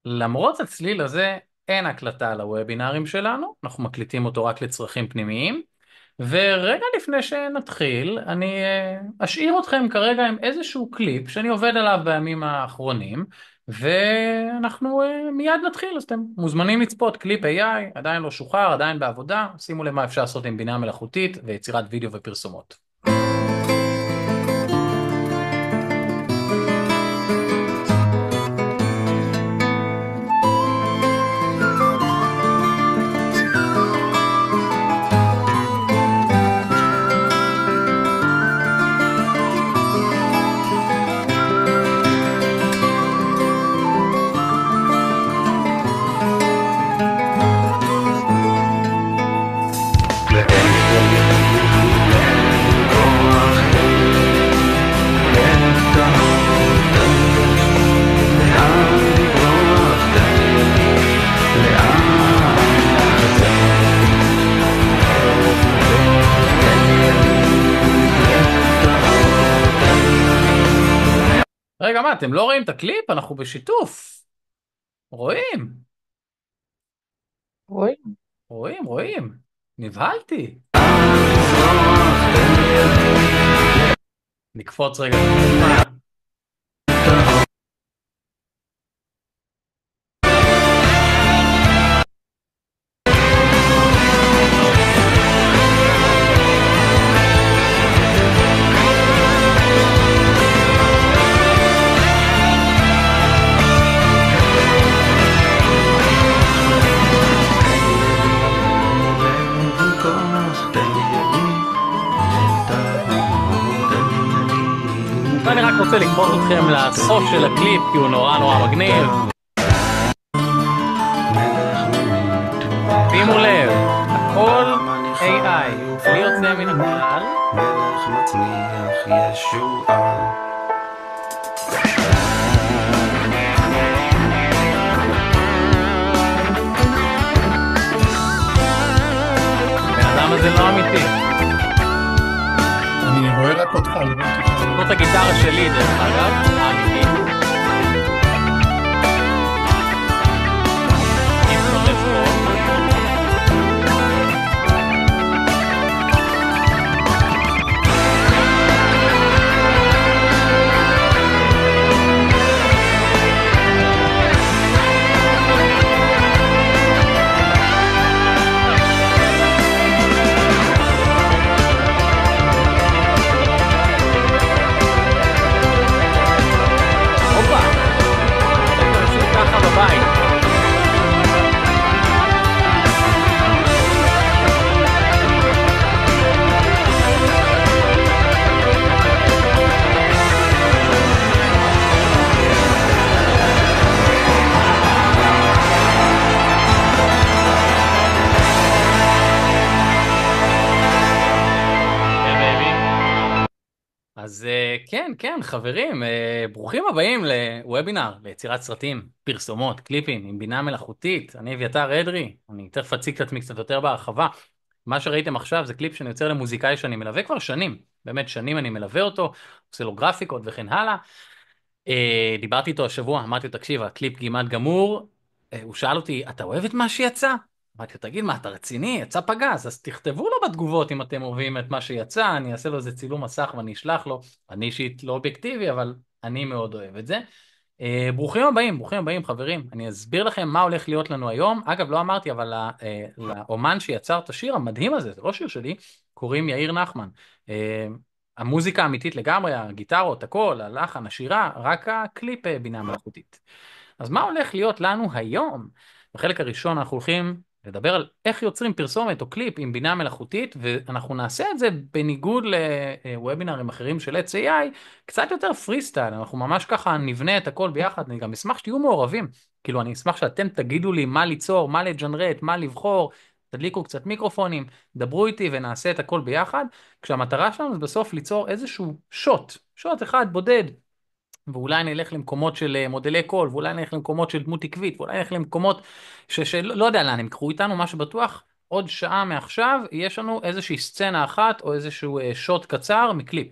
למרות הצליל הזה, אין הקלטה על הוובינרים שלנו, אנחנו מקליטים אותו רק לצרכים פנימיים, ורגע לפני שנתחיל, אני אשאיר אתכם כרגע עם איזשהו קליפ שאני עובד עליו בימים האחרונים, ואנחנו מיד נתחיל, אז אתם מוזמנים לצפות קליפ AI, עדיין לא שוחרר, עדיין בעבודה, שימו לב מה אפשר לעשות עם בינה מלאכותית ויצירת וידאו ופרסומות. רגע, מה, אתם לא רואים את הקליפ? אנחנו בשיתוף. רואים, רואים. רואים. נבהלתי. נקפוץ רגע. אני רק רוצה לקפוץ אתכם לסוף של הקליפ, כי הוא נורא מגניב. שימו לב, הכל AI, בלי יוצא מן הכלל. מלך מצליח ישועה. הבן אדם הזה לא אמיתי. אני רואה רק אותך, לא ראיתי אותך. זאת הגיטרה שלי דרך אגב, האמיתי. אם נוטף פה. הופה, אתם עושים ככה בבית. אז כן, חברים, ברוכים הבאים לוובינר, ליצירת סרטים, פרסומות, קליפים, עם בינה מלאכותית. אני אביתר אדרי, אני תכף אציג את עצמי קצת יותר בהרחבה. מה שראיתם עכשיו זה קליפ שאני יוצר למוזיקאי שאני מלווה כבר שנים, באמת שנים אני מלווה אותו, עושה לו גרפיקות וכן הלאה. דיברתי איתו השבוע, אמרתי לו, תקשיב, הקליפ כמעט גמור. הוא שאל אותי, אתה אוהב את מה שיצא? אמרתי לו, תגיד, מה, אתה רציני? יצא פגז, אז תכתבו לו בתגובות אם אתם אוהבים את מה שיצא, אני אעשה לו איזה צילום מסך ואני אשלח לו. אני אישית לא אובייקטיבי, אבל אני מאוד אוהב את זה. ברוכים הבאים חברים, אני אסביר לכם מה הולך להיות לנו היום. אגב, לא אמרתי, אבל לאומן שיצר את השיר המדהים הזה, זה לא שיר שלי, קוראים יאיר נחמן. המוזיקה האמיתית לגמרי, הגיטרות, הכל, הלחן, השירה, רק הקליפ בינה מלאכותית. אז מה הולך להיות לנו היום? בחלק הראשון אנחנו הולכים לדבר על איך יוצרים פרסומת או קליפ עם בינה מלאכותית, ואנחנו נעשה את זה בניגוד לוובינרים אחרים של Let's AI, קצת יותר פרי סטייל, אנחנו ממש ככה נבנה את הכל ביחד, אני גם אשמח שתהיו מעורבים, כאילו אני אשמח שאתם תגידו לי מה ליצור, מה לג'נרט, מה לבחור, תדליקו קצת מיקרופונים, דברו איתי ונעשה את הכל ביחד, כשהמטרה שלנו זה בסוף ליצור איזשהו שוט אחד בודד, ואולי נלך למקומות של מודלי קול, ואולי נלך למקומות של דמות עקבית, ואולי נלך למקומות שלא לא יודע לאן הם יקחו איתנו, מה שבטוח, עוד שעה מעכשיו יש לנו איזושהי סצנה אחת, או איזשהו שוט קצר מקליפ.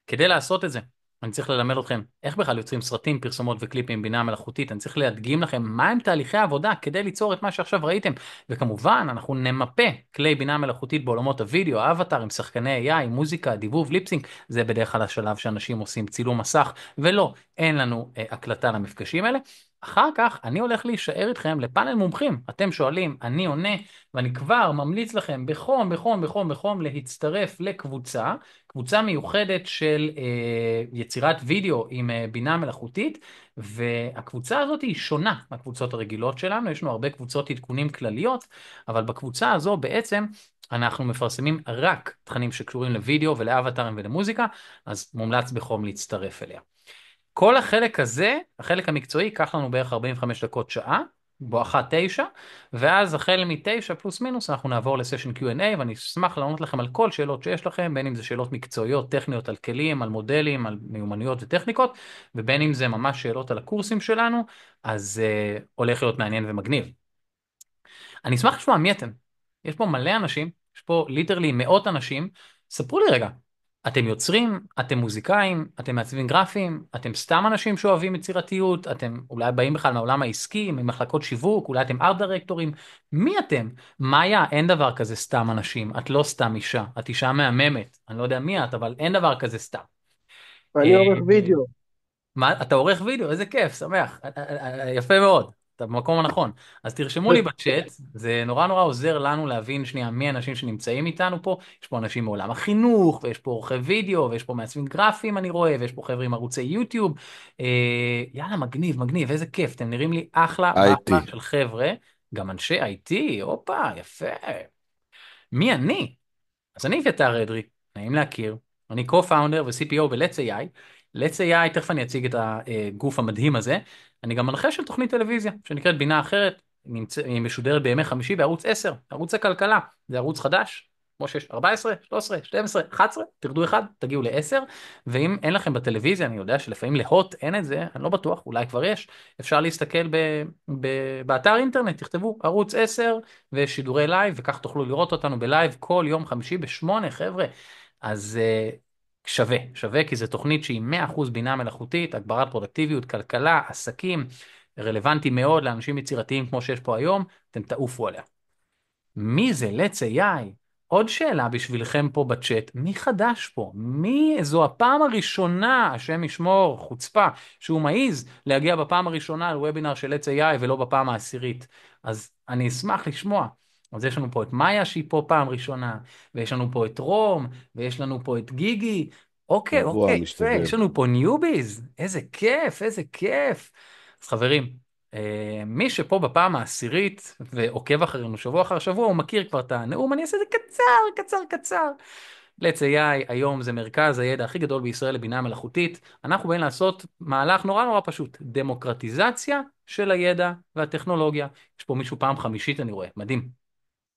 כדי לעשות את זה, אני צריך ללמד אתכם איך בכלל יוצרים סרטים, פרסומות וקליפים בינה מלאכותית. אני צריך להדגים לכם מהם תהליכי העבודה כדי ליצור את מה שעכשיו ראיתם. וכמובן, אנחנו נמפה כלי בינה מלאכותית בעולמות הוידאו, אבטר עם שחקני AI, מוזיקה, דיבוב, ליפסינק. זה בדרך כלל השלב שאנשים עושים צילום מסך, ולא, אין לנו הקלטה למפגשים האלה. אחר כך אני הולך להישאר איתכם לפאנל מומחים. אתם שואלים, אני עונה, ואני כבר ממליץ לכם בחום, בחום, בחום, בחום להצטרף לקבוצה. קבוצה מיוחדת של יצירת וידאו עם בינה מלאכותית, והקבוצה הזאת היא שונה מהקבוצות הרגילות שלנו. יש לנו הרבה קבוצות עדכונים כלליות, אבל בקבוצה הזו בעצם אנחנו מפרסמים רק תכנים שקשורים לוידאו ולאבטרים ולמוזיקה, אז מומלץ בחום להצטרף אליה. כל החלק הזה, החלק המקצועי, ייקח לנו בערך 45 דקות שעה, בואכה 9, ואז החל מ-9 פלוס מינוס אנחנו נעבור לסשן Q&A, ואני אשמח לענות לכם על כל שאלות שיש לכם, בין אם זה שאלות מקצועיות, טכניות, על כלים, על מודלים, על מיומנויות וטכניקות, ובין אם זה ממש שאלות על הקורסים שלנו, אז הולך להיות מעניין ומגניב. אני אשמח לשמוע מי אתם. יש פה מלא אנשים, יש פה ליטרלי מאות אנשים. ספרו לי רגע, אתם יוצרים, אתם מוזיקאים, אתם מעצבים גרפיים, אתם סתם אנשים שאוהבים יצירתיות, אתם אולי באים בכלל מהעולם העסקי, ממחלקות שיווק, אולי אתם ארט דירקטורים. מי אתם? מאיה, אין דבר כזה סתם אנשים, את לא סתם אישה, את אישה מהממת. אני לא יודע מי את, אבל אין דבר כזה סתם. ואני אה, עורך וידאו. מה, אתה עורך וידאו? איזה כיף, שמח. יפה מאוד, אתה במקום הנכון. אז תרשמו לי בצ'אט, זה נורא נורא עוזר לנו להבין שנייה מי האנשים שנמצאים איתנו פה. יש פה אנשים מעולם החינוך, ויש פה עורכי וידאו, ויש פה מעצבים גרפיים אני רואה, ויש פה חבר'ה עם ערוצי יוטיוב. יאללה, מגניב, מגניב, איזה כיף, אתם נראים לי אחלה ואחלה IT. של חבר'ה. גם אנשי IT, הופה, יפה. מי אני? אז אני אביתר אדרי, נעים להכיר, אני co-founder ו-CPO ב-Let's AI. Let's AI, תכף אני אציג את הגוף המדהים הזה. אני גם מנחה של תוכנית טלוויזיה, שנקראת בינה אחרת, היא משודרת בימי חמישי בערוץ 10, ערוץ הכלכלה, זה ערוץ חדש, כמו שיש 14, 13, 12, 11, תרדו אחד, תגיעו ל-10, ואם אין לכם בטלוויזיה, אני יודע שלפעמים להוט אין את זה, אני לא בטוח, אולי כבר יש, אפשר להסתכל באתר אינטרנט, תכתבו ערוץ 10 ושידורי לייב, וכך תוכלו לראות אותנו בלייב כל יום חמישי ב8, חבר'ה. אז שווה, שווה, כי זו תוכנית שהיא 100% בינה מלאכותית, הגברת פרודקטיביות, כלכלה, עסקים, רלוונטי מאוד לאנשים יצירתיים כמו שיש פה היום, אתם תעופו עליה. מי זה Let's AI? עוד שאלה בשבילכם פה בצ'אט, מי חדש פה? זו הפעם הראשונה, השם ישמור, חוצפה, שהוא מעיז להגיע בפעם הראשונה לוובינר של Let's AI ולא בפעם העשירית. אז אני אשמח לשמוע. אז יש לנו פה את מאיה שהיא פה פעם ראשונה, ויש לנו פה את רום, ויש לנו פה את גיגי. אוקיי, קבוע, אוקיי, יפה, משתדל. יש לנו פה ניוביז, איזה כיף, איזה כיף. אז חברים, מי שפה בפעם העשירית ועוקב אחרינו שבוע אחר שבוע, הוא מכיר כבר את הנאום, אני אעשה את זה קצר, קצר, קצר. Let's AI היום זה מרכז הידע הכי גדול בישראל לבינה מלאכותית. אנחנו באים לעשות מהלך נורא נורא פשוט, דמוקרטיזציה של הידע והטכנולוגיה. יש פה מישהו פעם חמישית אני רואה, מדהים.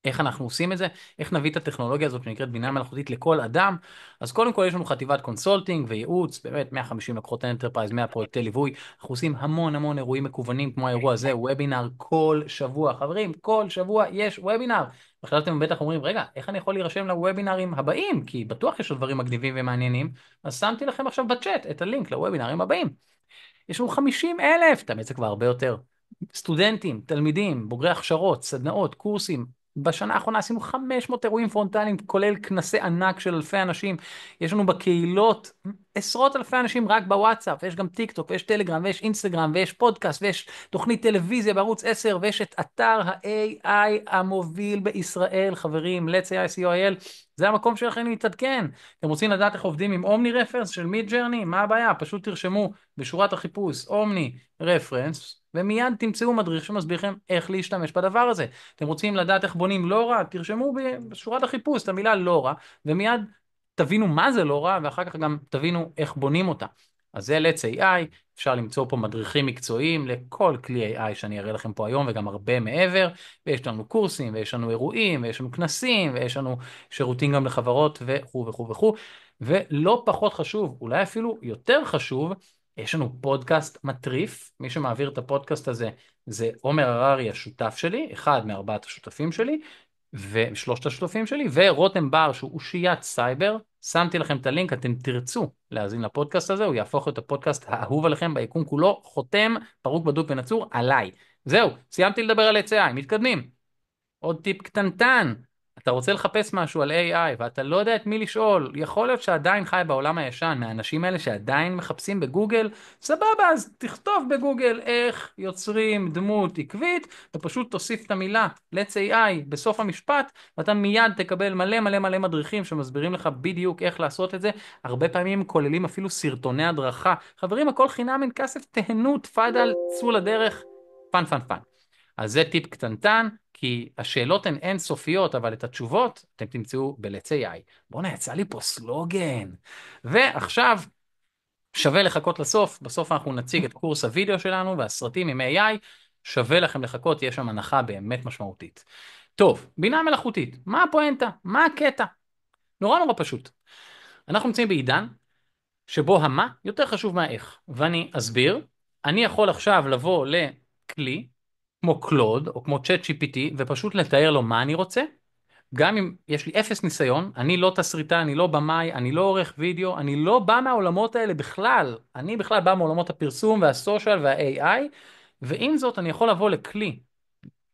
איך אנחנו עושים את זה? איך נביא את הטכנולוגיה הזאת שנקראת בינה מלאכותית לכל אדם? אז קודם כל יש לנו חטיבת קונסולטינג וייעוץ, באמת 150 לקוחות אנטרפרייז, 100 פרויקטי ליווי. אנחנו עושים המון המון אירועים מקוונים כמו האירוע הזה, וובינר כל שבוע. חברים, כל שבוע יש וובינר. עכשיו אתם בטח אומרים, רגע, איך אני יכול להירשם לוובינרים הבאים? כי בטוח יש עוד דברים מגניבים ומעניינים. אז שמתי לכם עכשיו בצ'אט את הלינק לוובינרים הבאים. יש לנו 50,000, תמיד זה כבר הרבה יותר. סטודנטים, תלמידים, בוגרי הכשרות, סדנאות, קורסים. בשנה האחרונה עשינו 500 אירועים פרונטליים, כולל כנסי ענק של אלפי אנשים. יש לנו בקהילות עשרות אלפי אנשים רק בוואטסאפ, ויש גם טיק טוק, ויש טלגרם, ויש אינסטגרם, ויש פודקאסט, ויש תוכנית טלוויזיה בערוץ 10, ויש את אתר ה-AI המוביל בישראל, חברים, Let's AI co.il. זה המקום שלכם להתעדכן. אתם רוצים לדעת איך עובדים עם אומני רפרנס של מיד ג'רני? מה הבעיה? פשוט תרשמו בשורת החיפוש אומני רפרנס, ומיד תמצאו מדריך שמסביר לכם איך להשתמש בדבר הזה. אתם רוצים לדעת איך בונים לורה? תרשמו בשורת החיפוש את המילה לורה, ומיד תבינו מה זה לורה, ואחר כך גם תבינו איך בונים אותה. אז זה Let's AI, אפשר למצוא פה מדריכים מקצועיים לכל כלי AI שאני אראה לכם פה היום, וגם הרבה מעבר, ויש לנו קורסים, ויש לנו אירועים, ויש לנו כנסים, ויש לנו שירותים גם לחברות, וכו' וכו' וכו'. ולא פחות חשוב, אולי אפילו יותר חשוב, יש לנו פודקאסט מטריף. מי שמעביר את הפודקאסט הזה זה עומר הררי השותף שלי, אחד מארבעת השותפים שלי, ושלושת השותפים שלי, ורותם בר שהוא אושיית סייבר, שמתי לכם את הלינק, אתם תרצו להאזין לפודקאסט הזה, הוא יהפוך את הפודקאסט האהוב עליכם ביקום כולו, חותם, פרוק בדוק ונצור, עליי. זהו, סיימתי לדבר על AI, מתקדמים. עוד טיפ קטנטן, אתה רוצה לחפש משהו על AI ואתה לא יודע את מי לשאול, יכול להיות שעדיין חי בעולם הישן, מהאנשים האלה שעדיין מחפשים בגוגל, סבבה, אז תכתוב בגוגל איך יוצרים דמות עקבית, ופשוט תוסיף את המילה Let's AI בסוף המשפט, ואתה מיד תקבל מלא מלא מלא מדריכים שמסבירים לך בדיוק איך לעשות את זה, הרבה פעמים כוללים אפילו סרטוני הדרכה. חברים, הכל חינם, אין כסף, תהנו, תפאדל, צאו לדרך, פן פן פן. אז זה טיפ קטנטן, כי השאלות הן אינסופיות, אבל את התשובות אתם תמצאו ב-Let's AI. בוא'נה, יצא לי פה סלוגן. ועכשיו, שווה לחכות לסוף, בסוף אנחנו נציג את קורס הוידאו שלנו והסרטים עם AI, שווה לכם לחכות, יש שם הנחה באמת משמעותית. טוב, בינה מלאכותית, מה הפואנטה? מה הקטע? נורא נורא פשוט. אנחנו נמצאים בעידן שבו המה יותר חשוב מהאיך, ואני אסביר. אני יכול עכשיו לבוא לכלי, כמו קלוד או כמו צ'אט GPT, ופשוט לתאר לו מה אני רוצה, גם אם יש לי אפס ניסיון, אני לא תסריטה, אני לא במאי, אני לא עורך וידאו, אני לא בא מהעולמות האלה בכלל, אני בכלל בא מעולמות הפרסום והסושיאל וה-AI, ועם זאת אני יכול לבוא לכלי,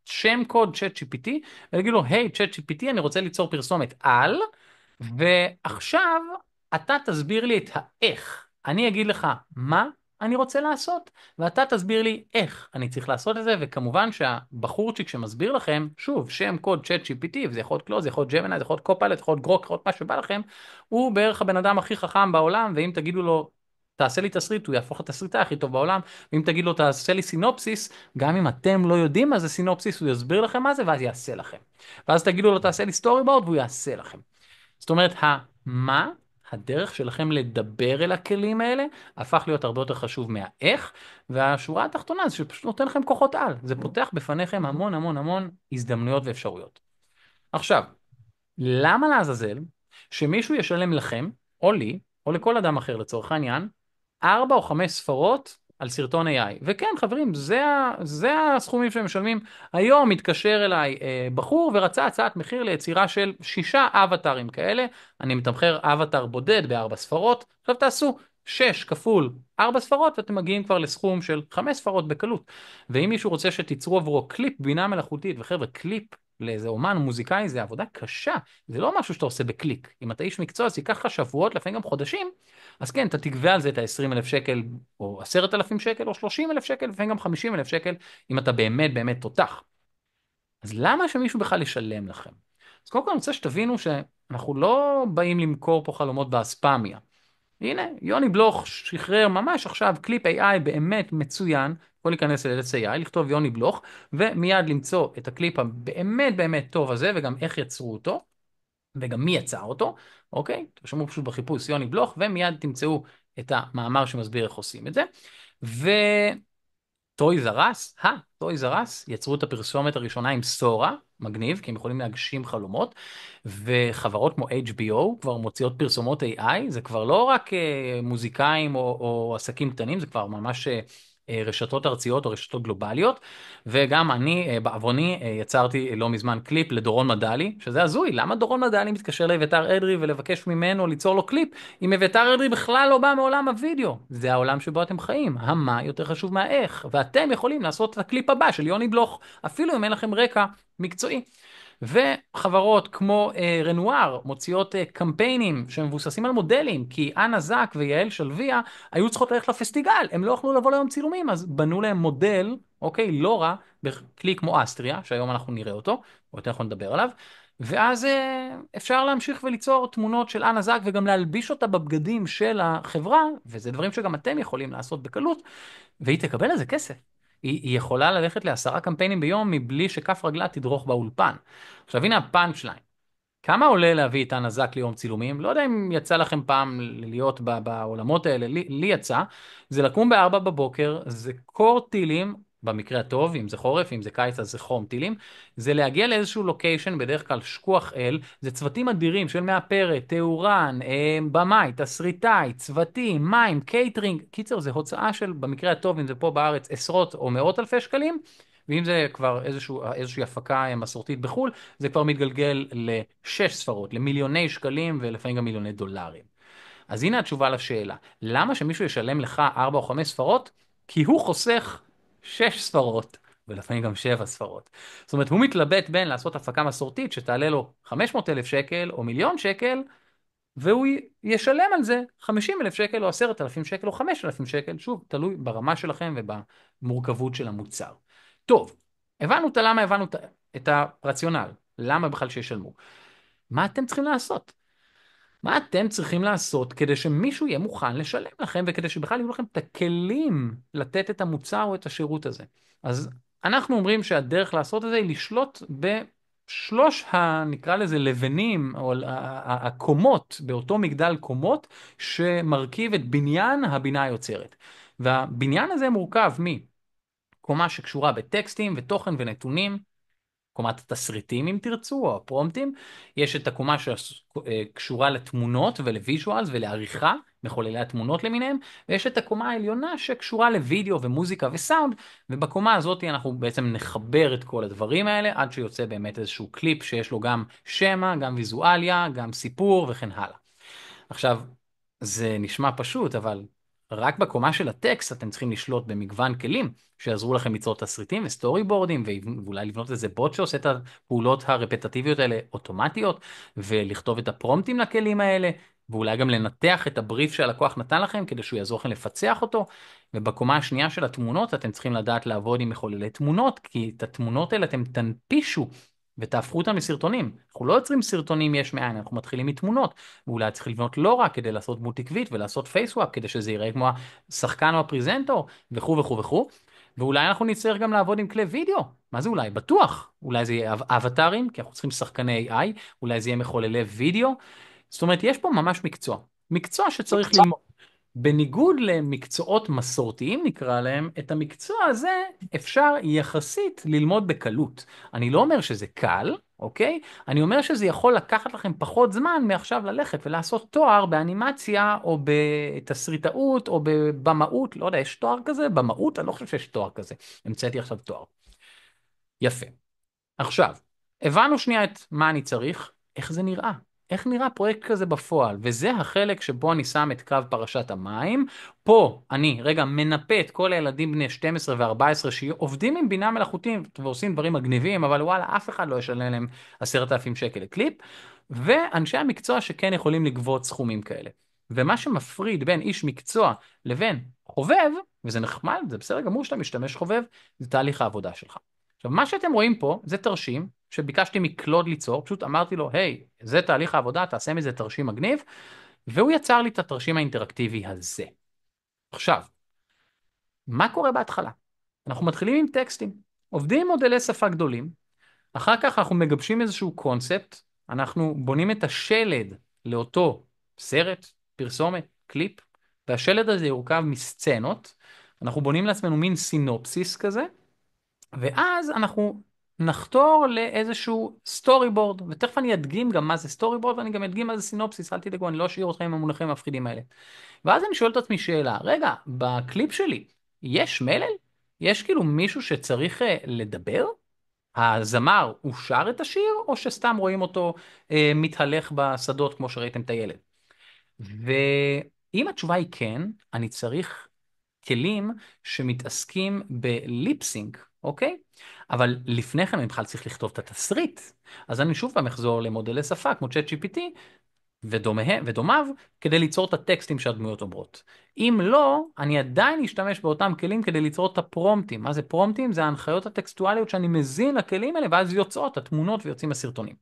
שם קוד צ'אט GPT, ולהגיד לו, היי צ'אט GPT, אני רוצה ליצור פרסומת על, ועכשיו אתה תסביר לי את האיך. אני אגיד לך מה אני רוצה לעשות, ואתה תסביר לי איך אני צריך לעשות את זה, וכמובן שהבחורצ'יק שמסביר לכם, שוב, שם קוד צ'אט GPT, וזה יכול להיות קלוז, זה יכול להיות ג'מיני, זה יכול להיות קופילוט, זה יכול להיות גרוק, יכול להיות מה שבא לכם, הוא בערך הבן אדם הכי חכם בעולם, ואם תגידו לו, תעשה לי תסריט, הוא יהפוך לתסריטה הכי טוב בעולם, ואם תגיד לו, תעשה לי סינופסיס, גם אם אתם לא יודעים מה זה סינופסיס, הוא יסביר לכם מה זה, ואז יעשה לכם. ואז תגידו לו, תעשה לי סטורי בורד, והוא יעשה לכם. זאת אומרת, מה, הדרך שלכם לדבר אל הכלים האלה, הפך להיות הרבה יותר חשוב מהאיך, והשורה התחתונה זה שפשוט נותן לכם כוחות על. זה פותח בפניכם המון המון המון הזדמנויות ואפשרויות. עכשיו, למה לעזאזל שמישהו ישלם לכם, או לי, או לכל אדם אחר לצורך העניין, 4 או 5 ספרות על סרטון AI? וכן, חברים, זה הסכומים שהם משלמים. היום מתקשר אליי בחור ורצה הצעת מחיר ליצירה של 6 אבטרים כאלה. אני מתמחר אבטר בודד ב4 ספרות. עכשיו תעשו 6 כפול 4 ספרות ואתם מגיעים כבר לסכום של 5 ספרות בקלות. ואם מישהו רוצה שתיצרו עבורו קליפ בינה מלאכותית, וחבר'ה, קליפ לאיזה אומן מוזיקאי זה עבודה קשה, זה לא משהו שאתה עושה בקליק. אם אתה איש מקצוע, זה ייקח לך שבועות, לפעמים גם חודשים, אז כן, אתה תגבה על זה את ה-20,000 שקל, או 10,000 שקל, או 30,000 שקל, לפעמים גם 50,000 שקל, אם אתה באמת באמת תותח. אז למה שמישהו בכלל ישלם לכם? אז קודם כל אני רוצה שתבינו שאנחנו לא באים למכור פה חלומות באספמיה. הנה, יוני בלוך שחרר ממש עכשיו קליפ AI באמת מצוין, יכול להיכנס ל-Let's AI, לכתוב יוני בלוך, ומיד למצוא את הקליפ הבאמת באמת טוב הזה, וגם איך יצרו אותו, וגם מי יצר אותו, אוקיי? תרשמו פשוט בחיפוש יוני בלוך, ומיד תמצאו את המאמר שמסביר איך עושים את זה. טויז אר אס, טויז אר אס, יצרו את הפרסומת הראשונה עם סורה, מגניב, כי הם יכולים להגשים חלומות, וחברות כמו HBO כבר מוציאות פרסומות AI, זה כבר לא רק מוזיקאים או עסקים קטנים, זה כבר ממש רשתות ארציות או רשתות גלובליות, וגם אני בעבוני יצרתי לא מזמן קליפ לדורון מדלי, שזה הזוי, למה דורון מדלי מתקשר לאביתר אדרי ולבקש ממנו ליצור לו קליפ, אם אביתר אדרי בכלל לא בא מעולם הווידאו? זה העולם שבו אתם חיים, המה יותר חשוב מהאיך, ואתם יכולים לעשות את הקליפ הבא של יוני בלוך, אפילו אם אין לכם רקע מקצועי. וחברות כמו רנואר מוציאות קמפיינים שמבוססים על מודלים, כי אנה זק ויעל שלוויה היו צריכות ללכת לפסטיגל, הם לא יכלו לבוא ליום צילומים, אז בנו להם מודל, אוקיי, לא רע, בכלי כמו אסטריה, שהיום אנחנו נראה אותו, או יותר אנחנו נדבר עליו, ואז אפשר להמשיך וליצור תמונות של אנה זק וגם להלביש אותה בבגדים של החברה, וזה דברים שגם אתם יכולים לעשות בקלות, והיא תקבל על זה כסף. היא יכולה ללכת ל10 קמפיינים ביום מבלי שכף רגלה תדרוך באולפן. עכשיו הנה הפאנץ' ליין. כמה עולה להביא את אנה זק ליום צילומים? לא יודע אם יצא לכם פעם להיות בעולמות האלה, לי יצא. זה לקום ב4 בבוקר, זה קור טילים, במקרה הטוב, אם זה חורף, אם זה קיץ אז זה חום טילים, זה להגיע לאיזשהו לוקיישן, בדרך כלל שכוח אל, זה צוותים אדירים של מאפרת, תאורן, במאי, תסריטאי, צוותים, מים, קייטרינג, קיצר זה הוצאה של, במקרה הטוב, אם זה פה בארץ, עשרות או מאות אלפי שקלים, ואם זה כבר איזושהי הפקה מסורתית בחו"ל, זה כבר מתגלגל לשש ספרות, למיליוני שקלים ולפעמים גם מיליוני דולרים. אז הנה התשובה לשאלה, למה שמישהו ישלם לך 4 או 5 ספרות? כי הוא חוסך 6 ספרות, ולפעמים גם 7 ספרות. זאת אומרת, הוא מתלבט בין לעשות הפקה מסורתית שתעלה לו 500,000 שקל או מיליון שקל, והוא ישלם על זה 50,000 שקל או 10,000 שקל או 5,000 שקל, שוב, תלוי ברמה שלכם ובמורכבות של המוצר. טוב, הבנו את הלמה, הבנו את הרציונל, למה בכלל שישלמו. מה אתם צריכים לעשות? מה אתם צריכים לעשות כדי שמישהו יהיה מוכן לשלם לכם, וכדי שבכלל יהיו לכם את הכלים לתת את המוצר או את השירות הזה? אז אנחנו אומרים שהדרך לעשות את זה היא לשלוט בשלוש נקרא לזה לבנים, או הקומות, באותו מגדל קומות, שמרכיב את בניין הבינה היוצרת. והבניין הזה מורכב מקומה שקשורה בטקסטים ותוכן ונתונים, קומת התסריטים אם תרצו, או הפרומפטים. יש את הקומה שקשורה לתמונות ולוויז'ואלס ולעריכה, מחוללי התמונות למיניהם, ויש את הקומה העליונה שקשורה לוידאו ומוזיקה וסאונד, ובקומה הזאת אנחנו בעצם נחבר את כל הדברים האלה, עד שיוצא באמת איזשהו קליפ שיש לו גם שמע, גם ויזואליה, גם סיפור וכן הלאה. עכשיו, זה נשמע פשוט, אבל רק בקומה של הטקסט אתם צריכים לשלוט במגוון כלים שיעזרו לכם ליצור תסריטים וסטורי בורדים, ואולי לבנות איזה בוט שעושה את הפעולות הרפטטיביות האלה אוטומטיות, ולכתוב את הפרומפטים לכלים האלה, ואולי גם לנתח את הבריף שהלקוח נתן לכם כדי שהוא יעזור לכם לפצח אותו. ובקומה השנייה של התמונות אתם צריכים לדעת לעבוד עם מחוללי תמונות, כי את התמונות האלה אתם תנפישו ותהפכו אותם לסרטונים. אנחנו לא יוצרים סרטונים יש מאין, אנחנו מתחילים מתמונות, ואולי צריך לבנות לא רק כדי לעשות דמות עקבית ולעשות פייסוואפ כדי שזה יראה כמו השחקן או הפריזנטור וכו' וכו' וכו'. ואולי אנחנו נצטרך גם לעבוד עם כלי וידאו. מה זה אולי? בטוח. אולי זה יהיה אבטרים, כי אנחנו צריכים שחקני AI, אולי זה יהיה מחוללי וידאו. זאת אומרת, יש פה ממש מקצוע. מקצוע שצריך ללמוד. בניגוד למקצועות מסורתיים נקרא להם, את המקצוע הזה אפשר יחסית ללמוד בקלות. אני לא אומר שזה קל, אוקיי? אני אומר שזה יכול לקחת לכם פחות זמן מעכשיו ללכת ולעשות תואר באנימציה או בתסריטאות או בבמאות, לא יודע, יש תואר כזה? במאות? אני לא חושב שיש תואר כזה. המצאתי עכשיו תואר. יפה. עכשיו, הבנו שנייה את מה אני צריך, איך זה נראה. איך נראה פרויקט כזה בפועל, וזה החלק שבו אני שם את קו פרשת המים. פה אני רגע מנפה את כל הילדים בני 12 ו-14 שעובדים עם בינה מלאכותית ועושים דברים מגניבים, אבל וואלה, אף אחד לא ישלם להם 10,000 שקל לקליפ, ואנשי המקצוע שכן יכולים לגבות סכומים כאלה. ומה שמפריד בין איש מקצוע לבין חובב, וזה נחמד, זה בסדר גמור שאתה משתמש חובב, זה תהליך העבודה שלך. עכשיו, מה שאתם רואים פה זה תרשים שביקשתי מקלוד ליצור, פשוט אמרתי לו, היי, זה תהליך העבודה, תעשה מזה תרשים מגניב, והוא יצר לי את התרשים האינטראקטיבי הזה. עכשיו, מה קורה בהתחלה? אנחנו מתחילים עם טקסטים, עובדים עם מודלי שפה גדולים, אחר כך אנחנו מגבשים איזשהו קונספט, אנחנו בונים את השלד לאותו סרט, פרסומת, קליפ, והשלד הזה יורכב מסצנות, אנחנו בונים לעצמנו מין סינופסיס כזה, ואז אנחנו נחתור לאיזשהו סטורי בורד, ותכף אני אדגים גם מה זה סטורי בורד, ואני גם אדגים מה זה סינופסיס, אל תדאגו, אני לא אשאיר אתכם עם המונחים המפחידים האלה. ואז אני שואל את עצמי שאלה, רגע, בקליפ שלי יש מלל? יש כאילו מישהו שצריך לדבר? הזמר הוא שר את השיר, או שסתם רואים אותו מתהלך בשדות כמו שראיתם את הילד? ואם התשובה היא כן, אני צריך כלים שמתעסקים בליפסינק, אוקיי? אבל לפני כן אני בכלל צריך לכתוב את התסריט. אז אני שוב פעם אחזור למודלי שפה כמו ChatGPT ודומיו כדי ליצור את הטקסטים שהדמויות אומרות. אם לא, אני עדיין אשתמש באותם כלים כדי ליצור את הפרומפטים. מה זה פרומפטים? זה ההנחיות הטקסטואליות שאני מזין לכלים האלה, ואז יוצאות התמונות ויוצאים הסרטונים.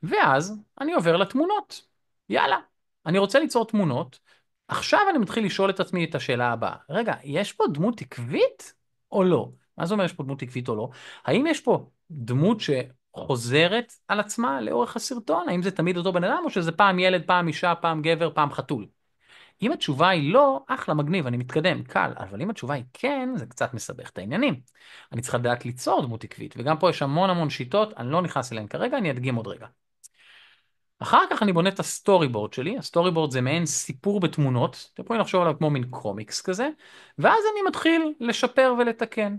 ואז אני עובר לתמונות. יאללה, אני רוצה ליצור תמונות. עכשיו אני מתחיל לשאול את עצמי את השאלה הבאה. רגע, יש פה דמות עקבית או לא? מה זה אומר יש פה דמות עקבית או לא? האם יש פה דמות שחוזרת על עצמה לאורך הסרטון? האם זה תמיד אותו בן אדם או שזה פעם ילד, פעם אישה, פעם גבר, פעם חתול? אם התשובה היא לא, אחלה, מגניב, אני מתקדם, קל. אבל אם התשובה היא כן, זה קצת מסבך את העניינים. אני צריך לדעת ליצור דמות עקבית, וגם פה יש המון המון שיטות, אני לא נכנס אליהן כרגע, אני אדגים עוד רגע. אחר כך אני בונה את הסטורי בורד שלי, הסטורי בורד זה מעין סיפור בתמונות, אתם יכולים לחשוב עליו כמו מין קומיקס כזה, ואז אני מתחיל לשפר ולתקן.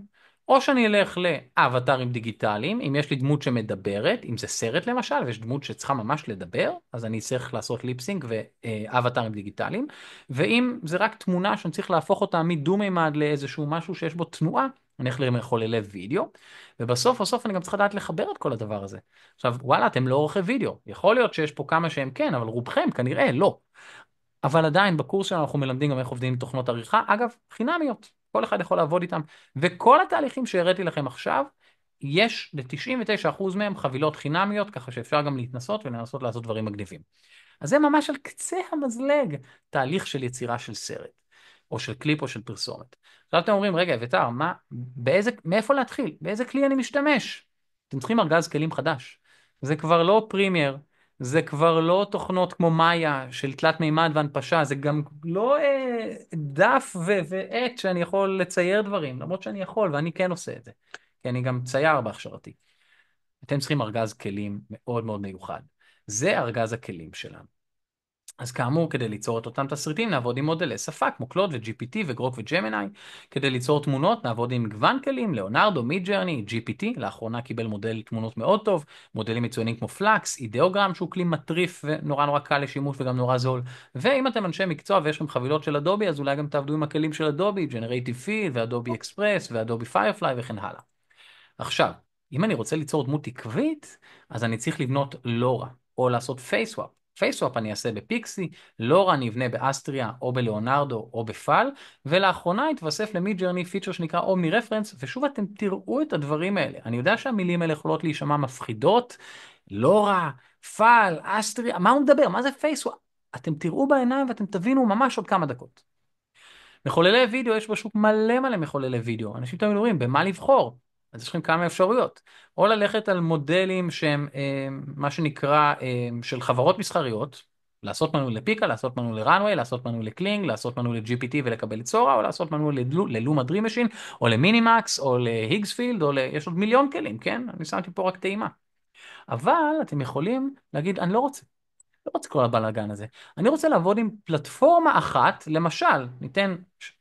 או שאני אלך לאבטרים דיגיטליים, אם יש לי דמות שמדברת, אם זה סרט למשל, ויש דמות שצריכה ממש לדבר, אז אני צריך לעשות ליפסינק ואבטרים דיגיטליים, ואם זה רק תמונה שאני צריך להפוך אותה מדו-מימד לאיזשהו משהו שיש בו תנועה, אני אלך למחוללי וידאו, ובסוף אני גם צריך לדעת לחבר את כל הדבר הזה. עכשיו, וואלה, אתם לא עורכי וידאו, יכול להיות שיש פה כמה שהם כן, אבל רובכם כנראה לא. אבל עדיין בקורס שלנו אנחנו מלמדים גם איך עובדים עם תוכנות עריכה, אגב, חינמיות, כל אחד יכול לעבוד איתם, וכל התהליכים שהראיתי לכם עכשיו, יש ל-99% מהם חבילות חינמיות, ככה שאפשר גם להתנסות ולנסות לעשות דברים מגניבים. אז זה ממש על קצה המזלג, תהליך של יצירה של סרט, או של קליפ או של פרסומת. עכשיו אתם אומרים, רגע, אביתר, מאיפה להתחיל? באיזה כלי אני משתמש? אתם צריכים ארגז כלים חדש. זה כבר לא פרימייר, זה כבר לא תוכנות כמו מאיה של תלת מימד והנפשה, זה גם לא דף ועט שאני יכול לצייר דברים, למרות שאני יכול ואני כן עושה את זה, כי אני גם צייר בהכשרתי. אתם צריכים ארגז כלים מאוד מאוד מיוחד. זה ארגז הכלים שלנו. אז כאמור, כדי ליצור את אותם תסריטים, נעבוד עם מודלי שפה, כמו קלוד ו-GPT וגרוק וג'מיני. כדי ליצור תמונות, נעבוד עם מגוון כלים, ליאונרדו, מידג'רני, GPT, לאחרונה קיבל מודל תמונות מאוד טוב, מודלים מצוינים כמו פלאקס, אידאוגרם, שהוא כלי מטריף ונורא נורא קל לשימוש וגם נורא זול. ואם אתם אנשי מקצוע ויש לכם חבילות של אדובי, אז אולי גם תעבדו עם הכלים של אדובי, ג'נרייטיב פיד, ואדובי אקספרס, ואדובי פיירפליי וכן הלאה. עכשיו, אם אני רוצה ליצור דמות עקבית, אז אני צריך לבנות לורה, או לעשות פייסוואפ. פייסוואפ אני אעשה בפיקסי, לורה אני אבנה באסטריה, או בלאונרדו, או בפל, ולאחרונה התווסף למידג'רני פיצ'ר שנקרא אומני רפרנס, ושוב אתם תראו את הדברים האלה. אני יודע שהמילים האלה יכולות להישמע מפחידות, לורה, פל, אסטריה, מה הוא מדבר? מה זה פייסוואפ? אתם תראו בעיניים ואתם תבינו ממש עוד כמה דקות. מחוללי וידאו, יש בשוק מלא מלא מחוללי וידאו. אנשים תמיד אומרים, במה לבחור? אז יש לכם כמה אפשרויות. או ללכת על מודלים שהם מה שנקרא של חברות מסחריות, לעשות מנוי לפיקה, לעשות מנוי לראנוויי, לעשות מנוי לקלינג, לעשות מנוי ל-GPT ולקבל את סורה, או לעשות מנוי ללומה דרימשין, או למינימקס, או להיגספילד, יש עוד מיליון כלים, כן? אני שמתי פה רק טעימה. אבל אתם יכולים להגיד, אני לא רוצה כל הבלאגן הזה. אני רוצה לעבוד עם פלטפורמה אחת, למשל, ניתן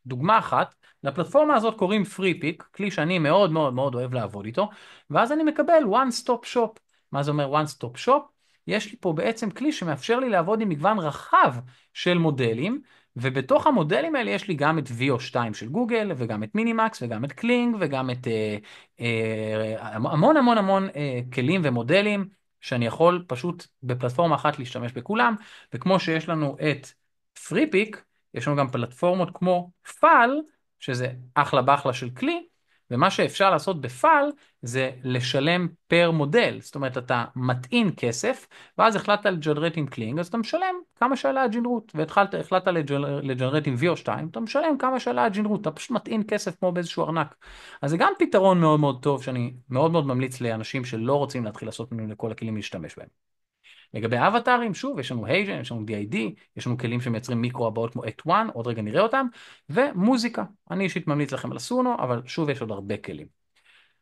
דוגמה אחת, לפלטפורמה הזאת קוראים FreePic, כלי שאני מאוד מאוד מאוד אוהב לעבוד איתו, ואז אני מקבל one stop shop. מה זה אומר one stop shop? יש לי פה בעצם כלי שמאפשר לי לעבוד עם מגוון רחב של מודלים, ובתוך המודלים האלה יש לי גם את VO2 של גוגל, וגם את מינימקס, וגם את קלינג, וגם את המון המון המון כלים ומודלים, שאני יכול פשוט בפלטפורמה אחת להשתמש בכולם, וכמו שיש לנו את FreePic, יש לנו גם פלטפורמות כמו פאל, שזה אחלה באחלה של כלי, ומה שאפשר לעשות בפאל זה לשלם פר מודל, זאת אומרת אתה מטעין כסף, ואז החלטת לג'נרט עם קלינג, אז אתה משלם כמה שעלה הג'נרות, והחלטת לג'נרט עם VO2, אתה משלם כמה שעלה הג'נרות, אתה פשוט מטעין כסף כמו באיזשהו ארנק. אז זה גם פתרון מאוד מאוד טוב, שאני מאוד מאוד ממליץ לאנשים שלא רוצים להתחיל לעשות ממנו לכל הכלים להשתמש בהם. לגבי אבטרים, שוב, יש לנו הייג'ן, יש לנו DID, יש לנו כלים שמייצרים מיקרו הבאות כמו Act 1, עוד רגע נראה אותם, ומוזיקה. אני אישית ממליץ לכם על הסונו, אבל שוב יש עוד הרבה כלים.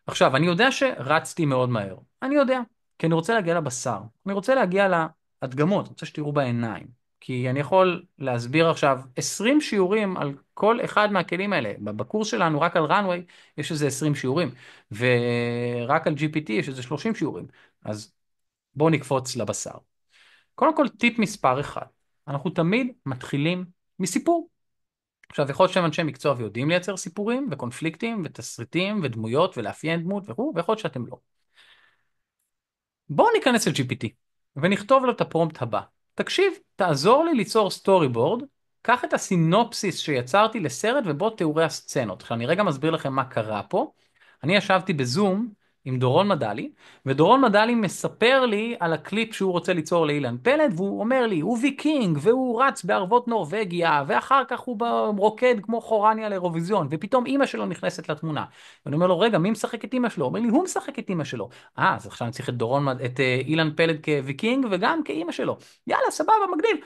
עכשיו, אני יודע שרצתי מאוד מהר. אני יודע, כי אני רוצה להגיע לבשר. אני רוצה להגיע להדגמות, אני רוצה שתראו בעיניים. כי אני יכול להסביר עכשיו 20 שיעורים על כל אחד מהכלים האלה. בקורס שלנו, רק על runway, יש איזה 20 שיעורים. ורק על GPT יש איזה 30 שיעורים. אז בואו נקפוץ לבשר. קודם כל, טיפ מספר 1. אנחנו תמיד מתחילים מסיפור. עכשיו, יכול להיות שהם אנשי מקצוע ויודעים לייצר סיפורים וקונפליקטים ותסריטים ודמויות ולאפיין דמות וכו', ויכול להיות שאתם לא. בואו ניכנס ל-GPT ונכתוב לו את הפרומפט הבא. תקשיב, תעזור לי ליצור סטורי בורד, קח את הסינופסיס שיצרתי לסרט ובוא תיאורי הסצנות. עכשיו, אני רגע מסביר לכם מה קרה פה. אני ישבתי בזום עם דורון מדלי, ודורון מדלי מספר לי על הקליפ שהוא רוצה ליצור לאילן פלד, והוא אומר לי, הוא ויקינג, והוא רץ בערבות נורווגיה, ואחר כך הוא רוקד כמו חורניה לאירוויזיון, ופתאום אמא שלו נכנסת לתמונה. ואני אומר לו, רגע, מי משחק את אמא שלו? הוא אומר לי, הוא משחק את אמא שלו. אז עכשיו אני צריך את אילן פלד כוויקינג, וגם כאמא שלו. יאללה, סבבה, מגניב.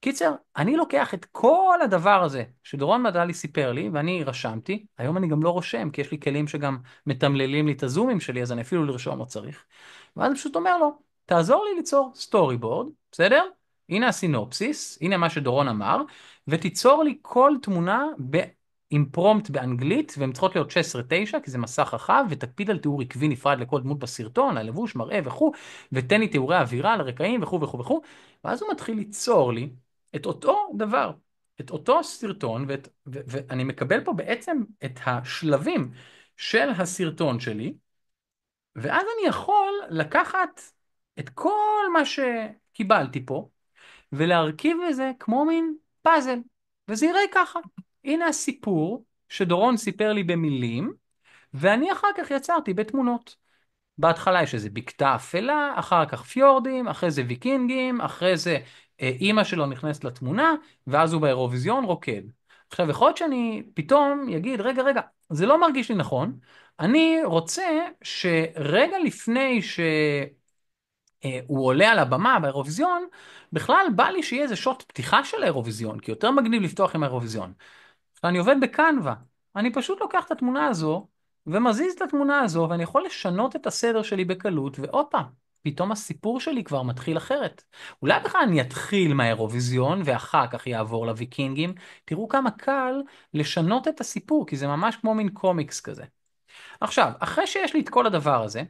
קיצר, אני לוקח את כל הדבר הזה שדורון מדלי סיפר לי, ואני רשמתי, היום אני גם לא רושם, כי יש לי כלים שגם מתמללים לי את הזומים שלי, אז אני אפילו לרשום לא צריך. ואז אני פשוט אומר לו, תעזור לי ליצור סטורי בורד, בסדר? הנה הסינופסיס, הנה מה שדורון אמר, ותיצור לי כל תמונה עם פרומפט באנגלית, והן צריכות להיות 16:9, כי זה מסך רחב, ותקפיד על תיאור עקבי נפרד לכל דמות בסרטון, הלבוש, מראה וכו', ותן לי תיאורי אווירה לרקעים וכו' וכו' וכו', ואז הוא מתחיל ליצור לי את אותו דבר, את אותו סרטון, ואני מקבל פה בעצם את השלבים של הסרטון שלי, ואז אני יכול לקחת את כל מה שקיבלתי פה, ולהרכיב לזה כמו מין פאזל, וזה יראה ככה. הנה הסיפור שדורון סיפר לי במילים, ואני אחר כך יצרתי בתמונות. בהתחלה יש איזה בקתה אפלה, אחר כך פיורדים, אחרי זה ויקינגים, אחרי זה אימא שלו נכנסת לתמונה, ואז הוא באירוויזיון רוקד. עכשיו, יכול להיות שאני פתאום יגיד, רגע, רגע, זה לא מרגיש לי נכון, אני רוצה שרגע לפני הוא עולה על הבמה באירוויזיון, בכלל בא לי שיהיה איזה שוט פתיחה של האירוויזיון, כי יותר מגניב לפתוח עם האירוויזיון. אני עובד בקנווה, אני פשוט לוקח את התמונה הזו, ומזיז את התמונה הזו, ואני יכול לשנות את הסדר שלי בקלות, ועוד פעם, פתאום הסיפור שלי כבר מתחיל אחרת. אולי בכלל אני אתחיל מהאירוויזיון, ואחר כך יעבור לוויקינגים, תראו כמה קל לשנות את הסיפור, כי זה ממש כמו מין קומיקס כזה. עכשיו, אחרי שיש לי את כל הדבר הזה,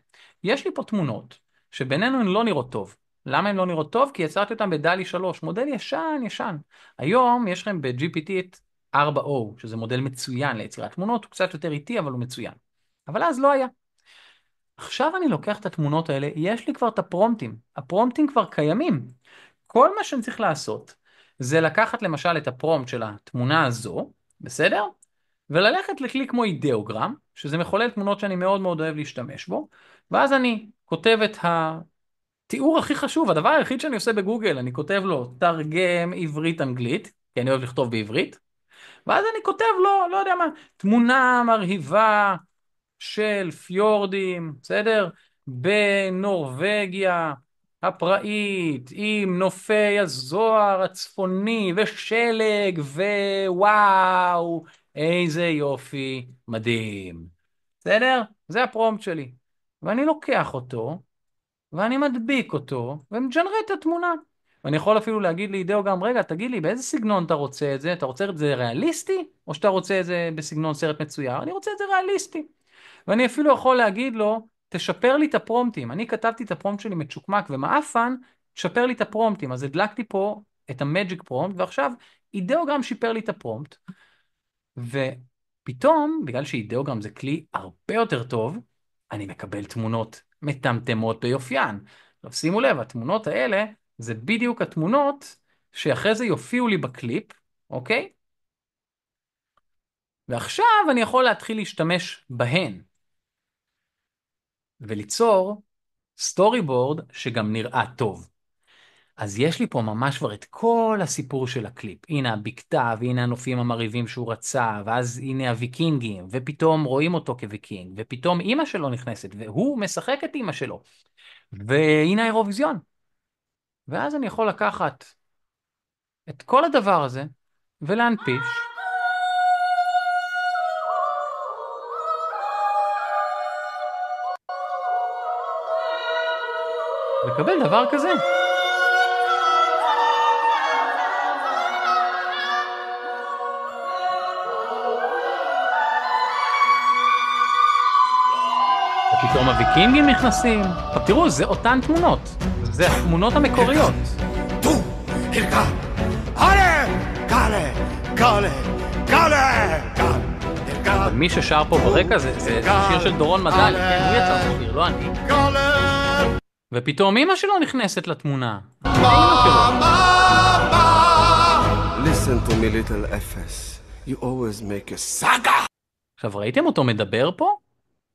יש לי פה תמונות שבינינו הן לא נראות טוב. למה הן לא נראות טוב? כי יצרתי אותן בדלי 3, מודל ישן, ישן. היום יש לכם ב-GPT את 4O, שזה מודל מצוין ליצירת תמונות, הוא קצת יותר איטי, אבל הוא מצוין. אבל אז לא היה. עכשיו אני לוקח את התמונות האלה, יש לי כבר את הפרומפטים. הפרומפטים כבר קיימים. כל מה שאני צריך לעשות, זה לקחת למשל את הפרומפט של התמונה הזו, בסדר? וללכת לכלי כמו אידאוגרם, שזה מחולל תמונות שאני מאוד מאוד אוהב להשתמש בו, ואז אני כותב את התיאור הכי חשוב, הדבר היחיד שאני עושה בגוגל, אני כותב לו תרגם עברית-אנגלית, כי אני אוהב לכתוב בעברית, ואז אני כותב לו, לא יודע מה, תמונה מרהיבה של פיורדים, בסדר? בנורווגיה הפראית, עם נופי הזוהר הצפוני ושלג ווואו, איזה יופי, מדהים. בסדר? זה הפרומפט שלי. ואני לוקח אותו, ואני מדביק אותו, ומג'נרט את התמונה. ואני יכול אפילו להגיד לידאו גם, רגע, תגיד לי, באיזה סגנון אתה רוצה את זה? אתה רוצה את זה ריאליסטי? או שאתה רוצה את זה בסגנון סרט מצויר? אני רוצה את זה ריאליסטי. ואני אפילו יכול להגיד לו, תשפר לי את הפרומפטים. אני כתבתי את הפרומפט שלי מצ'וקמק ומאפן, תשפר לי את הפרומפטים. אז הדלקתי פה את המג'יק פרומפט, ועכשיו אידאוגרם שיפר לי את הפרומפט, ופתאום, בגלל שאידאוגרם זה כלי הרבה יותר טוב, אני מקבל תמונות מטמטמות ביופיין. עכשיו שימו לב, התמונות האלה זה בדיוק התמונות שאחרי זה יופיעו לי בקליפ, אוקיי? ועכשיו אני יכול להתחיל להשתמש בהן. וליצור סטורי בורד שגם נראה טוב. אז יש לי פה ממש כבר את כל הסיפור של הקליפ. הנה הבקתה, והנה הנופים המרהיבים שהוא רצה, ואז הנה הוויקינגים, ופתאום רואים אותו כוויקינג, ופתאום אמא שלו נכנסת, והוא משחק את אמא שלו. והנה האירוויזיון. ואז אני יכול לקחת את כל הדבר הזה, ולהנפיש. לקבל דבר כזה. ופתאום הוויקינגים נכנסים. עכשיו תראו, זה אותן תמונות. זה התמונות המקוריות. מי ששר פה ברקע זה שיר של דורון מדלי, כן, הוא יצר את השיר, לא אני. ופתאום אמא שלו נכנסת לתמונה. Listen to me little FS. You always make a saga. עכשיו ראיתם אותו מדבר פה?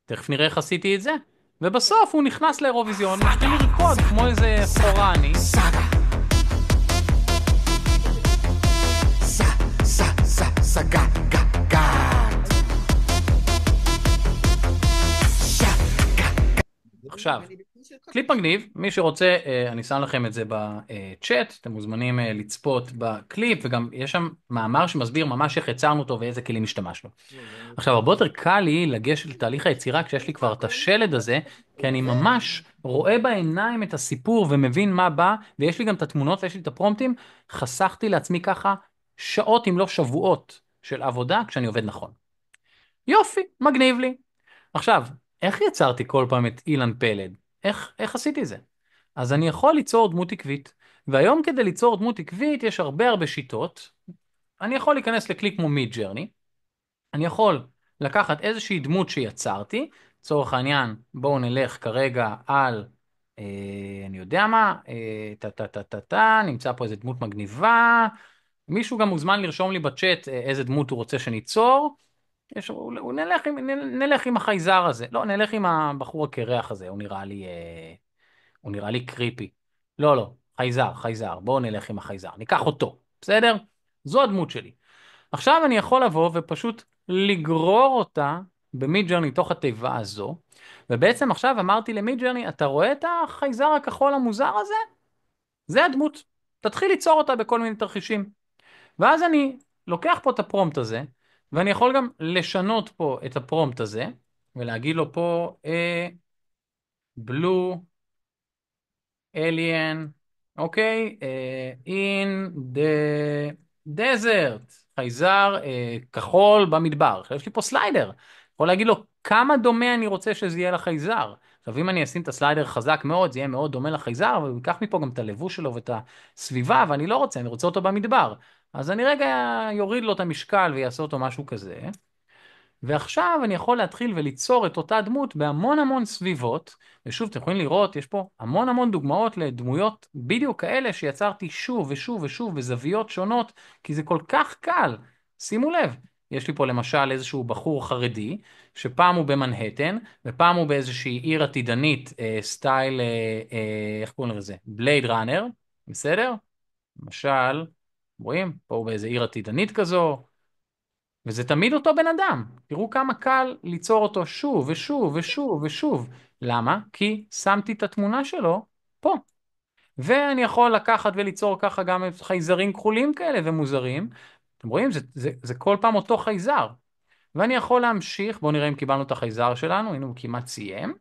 תכף נראה איך עשיתי את זה. ובסוף הוא נכנס לאירוויזיון, מתחיל לרקוד כמו איזה פורני. Saga. Saga. עכשיו, קליפ מגניב, מי שרוצה, אני שם לכם את זה בצ'אט, אתם מוזמנים לצפות בקליפ, וגם יש שם מאמר שמסביר ממש איך יצרנו אותו ואיזה כלים השתמשנו. עכשיו, הרבה יותר קל לי לגשת לתהליך היצירה כשיש לי כבר את השלד הזה, כי אני ממש רואה בעיניים את הסיפור ומבין מה בא, ויש לי גם את התמונות ויש לי את הפרומפטים, חסכתי לעצמי ככה שעות אם לא שבועות של עבודה כשאני עובד נכון. יופי, מגניב לי. עכשיו, איך יצרתי כל פעם את אילן פלד? איך עשיתי זה? אז אני יכול ליצור דמות עקבית, והיום כדי ליצור דמות עקבית יש הרבה שיטות. אני יכול להיכנס לכלי כמו מיד ג'רני, אני יכול לקחת איזושהי דמות שיצרתי, לצורך העניין, בואו נלך כרגע על, אני יודע מה, נמצא פה איזה דמות מגניבה, מישהו גם מוזמן לרשום לי בצ'אט איזה דמות הוא רוצה שניצור, נלך עם החייזר הזה, לא, נלך עם הבחור הקרח הזה, הוא נראה לי קריפי. לא, לא, חייזר, בואו נלך עם החייזר, ניקח אותו, בסדר? זו הדמות שלי. עכשיו אני יכול לבוא ופשוט לגרור אותה במידג'רני תוך התיבה הזו, ובעצם עכשיו אמרתי למידג'רני, אתה רואה את החייזר הכחול המוזר הזה? זה הדמות. תתחיל ליצור אותה בכל מיני תרחישים. ואז אני לוקח פה את הפרומפט הזה, ואני יכול גם לשנות פה את הפרומפט הזה, ולהגיד לו פה, blue alien, אוקיי? In the desert, חייזר כחול במדבר. עכשיו יש לי פה סליידר. יכול להגיד לו כמה דומה אני רוצה שזה יהיה לחייזר. עכשיו אם אני אשים את הסליידר חזק מאוד, זה יהיה מאוד דומה לחייזר, אבל הוא ייקח מפה גם את הלבוש שלו ואת הסביבה, ואני לא רוצה, אני רוצה אותו במדבר. אז אני רגע יוריד לו את המשקל ויעשה אותו משהו כזה. ועכשיו אני יכול להתחיל וליצור את אותה דמות בהמון סביבות, ושוב אתם יכולים לראות, יש פה המון דוגמאות לדמויות בדיוק כאלה שיצרתי שוב ושוב בזוויות שונות, כי זה כל כך קל. שימו לב, יש לי פה למשל איזשהו בחור חרדי, שפעם הוא במנהטן, ופעם הוא באיזושהי עיר עתידנית, סטייל, איך קוראים לזה? בלייד ראנר, בסדר? למשל, רואים? פה הוא באיזו עיר עתידנית כזו, וזה תמיד אותו בן אדם. תראו כמה קל ליצור אותו שוב. למה? כי שמתי את התמונה שלו פה. ואני יכול לקחת וליצור ככה גם חייזרים כחולים כאלה ומוזרים. אתם רואים? זה כל פעם אותו חייזר. ואני יכול להמשיך, בואו נראה אם קיבלנו את החייזר שלנו, הנה הוא כמעט סיים.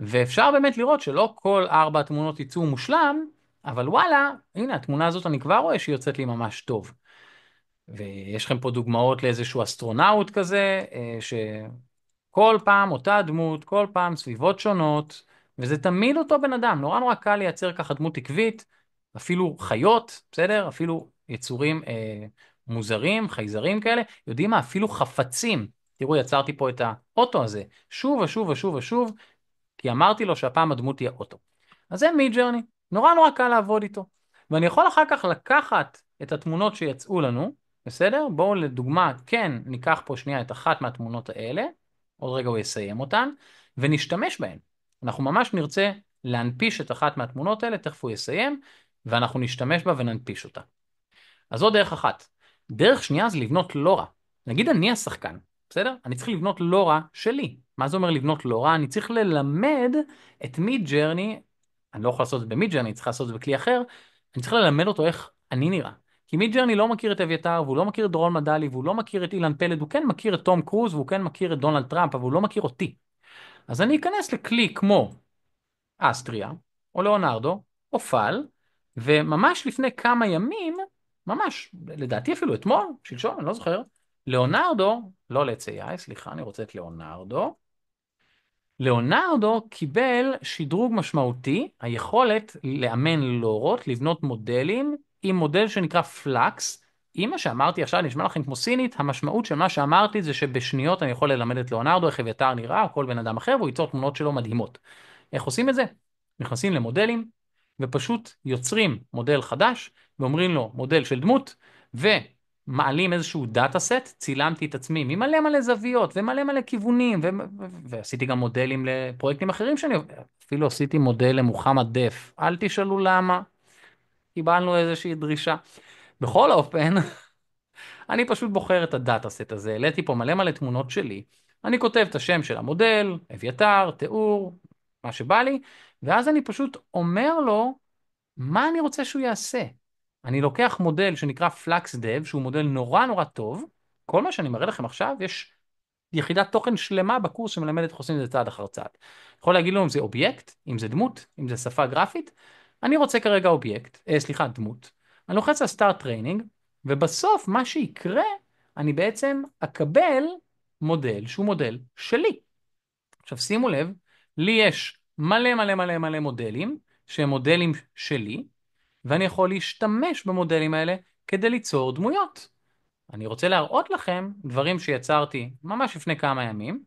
ואפשר באמת לראות שלא כל 4 התמונות יצאו מושלם, אבל וואלה, הנה התמונה הזאת אני כבר רואה שהיא יוצאת לי ממש טוב. ויש לכם פה דוגמאות לאיזשהו אסטרונאוט כזה, שכל פעם אותה דמות, כל פעם סביבות שונות, וזה תמיד אותו בן אדם. נורא קל לייצר ככה דמות עקבית, אפילו חיות, בסדר? אפילו יצורים מוזרים, חייזרים כאלה. יודעים מה? אפילו חפצים. תראו, יצרתי פה את האוטו הזה, שוב, כי אמרתי לו שהפעם הדמות תהיה אוטו. אז זה מידג'רני, נורא קל לעבוד איתו. ואני יכול אחר כך לקחת את התמונות שיצאו לנו, בסדר? בואו לדוגמה, כן, ניקח פה שנייה את אחת מהתמונות האלה, עוד רגע הוא יסיים אותן, ונשתמש בהן. אנחנו ממש נרצה להנפיש את אחת מהתמונות האלה, תכף הוא יסיים, ואנחנו נשתמש בה וננפיש אותה. אז זו דרך אחת. דרך שנייה זה לבנות לורה. נגיד אני השחקן, בסדר? אני צריך לבנות לורה שלי. מה זה אומר לבנות לורה? אני צריך ללמד את מיד ג'רני, אני לא יכול לעשות את זה במיד ג'רני, אני צריך לעשות את זה בכלי אחר, אני צריך ללמד אותו איך אני נראה. כי מיד ג'רני לא מכיר את אביתר, והוא לא מכיר את דורון מדלי, והוא לא מכיר את אילן פלד, הוא כן מכיר את תום קרוז, והוא כן מכיר את דונלד טראמפ, אבל הוא לא מכיר אותי. אז אני אכנס לכלי כמו אסטריה, או ליאונרדו, או פל, וממש לפני כמה ימים, ממש, לדעתי אפילו אתמול, שלשום, אני לא זוכר, ליאונרדו, לא ל-AI, סליחה, אני רוצה את ליאונרדו, ליאונרדו קיבל שדרוג משמעותי, היכולת לאמן לורות, לבנות מודלים, עם מודל שנקרא פלקס. אם מה שאמרתי עכשיו נשמע לכם כמו סינית, המשמעות של מה שאמרתי זה שבשניות אני יכול ללמד את ליאונרדו איך אביתר נראה, או כל בן אדם אחר, והוא ייצור תמונות שלו מדהימות. איך עושים את זה? נכנסים למודלים, ופשוט יוצרים מודל חדש, ואומרים לו מודל של דמות, ומעלים איזשהו דאטה סט, צילמתי את עצמי ממלא זוויות, ומלא כיוונים, ועשיתי גם מודלים לפרויקטים אחרים שאני, אפילו עשיתי מודל למוחמד דף, אל תשאלו למה, קיבלנו איזושהי דרישה. בכל אופן, אני פשוט בוחר את הדאטה סט הזה, העליתי פה מלא תמונות שלי, אני כותב את השם של המודל, אביתר, תיאור, מה שבא לי, ואז אני פשוט אומר לו מה אני רוצה שהוא יעשה. אני לוקח מודל שנקרא FluxDev, שהוא מודל נורא טוב, כל מה שאני מראה לכם עכשיו, יש יחידת תוכן שלמה בקורס שמלמדת איך עושים את זה צעד אחר צעד. יכול להגיד לו אם זה אובייקט, אם זה דמות, אם זה שפה גרפית, אני רוצה כרגע דמות. אני לוחץ על Start Training, ובסוף מה שיקרה, אני בעצם אקבל מודל שהוא מודל שלי. עכשיו שימו לב, לי יש מלא מלא מלא מלא מודלים, שהם מודלים שלי, ואני יכול להשתמש במודלים האלה כדי ליצור דמויות. אני רוצה להראות לכם דברים שיצרתי ממש לפני כמה ימים.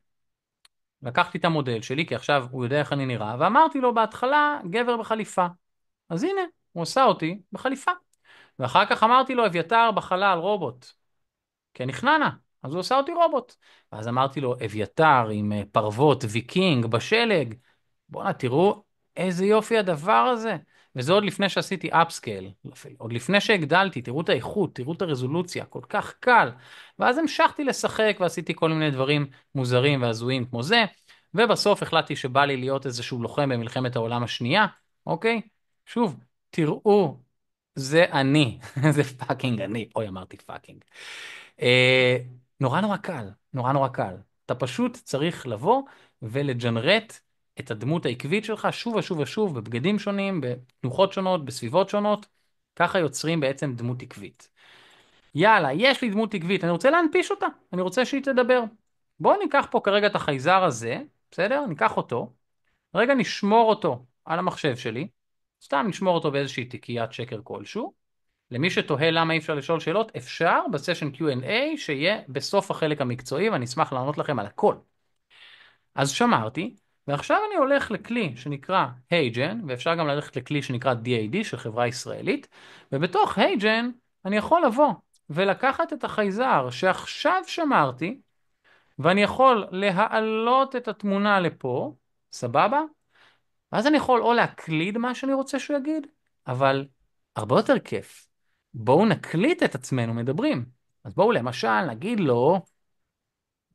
לקחתי את המודל שלי, כי עכשיו הוא יודע איך אני נראה, ואמרתי לו בהתחלה, גבר בחליפה. אז הנה, הוא עושה אותי בחליפה. ואחר כך אמרתי לו, אביתר בחלל, רובוט. כי אני חננה, אז הוא עושה אותי רובוט. ואז אמרתי לו, אביתר עם פרוות ויקינג בשלג. בואנה, תראו איזה יופי הדבר הזה. וזה עוד לפני שעשיתי אפסקייל, עוד לפני שהגדלתי, תראו את האיכות, תראו את הרזולוציה, כל כך קל. ואז המשכתי לשחק ועשיתי כל מיני דברים מוזרים והזויים כמו זה, ובסוף החלטתי שבא לי להיות איזשהו לוחם במלחמת העולם השנייה, אוקיי? שוב, תראו, זה אני, זה פאקינג אני, אוי אמרתי פאקינג. נורא נורא קל, נורא נורא קל. אתה פשוט צריך לבוא ולג'נרט את הדמות העקבית שלך שוב ושוב ושוב בבגדים שונים, בתנוחות שונות, בסביבות שונות. ככה יוצרים בעצם דמות עקבית. יאללה, יש לי דמות עקבית, אני רוצה להנפיש אותה, אני רוצה שהיא תדבר. בואו ניקח פה כרגע את החייזר הזה, בסדר? ניקח אותו, רגע נשמור אותו על המחשב שלי, סתם נשמור אותו באיזושהי תיקיית שקר כלשהו. למי שתוהה למה אי אפשר לשאול שאלות, אפשר בסשן Q&A שיהיה בסוף החלק המקצועי, ואני אשמח לענות לכם על הכל. אז שמרתי, ועכשיו אני הולך לכלי שנקרא HeyGen, ואפשר גם ללכת לכלי שנקרא DAD של חברה ישראלית, ובתוך HeyGen אני יכול לבוא ולקחת את החייזר שעכשיו שמרתי, ואני יכול להעלות את התמונה לפה, סבבה? ואז אני יכול או להקליד מה שאני רוצה שהוא יגיד, אבל הרבה יותר כיף. בואו נקליט את עצמנו מדברים. אז בואו למשל נגיד לו,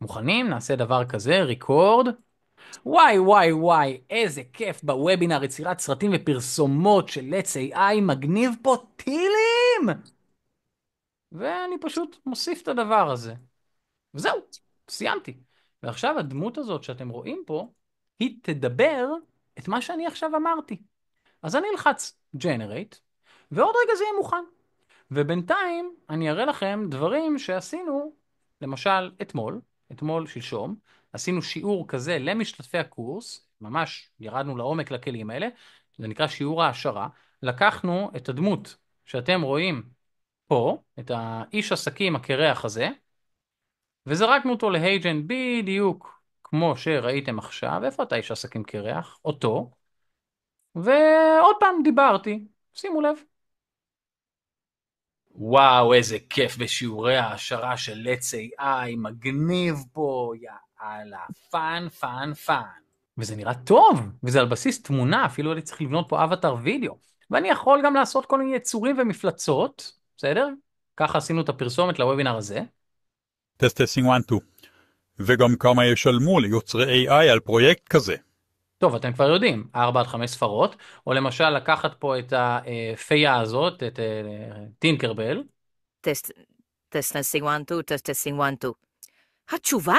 מוכנים? נעשה דבר כזה, ריקורד. וואי וואי וואי, איזה כיף בוובינר יצירת סרטים ופרסומות של Let's AI, מגניב פה טילים! ואני פשוט מוסיף את הדבר הזה. וזהו, סיימתי. ועכשיו הדמות הזאת שאתם רואים פה, היא תדבר את מה שאני עכשיו אמרתי. אז אני אלחץ Generate, ועוד רגע זה יהיה מוכן. ובינתיים אני אראה לכם דברים שעשינו, למשל אתמול שלשום, עשינו שיעור כזה למשתתפי הקורס, ממש ירדנו לעומק לכלים האלה, זה נקרא שיעור העשרה, לקחנו את הדמות שאתם רואים פה, את האיש עסקים הקרח הזה, וזרקנו אותו להייג'ן בדיוק כמו שראיתם עכשיו. איפה אתה איש עסקים קרח? אותו. ועוד פעם דיברתי, שימו לב. וואו, איזה כיף בשיעורי העשרה של Let's AI, מגניב פה, יאללה, פאן, פאן, פאן. וזה נראה טוב, וזה על בסיס תמונה, אפילו אני צריך לבנות פה אבטר וידאו. ואני יכול גם לעשות כל מיני יצורים ומפלצות, בסדר? ככה עשינו את הפרסומת לוובינר הזה. טסטסינג 1, 2. וגם כמה ישלמו ליוצרי AI על פרויקט כזה. טוב, אתם כבר יודעים, 4 עד 5 ספרות, או למשל לקחת פה את הפייה הזאת, את טינקרבל. טסטסינג 1, 2, טסטסינג 1, 2. התשובה?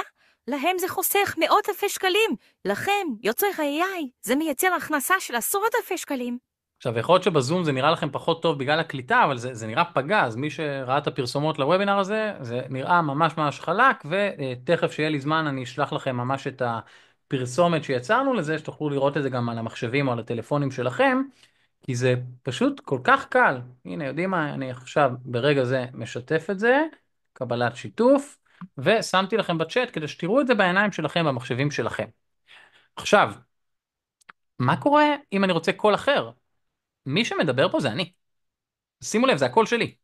להם זה חוסך מאות אלפי שקלים. לכם, יוצרי ה-AI, זה מייצר הכנסה של עשרות אלפי שקלים. עכשיו, יכול להיות שבזום זה נראה לכם פחות טוב בגלל הקליטה, אבל זה נראה פגז. מי שראה את הפרסומות לוובינר הזה, זה נראה ממש ממש חלק, ותכף שיהיה לי זמן אני אשלח לכם ממש את הפרסומת שיצרנו לזה, שתוכלו לראות את זה גם על המחשבים או על הטלפונים שלכם, כי זה פשוט כל כך קל. הנה, יודעים מה? אני עכשיו ברגע זה משתף את זה, קבלת שיתוף, ושמתי לכם בצ'אט כדי שתראו את זה בעיניים שלכם, במחשבים שלכם. עכשיו, מה קורה אם אני רוצה קול אחר? מי שמדבר פה זה אני. שימו לב, זה הקול שלי.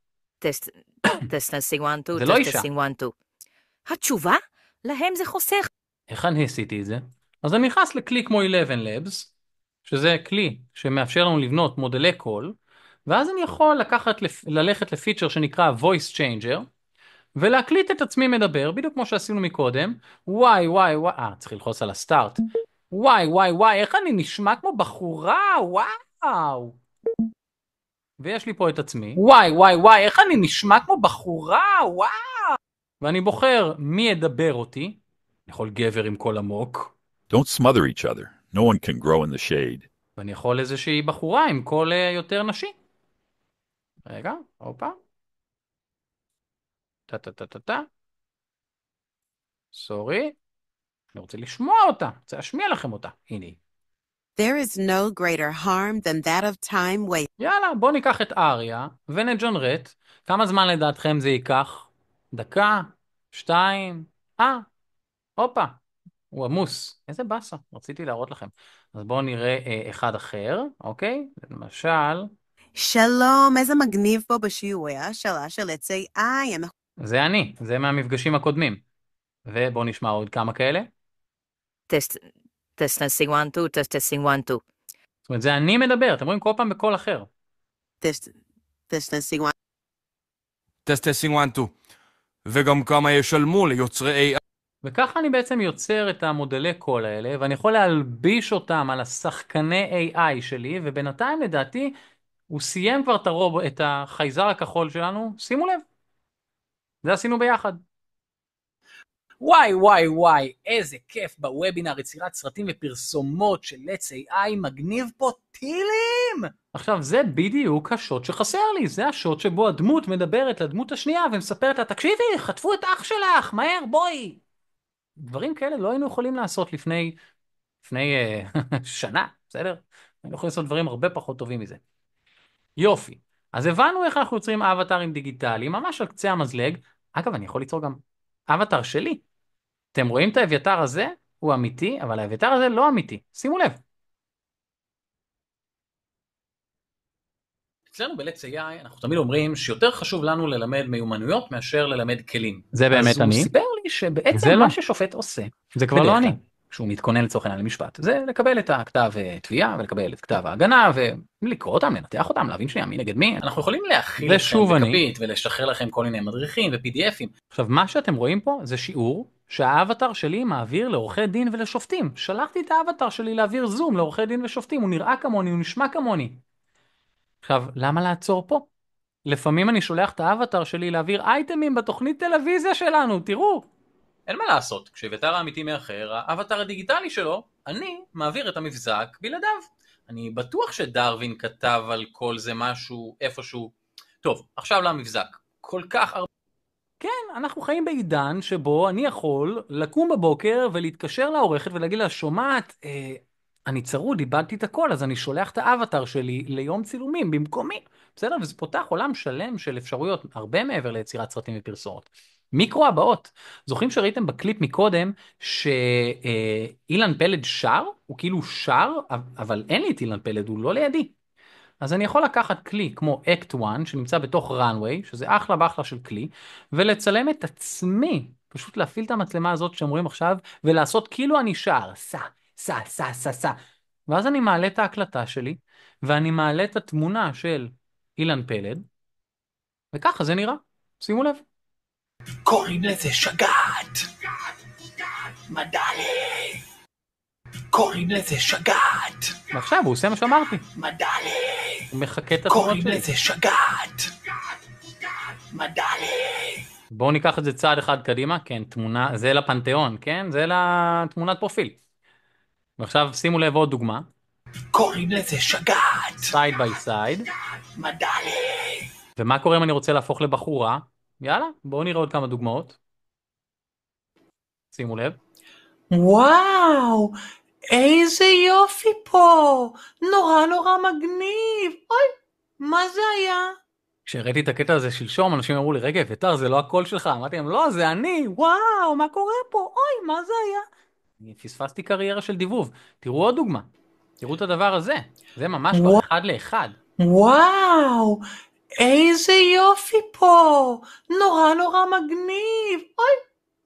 טסטסינג 1, 2, זה לא אישה. טסטסינג 1, 2. התשובה? להם זה חוסך. איך אני עשיתי את זה? אז אני נכנס לכלי כמו 11 Labs, שזה כלי שמאפשר לנו לבנות מודלי קול, ואז אני יכול ללכת לפיצ'ר שנקרא voice changer, ולהקליט את עצמי מדבר, בדיוק כמו שעשינו מקודם. וואי וואי וואי, צריך ללחוץ על הסטארט. וואי וואי וואי, איך אני נשמע כמו בחורה, וואו. ויש לי פה את עצמי. וואי וואי וואי, איך אני נשמע כמו בחורה, וואו. ואני בוחר מי ידבר אותי. אני יכול גבר עם קול עמוק. Don't smother each other. No one can grow in the shade. ואני יכול איזושהי בחורה עם קול יותר נשי. רגע, הופה. טה. סורי, אני רוצה לשמוע אותה, אני רוצה להשמיע לכם אותה. הנה היא. There is no greater harm than that of time wasted. יאללה, בואו ניקח את אריה ונג'נרט. כמה זמן לדעתכם זה ייקח? דקה? 2? הופה, הוא עמוס. איזה באסה, רציתי להראות לכם. אז בואו נראה אחד אחר, אוקיי? למשל, שלום, איזה מגניב פה בשיעורי השאלה של עצי AI. זה אני, זה מהמפגשים הקודמים. ובואו נשמע עוד כמה כאלה. טסט, טסטינג 1, 2, טסטינג 1, 2. זאת אומרת, זה אני מדבר, אתם רואים כל פעם בקול אחר. טסטינג 1. טסטינג 1, 2. וגם כמה ישלמו ליוצרי AI. וככה אני בעצם יוצר את המודלי קול האלה, ואני יכול להלביש אותם על השחקני AI שלי, ובינתיים לדעתי הוא סיים כבר את החייזר הכחול שלנו. שימו לב, זה עשינו ביחד. וואי, איזה כיף בוובינר יצירת סרטים ופרסומות של Let's AI, מגניב פה טילים! עכשיו זה בדיוק השוט שחסר לי, זה השוט שבו הדמות מדברת לדמות השנייה ומספרת לה, תקשיבי, חטפו את אח שלך, מהר בואי! דברים כאלה לא היינו יכולים לעשות לפני שנה, בסדר? היינו יכולים לעשות דברים הרבה פחות טובים מזה. יופי, אז הבנו איך אנחנו יוצרים אבטרים דיגיטליים, ממש על קצה המזלג. אגב, אני יכול ליצור גם אבטר שלי. אתם רואים את האביתר הזה? הוא אמיתי, אבל האביתר הזה לא אמיתי. שימו לב. אצלנו ב-Let's AI אנחנו תמיד אומרים שיותר חשוב לנו ללמד מיומנויות מאשר ללמד כלים. זה באמת אני. אז הוא סיפר לי שבעצם מה ששופט עושה, זה כבר לא אני. כשהוא מתכונן לצורך העניין למשפט, זה לקבל את הכתב תביעה ולקבל את כתב ההגנה ולקרוא אותם, לנתח אותם, להבין שנייה מי נגד מי. אנחנו יכולים להכיל לכם בקפית ולשחרר לכם כל מיני מדריכים ו-PDFים. עכשיו מה שאתם רואים פה זה שיעור שהאבטר שלי מעביר לעורכי דין ולשופטים. שלחתי את האבטר שלי להעביר זום לעורכי דין ושופטים, הוא נראה כמוני, הוא נשמע כמוני. עכשיו למה לעצור פה? לפעמים אני שולח את האבטר שלי להעביר אייטמים בתוכנית טלוויזיה שלנו, תראו. אין מה לעשות, כשאביתר האמיתי מאחר, האבטר הדיגיטלי שלו, אני מעביר את המבזק בלעדיו. אני בטוח שדרווין כתב על כל זה משהו איפשהו. טוב, עכשיו למבזק. כל כך הרבה... כן, אנחנו חיים בעידן שבו אני יכול לקום בבוקר ולהתקשר לעורכת ולהגיד לה, שומעת, אני צרוד, איבדתי את הכל, אז אני שולח את האבטר שלי ליום צילומים במקומי. בסדר? וזה פותח עולם שלם של אפשרויות, הרבה מעבר ליצירת סרטים ופרסומות. מיקרו הבאות. זוכרים שראיתם בקליפ מקודם שאילן פלד שר? הוא כאילו שר, אבל אין לי את אילן פלד, הוא לא לידי. אז אני יכול לקחת כלי כמו Act 1 שנמצא בתוך runway, שזה אחלה באחלה של כלי, ולצלם את עצמי, פשוט להפעיל את המצלמה הזאת שאתם רואים עכשיו, ולעשות כאילו אני שר, סע. ואז אני מעלה את ההקלטה שלי, ואני מעלה את התמונה של אילן פלד, וככה זה נראה. שימו לב. קוראים לזה שגעת. מדלי. קוראים לזה שגעת. ועכשיו הוא עושה מה שאמרתי. מדלי. הוא מחכה את התמונות שלי. קוראים לזה שגעת. מדלי. בואו ניקח את זה צעד אחד קדימה. כן, תמונה, זה לפנתיאון, כן? זה לתמונת פרופיל. ועכשיו שימו לב עוד דוגמה. קוראים לזה שגעת. סייד ביי סייד. מדלי. ומה קורה אם אני רוצה להפוך לבחורה? יאללה, בואו נראה עוד כמה דוגמאות. שימו לב. וואו, איזה יופי פה. נורא מגניב. אוי, מה זה היה? כשראיתי את הקטע הזה שלשום, אנשים אמרו לי, רגע, אביתר, זה לא הקול שלך. אמרתי להם, לא, זה אני. וואו, מה קורה פה? אוי, מה זה היה? אני פספסתי קריירה של דיבוב. תראו עוד דוגמה. תראו את הדבר הזה. זה ממש כבר אחד לאחד. וואו, איזה יופי פה. נורא מגניב. אוי,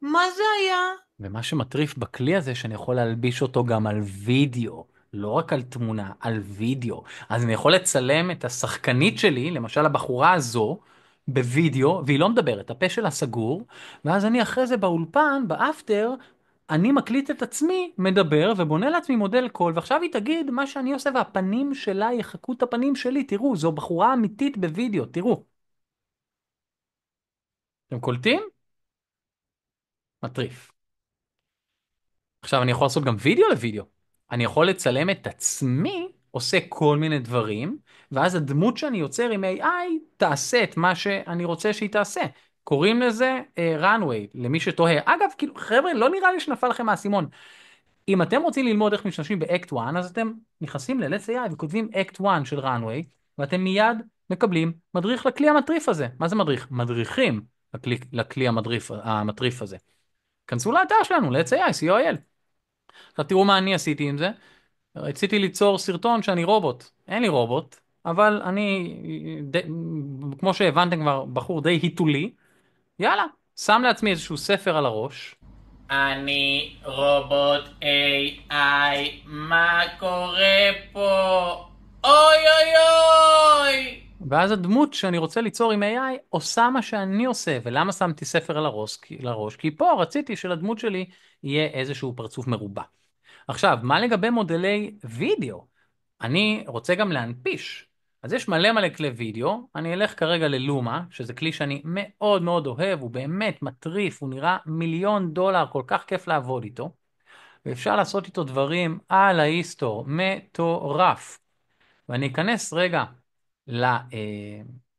מה זה היה? ומה שמטריף בכלי הזה, שאני יכול להלביש אותו גם על וידאו. לא רק על תמונה, על וידאו. אז אני יכול לצלם את השחקנית שלי, למשל הבחורה הזו, בווידאו, והיא לא מדברת, הפה שלה סגור, ואז אני אחרי זה באולפן, באפטר, אני מקליט את עצמי, מדבר ובונה לעצמי מודל קול, ועכשיו היא תגיד מה שאני עושה, והפנים שלה יחקו את הפנים שלי. תראו, זו בחורה אמיתית בווידאו, תראו. אתם קולטים? מטריף. עכשיו אני יכול לעשות גם וידאו לוידאו. אני יכול לצלם את עצמי, עושה כל מיני דברים, ואז הדמות שאני יוצר עם AI תעשה את מה שאני רוצה שהיא תעשה. קוראים לזה runway, למי שתוהה. אגב, כאילו, חבר'ה, לא נראה לי שנפל לכם האסימון. אם אתם רוצים ללמוד איך משתמשים באקט 1, אז אתם נכנסים ל-Let's AI וכותבים אקט 1 של runway, ואתם מיד מקבלים מדריך לכלי המטריף הזה. מה זה מדריך? מדריכים לכלי המטריף הזה. כנסו לאתר שלנו, Let's AI, co.il. עכשיו תראו מה אני עשיתי עם זה. רציתי ליצור סרטון שאני רובוט. אין לי רובוט, אבל אני, כמו שהבנתם כבר, בחור די היתולי. יאללה, שם לעצמי איזשהו ספר על הראש. אני רובוט AI, מה קורה פה? אוי אוי אוי! ואז הדמות שאני רוצה ליצור עם AI עושה מה שאני עושה. ולמה שמתי ספר על הראש? כי פה רציתי שלדמות שלי יהיה איזשהו פרצוף מרובע. עכשיו, מה לגבי מודלי וידאו? אני רוצה גם להנפיש. אז יש מלא מלא כלי וידאו, אני אלך כרגע ללומה, שזה כלי שאני מאוד מאוד אוהב, הוא באמת מטריף, הוא נראה $1,000,000, כל כך כיף לעבוד איתו, ואפשר לעשות איתו דברים על ההיסטור, מטורף. ואני אכנס רגע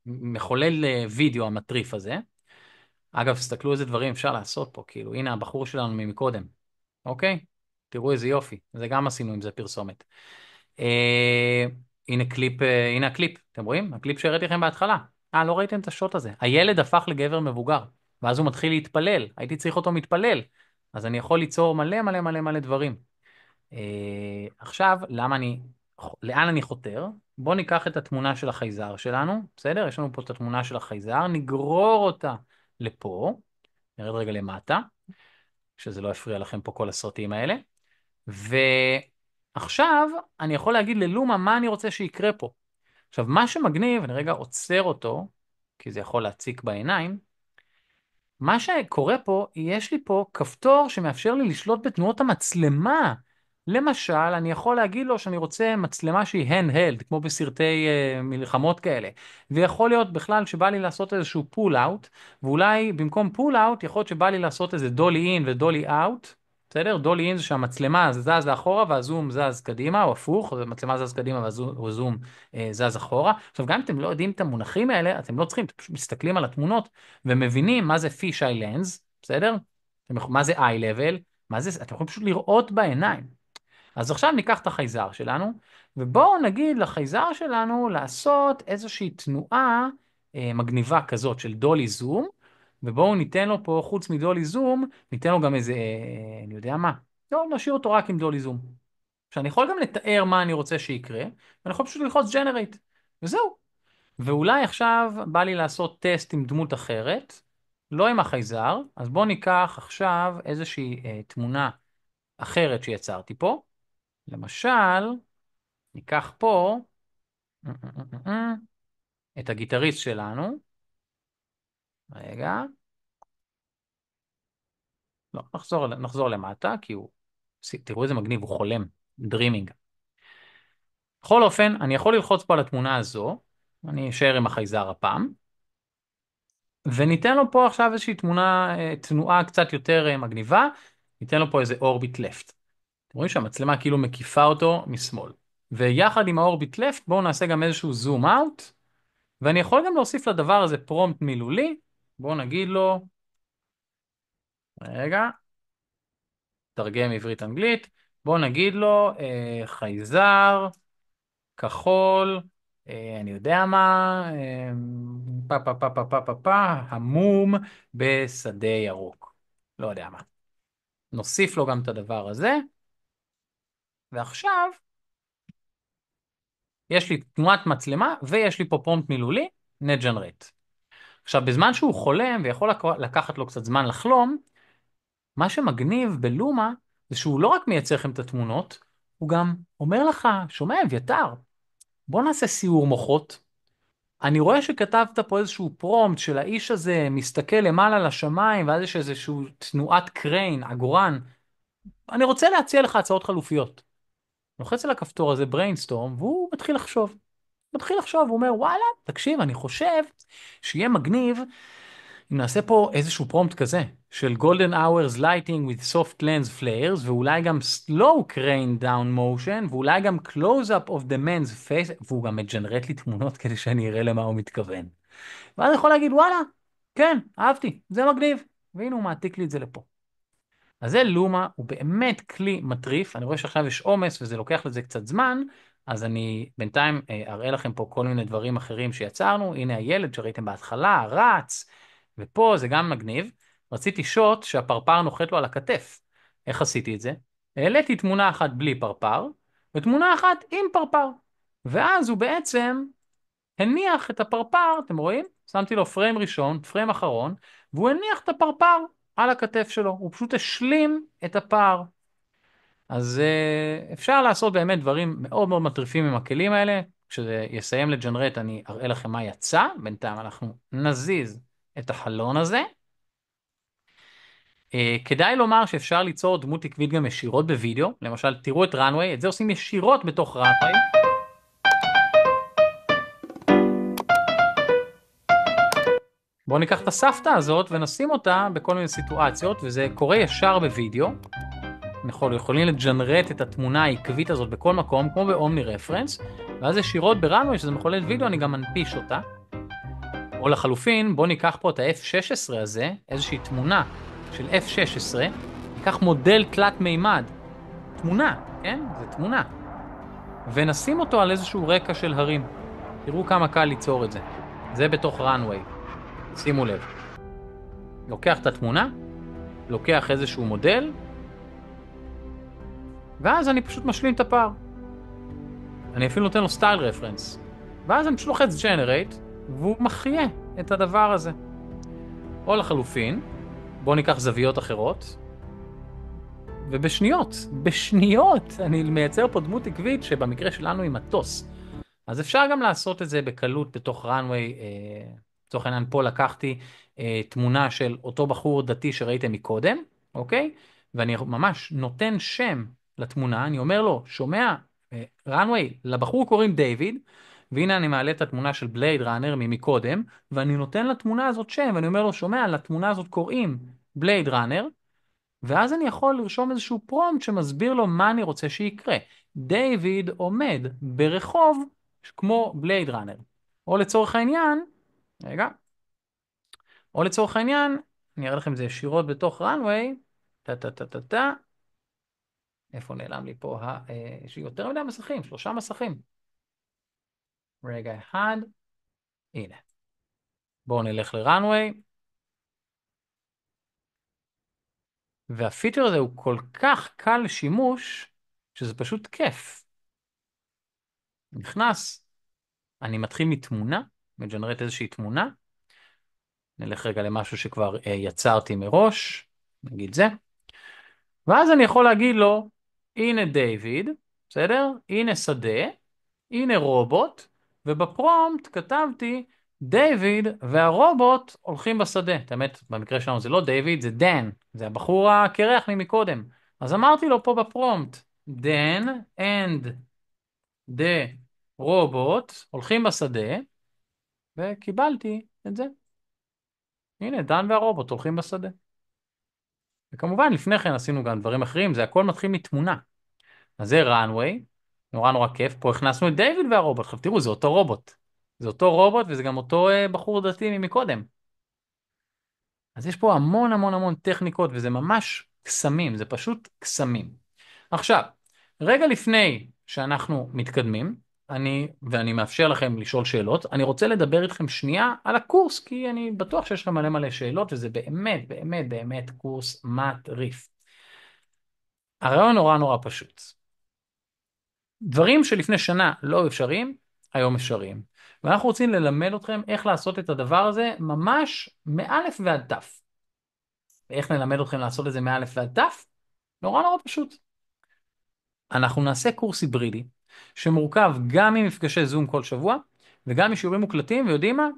למחולל וידאו המטריף הזה. אגב, תסתכלו איזה דברים אפשר לעשות פה, כאילו, הנה הבחור שלנו ממקודם, אוקיי? תראו איזה יופי, זה גם עשינו עם זה פרסומת. הנה קליפ, הנה הקליפ, אתם רואים? הקליפ שהראיתי לכם בהתחלה. לא ראיתם את השוט הזה. הילד הפך לגבר מבוגר, ואז הוא מתחיל להתפלל. הייתי צריך אותו מתפלל. אז אני יכול ליצור מלא מלא מלא מלא דברים. עכשיו, לאן אני חותר? בואו ניקח את התמונה של החייזר שלנו, בסדר? יש לנו פה את התמונה של החייזר, נגרור אותה לפה, נרד רגע למטה, שזה לא יפריע לכם פה כל הסרטים האלה. ועכשיו אני יכול להגיד ללומה מה אני רוצה שיקרה פה. עכשיו, מה שמגניב, אני רגע עוצר אותו, כי זה יכול להציק בעיניים, מה שקורה פה, יש לי פה כפתור שמאפשר לי לשלוט בתנועות המצלמה. למשל, אני יכול להגיד לו שאני רוצה מצלמה שהיא handheld, כמו בסרטי מלחמות כאלה. ויכול להיות בכלל שבא לי לעשות איזשהו pull out, ואולי במקום pull out, יכול להיות שבא לי לעשות איזה dolly in ו-dolly out. בסדר? dolly in זה שהמצלמה זז לאחורה והזום זז קדימה, או הפוך, המצלמה זז קדימה והזום זז אחורה. עכשיו, גם אם אתם לא יודעים את המונחים האלה, אתם לא צריכים, אתם פשוט מסתכלים על התמונות, ומבינים מה זה fisheye lens, בסדר? מה זה eye level, אתם יכולים פשוט לראות בעיניים. אז עכשיו ניקח את החייזר שלנו, ובואו נגיד לחייזר שלנו לעשות איזושהי תנועה מגניבה כזאת של דולי זום, ובואו ניתן לו פה, חוץ מדולי זום, ניתן לו גם איזה, אני יודע מה, לא, נשאיר אותו רק עם דולי זום. עכשיו אני יכול גם לתאר מה אני רוצה שיקרה, ואני יכול פשוט ללחוץ generate, וזהו. ואולי עכשיו בא לי לעשות טסט עם דמות אחרת, לא עם החייזר, אז בואו ניקח עכשיו איזושהי תמונה אחרת שיצרתי פה. למשל, ניקח פה את הגיטריסט שלנו. רגע. לא, נחזור למטה, כי תראו איזה מגניב, הוא חולם, דרימינג. בכל אופן, אני יכול ללחוץ פה על התמונה הזו, אני אשאר עם החייזר הפעם, וניתן לו פה עכשיו איזושהי תנועה קצת יותר מגניבה, ניתן לו פה איזה אורביט לפט. אתם רואים שהמצלמה כאילו מקיפה אותו משמאל. ויחד עם האורביט לפט, בואו נעשה גם איזשהו זום אאוט, ואני יכול גם להוסיף לדבר הזה פרומפט מילולי, בואו נגיד לו, רגע, תרגם עברית אנגלית, בואו נגיד לו חייזר, כחול, אני יודע מה, המום בשדה ירוק, לא יודע מה. נוסיף לו גם את הדבר הזה, ועכשיו יש לי תנועת מצלמה ויש לי פה פרומפט מילולי, נג'נרט. עכשיו בזמן שהוא חולם ויכול לקחת לו קצת זמן לחלום, מה שמגניב בלומה זה שהוא לא רק מייצר לכם את התמונות, הוא גם אומר לך, שומע אביתר, בוא נעשה סיור מוחות. אני רואה שכתבת פה איזשהו פרומפט של האיש הזה מסתכל למעלה לשמיים ואז יש איזשהו תנועת קריין, עגורן. אני רוצה להציע לך הצעות חלופיות. לוחץ על הכפתור הזה בריינסטורם והוא מתחיל לחשוב. הוא אומר וואלה, תקשיב, אני חושב שיהיה מגניב אם נעשה פה איזשהו פרומפט כזה של golden hours lighting with soft lens flares ואולי גם slow crane down motion ואולי גם close up of the man's face והוא גם מג'נרט לי תמונות כדי שאני אראה למה הוא מתכוון. ואז אני יכול להגיד וואלה, כן, אהבתי, זה מגניב. והנה הוא מעתיק לי את זה לפה. אז זה לומה, הוא באמת כלי מטריף, אני רואה שעכשיו יש עומס וזה לוקח לזה קצת זמן, אז אני בינתיים אראה לכם פה כל מיני דברים אחרים שיצרנו, הנה הילד שראיתם בהתחלה, רץ, ופה זה גם מגניב, רציתי שוט שהפרפר נוחת לו על הכתף. איך עשיתי את זה? העליתי תמונה אחת בלי פרפר, ותמונה אחת עם פרפר, ואז הוא בעצם הניח את הפרפר, אתם רואים? שמתי לו פריים ראשון, פריים אחרון, והוא הניח את הפרפר על הכתף שלו, הוא פשוט השלים את הפער. אז אפשר לעשות באמת דברים מאוד מאוד מטריפים עם הכלים האלה. כשזה יסיים לג'נרט אני אראה לכם מה יצא, בינתיים אנחנו נזיז את החלון הזה. כדאי לומר שאפשר ליצור דמות עקבית גם ישירות בווידאו, למשל תראו את runway, את זה עושים ישירות בתוך runway. בואו ניקח את הסבתא הזאת ונשים אותה בכל מיני סיטואציות, וזה קורה ישר בווידאו. אנחנו יכולים לג'נרט את התמונה העקבית הזאת בכל מקום, כמו באומני רפרנס, ואז ישירות ברנווי, שזה מחולל וידאו, אני גם מנפיש אותה. או לחלופין, בואו ניקח פה את ה-F16 הזה, איזושהי תמונה של F16, ניקח מודל תלת מימד, תמונה, כן? זה תמונה. ונשים אותו על איזשהו רקע של הרים. תראו כמה קל ליצור את זה. זה בתוך runway. שימו לב. לוקח את התמונה, לוקח איזשהו מודל, ואז אני פשוט משלים את הפער. אני אפילו נותן לו סטייל רפרנס. ואז אני פשוט לוחץ ג'נרייט, והוא מחיה את הדבר הזה. או לחלופין, בואו ניקח זוויות אחרות, בשניות אני מייצר פה דמות עקבית שבמקרה שלנו היא מטוס. אז אפשר גם לעשות את זה בקלות בתוך runway. לצורך העניין פה לקחתי תמונה של אותו בחור דתי שראיתם מקודם, אוקיי? ואני ממש נותן שם לתמונה, אני אומר לו, שומע, runway, לבחור קוראים דיוויד, והנה אני מעלה את התמונה של בלייד ראנר ממקודם, ואני נותן לתמונה הזאת שם, ואני אומר לו, שומע, לתמונה הזאת קוראים בלייד ראנר, ואז אני יכול לרשום איזשהו פרומפט שמסביר לו מה אני רוצה שיקרה. דיוויד עומד ברחוב כמו בלייד ראנר. או לצורך העניין, רגע, או לצורך העניין, אני אראה לכם את זה ישירות בתוך runway, טה. איפה נעלם לי פה? יש לי יותר מדי מסכים, 3 מסכים. רגע אחד, הנה. בואו נלך ל-runway. והפיצ'ר הזה הוא כל כך קל לשימוש, שזה פשוט כיף. נכנס, אני מתחיל מתמונה, מג'נרט איזושהי תמונה. נלך רגע למשהו שכבר יצרתי מראש, נגיד זה. ואז אני יכול להגיד לו, הנה דיוויד, בסדר? הנה שדה, הנה רובוט, ובפרומפט כתבתי, דיוויד והרובוט הולכים בשדה. האמת, במקרה שלנו זה לא דיוויד, זה דן, זה הבחור הקרח ממקודם. אז אמרתי לו פה בפרומפט, דן and the robot הולכים בשדה, וקיבלתי את זה. הנה, דן והרובוט הולכים בשדה. וכמובן, לפני כן עשינו גם דברים אחרים, זה הכל מתחיל מתמונה. אז זה runway, נורא כיף, פה הכנסנו את דיוויד והרובוט, עכשיו תראו, זה אותו רובוט. זה אותו רובוט וזה גם אותו בחור דתי ממקודם. אז יש פה המון טכניקות וזה ממש קסמים, זה פשוט קסמים. עכשיו, רגע לפני שאנחנו מתקדמים, ואני מאפשר לכם לשאול שאלות, אני רוצה לדבר איתכם שנייה על הקורס, כי אני בטוח שיש לכם מלא שאלות, וזה באמת קורס מטריף. הרעיון נורא פשוט. דברים שלפני שנה לא אפשריים, היום אפשריים. ואנחנו רוצים ללמד אתכם איך לעשות את הדבר הזה ממש מאלף ועד תף. ואיך נלמד אתכם לעשות את זה מאלף ועד תף? נורא פשוט. אנחנו נעשה קורס היברידי, שמורכב גם ממפגשי זום כל שבוע, וגם משיעורים מוקלטים, ויודעים מה?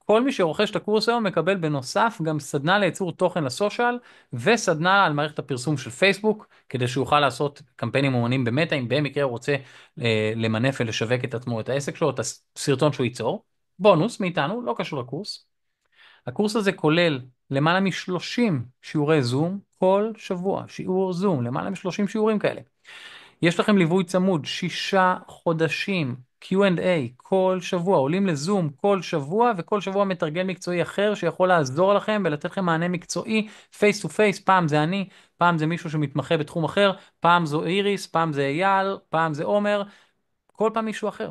כל מי שרוכש את הקורס היום מקבל בנוסף גם סדנה לייצור תוכן לסושיאל, וסדנה על מערכת הפרסום של פייסבוק, כדי שהוא יוכל לעשות קמפיינים אומנים במטא, אם במקרה הוא רוצה למנף ולשווק את עצמו, את העסק שלו, את הסרטון שהוא ייצור. בונוס מאיתנו, לא קשור לקורס. הקורס הזה כולל למעלה מ-30 שיעורי זום כל שבוע, שיעור זום, למעלה מ-30 שיעורים כאלה. יש לכם ליווי צמוד 6 חודשים, Q&A כל שבוע, עולים לזום כל שבוע, וכל שבוע מתרגל מקצועי אחר שיכול לעזור לכם ולתת לכם מענה מקצועי, פייס טו פייס, פעם זה אני, פעם זה מישהו שמתמחה בתחום אחר, פעם זו איריס, פעם זה אייל, פעם זה עומר, כל פעם מישהו אחר.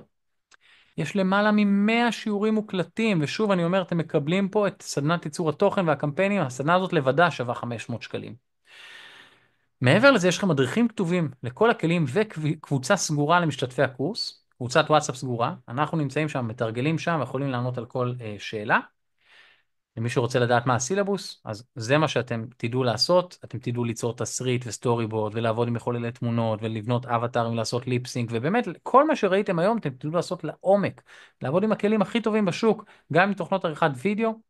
יש למעלה מ-100 שיעורים מוקלטים, ושוב אני אומר, אתם מקבלים פה את סדנת ייצור התוכן והקמפיינים, הסדנה הזאת לבדה שווה 500 שקלים. מעבר לזה יש לכם מדריכים כתובים לכל הכלים וקבוצה סגורה למשתתפי הקורס, קבוצת וואטסאפ סגורה, אנחנו נמצאים שם, מתרגלים שם, יכולים לענות על כל שאלה. למי שרוצה לדעת מה הסילבוס, אז זה מה שאתם תדעו לעשות, אתם תדעו ליצור תסריט וסטורי בורד, ולעבוד עם מחוללי תמונות, ולבנות אבטרים, לעשות ליפסינק, ובאמת כל מה שראיתם היום אתם תדעו לעשות לעומק, לעבוד עם הכלים הכי טובים בשוק, גם עם תוכנות עריכת וידאו,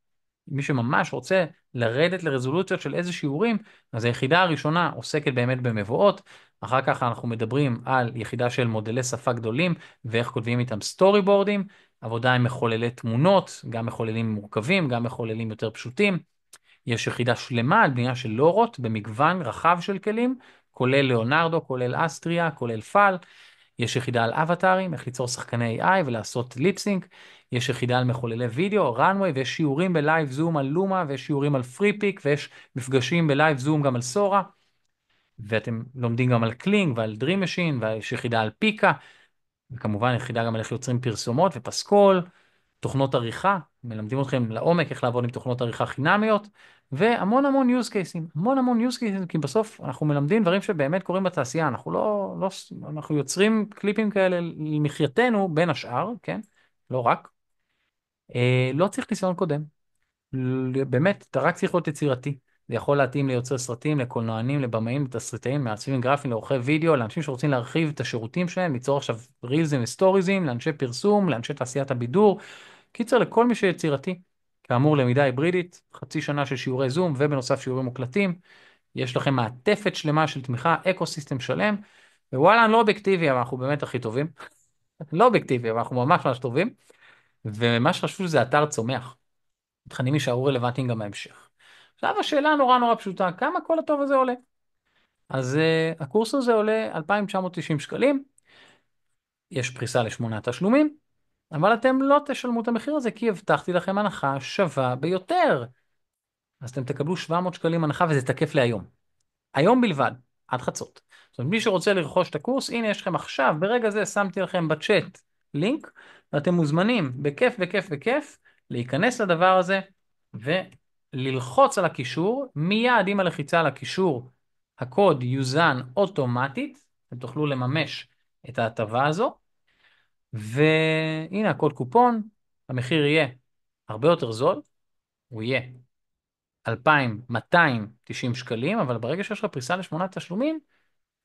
מי שממש רוצה לרדת לרזולוציות של איזה שיעורים, אז היחידה הראשונה עוסקת באמת במבואות, אחר כך אנחנו מדברים על יחידה של מודלי שפה גדולים, ואיך כותבים איתם סטורי בורדים, עבודה עם מחוללי תמונות, גם מחוללים מורכבים, גם מחוללים יותר פשוטים. יש יחידה שלמה על בנייה של לורות במגוון רחב של כלים, כולל ליאונרדו, כולל אסטריה, כולל פאל. יש יחידה על אבטרים, איך ליצור שחקני AI ולעשות ליפסינק. יש יחידה על מחוללי וידאו, runway, ויש שיעורים בלייב זום על לומה, ויש שיעורים על פרי פיק, ויש מפגשים בלייב זום גם על סורה. ואתם לומדים גם על קלינג ועל דרים משין, ויש יחידה על פיקה. וכמובן יחידה גם על איך יוצרים פרסומות ופסקול, תוכנות עריכה, מלמדים אתכם לעומק איך לעבוד עם תוכנות עריכה חינמיות, והמון המון use cases, המון use cases, כי בסוף אנחנו מלמדים דברים שבאמת קורים בתעשייה, אנחנו יוצרים קליפים כאלה למחייתנו בין השאר, כן? לא רק. לא צריך ניסיון קודם. באמת, אתה רק צריך להיות יצירתי. זה יכול להתאים ליוצרי סרטים, לקולנוענים, לבמאים, לתסריטאים, מעצבים גרפיים, לעורכי וידאו, לאנשים שרוצים להרחיב את השירותים שלהם, ליצור עכשיו רילזים וסטוריזים, לאנשי פרסום, לאנשי תעשיית הבידור. קיצר, לכל מי שיצירתי. כאמור, למידה היברידית, חצי שנה של שיעורי זום, ובנוסף שיעורים מוקלטים. יש לכם מעטפת שלמה של תמיכה, אקו-סיסטם שלם, ווואלה, אני לא אובייקטיבי, אבל אנחנו באמת הכי טובים. לא אובייקטיבי, אבל אנחנו ממש ממש טובים. ומה שחשוב זה אתר צומח. תכנים יישארו רלוונטיים גם בהמשך. עכשיו השאלה נורא נורא פשוטה, כמה כל הטוב הזה עולה? אז הקורס הזה עולה 2,990 שקלים, יש פריסה ל8 תשלומים, אבל אתם לא תשלמו את המחיר הזה כי הבטחתי לכם הנחה שווה ביותר. אז אתם תקבלו 700 שקלים הנחה וזה תקף להיום. היום בלבד, עד חצות. זאת אומרת, מי שרוצה לרכוש את הקורס, הנה יש לכם עכשיו, ברגע זה שמתי לכם בצ'אט לינק, ואתם מוזמנים בכיף בכיף בכיף להיכנס לדבר הזה וללחוץ על הקישור, מיד עם הלחיצה על הקישור, הקוד יוזן אוטומטית, אתם תוכלו לממש את ההטבה הזו, והנה הקוד קופון, המחיר יהיה הרבה יותר זול, הוא יהיה 2,290 שקלים, אבל ברגע שיש לך פריסה ל8 תשלומים,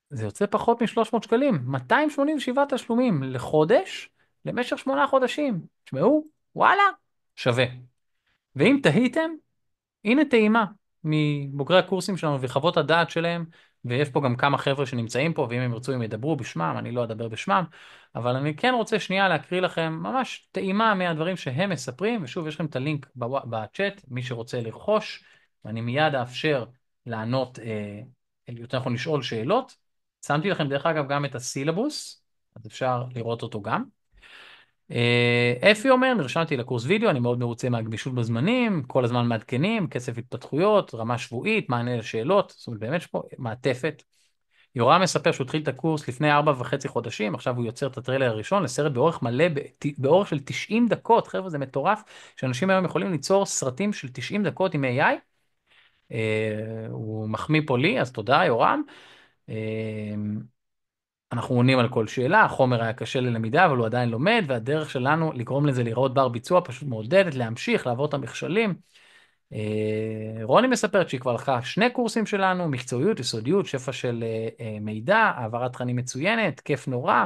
זה יוצא פחות מ300 שקלים, 287 תשלומים לחודש, למשך 8 חודשים. תשמעו, וואלה, שווה. ואם תהיתם, הנה טעימה מבוגרי הקורסים שלנו וחוות הדעת שלהם, ויש פה גם כמה חבר'ה שנמצאים פה, ואם הם ירצו הם ידברו בשמם, אני לא אדבר בשמם, אבל אני כן רוצה שנייה להקריא לכם ממש טעימה מהדברים שהם מספרים, ושוב יש לכם את הלינק בצ'אט, מי שרוצה לרכוש, ואני מיד אאפשר לענות, יותר נכון לשאול שאלות. שמתי לכם דרך אגב גם את הסילבוס, אז אפשר לראות אותו גם. אפי אומר, נרשמתי לקורס וידאו, אני מאוד מרוצה מהגמישות בזמנים, כל הזמן מעדכנים, קצב התפתחויות, רמה שבועית, מענה לשאלות, זאת אומרת באמת יש פה מעטפת. יורם מספר שהוא התחיל את הקורס לפני 4.5 חודשים, עכשיו הוא יוצר את הטריילר הראשון לסרט באורך מלא, באורך של 90 דקות, חבר'ה זה מטורף, שאנשים היום יכולים ליצור סרטים של 90 דקות עם AI, הוא מחמיא פה לי, אז תודה יורם. אנחנו עונים על כל שאלה, החומר היה קשה ללמידה, אבל הוא עדיין לומד, והדרך שלנו לגרום לזה לראות בר ביצוע פשוט מעודדת, להמשיך, לעבור את המכשלים. רוני מספרת שהיא כבר הלכה 2 קורסים שלנו, מקצועיות, יסודיות, שפע של מידע, העברת תכנים מצוינת, כיף נורא,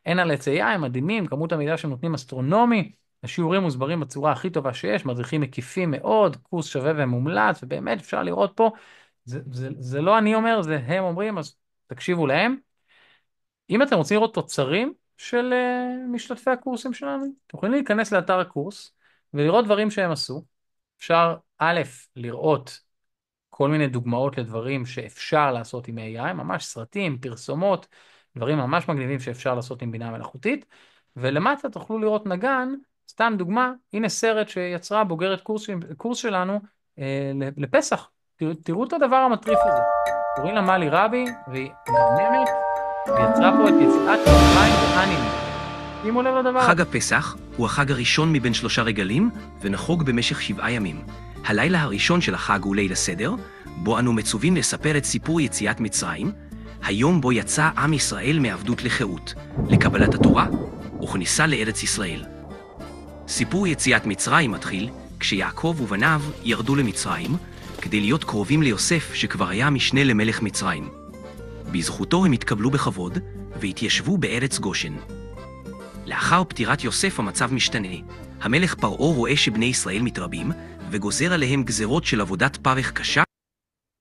אין על AI, הם מדהימים, כמות המידע שנותנים אסטרונומי, השיעורים מוסברים בצורה הכי טובה שיש, מדריכים מקיפים מאוד, קורס שווה ומומלץ, ובאמת אפשר לראות פה, זה לא אני אומר, זה הם אומרים, אז תקשיבו להם. אם אתם רוצים לראות תוצרים של משתתפי הקורסים שלנו, אתם יכולים להיכנס לאתר הקורס ולראות דברים שהם עשו. אפשר א', לראות כל מיני דוגמאות לדברים שאפשר לעשות עם AI, ממש סרטים, פרסומות, דברים ממש מגניבים שאפשר לעשות עם בינה מלאכותית, ולמטה תוכלו לראות נגן, סתם דוגמה, הנה סרט שיצרה בוגרת קורס שלנו לפסח. תראו את הדבר המטריף הזה. קוראים לה מלי רבי, והיא מהממת, ויצרה פה את יציאת מצרים באנימה. שימו לב לדבר. חג הפסח הוא החג הראשון מבין 3 רגלים, ונחוג במשך 7 ימים. הלילה הראשון של החג הוא ליל הסדר, בו אנו מצווים לספר את סיפור יציאת מצרים, היום בו יצא עם ישראל מעבדות לחירות, לקבלת התורה וכניסה לארץ ישראל. סיפור יציאת מצרים מתחיל כשיעקב ובניו ירדו למצרים, כדי להיות קרובים ליוסף שכבר היה משנה למלך מצרים. בזכותו הם התקבלו בכבוד והתיישבו בארץ גושן. לאחר פטירת יוסף המצב משתנה. המלך פרעה רואה שבני ישראל מתרבים, וגוזר עליהם גזרות של עבודת פרך קשה.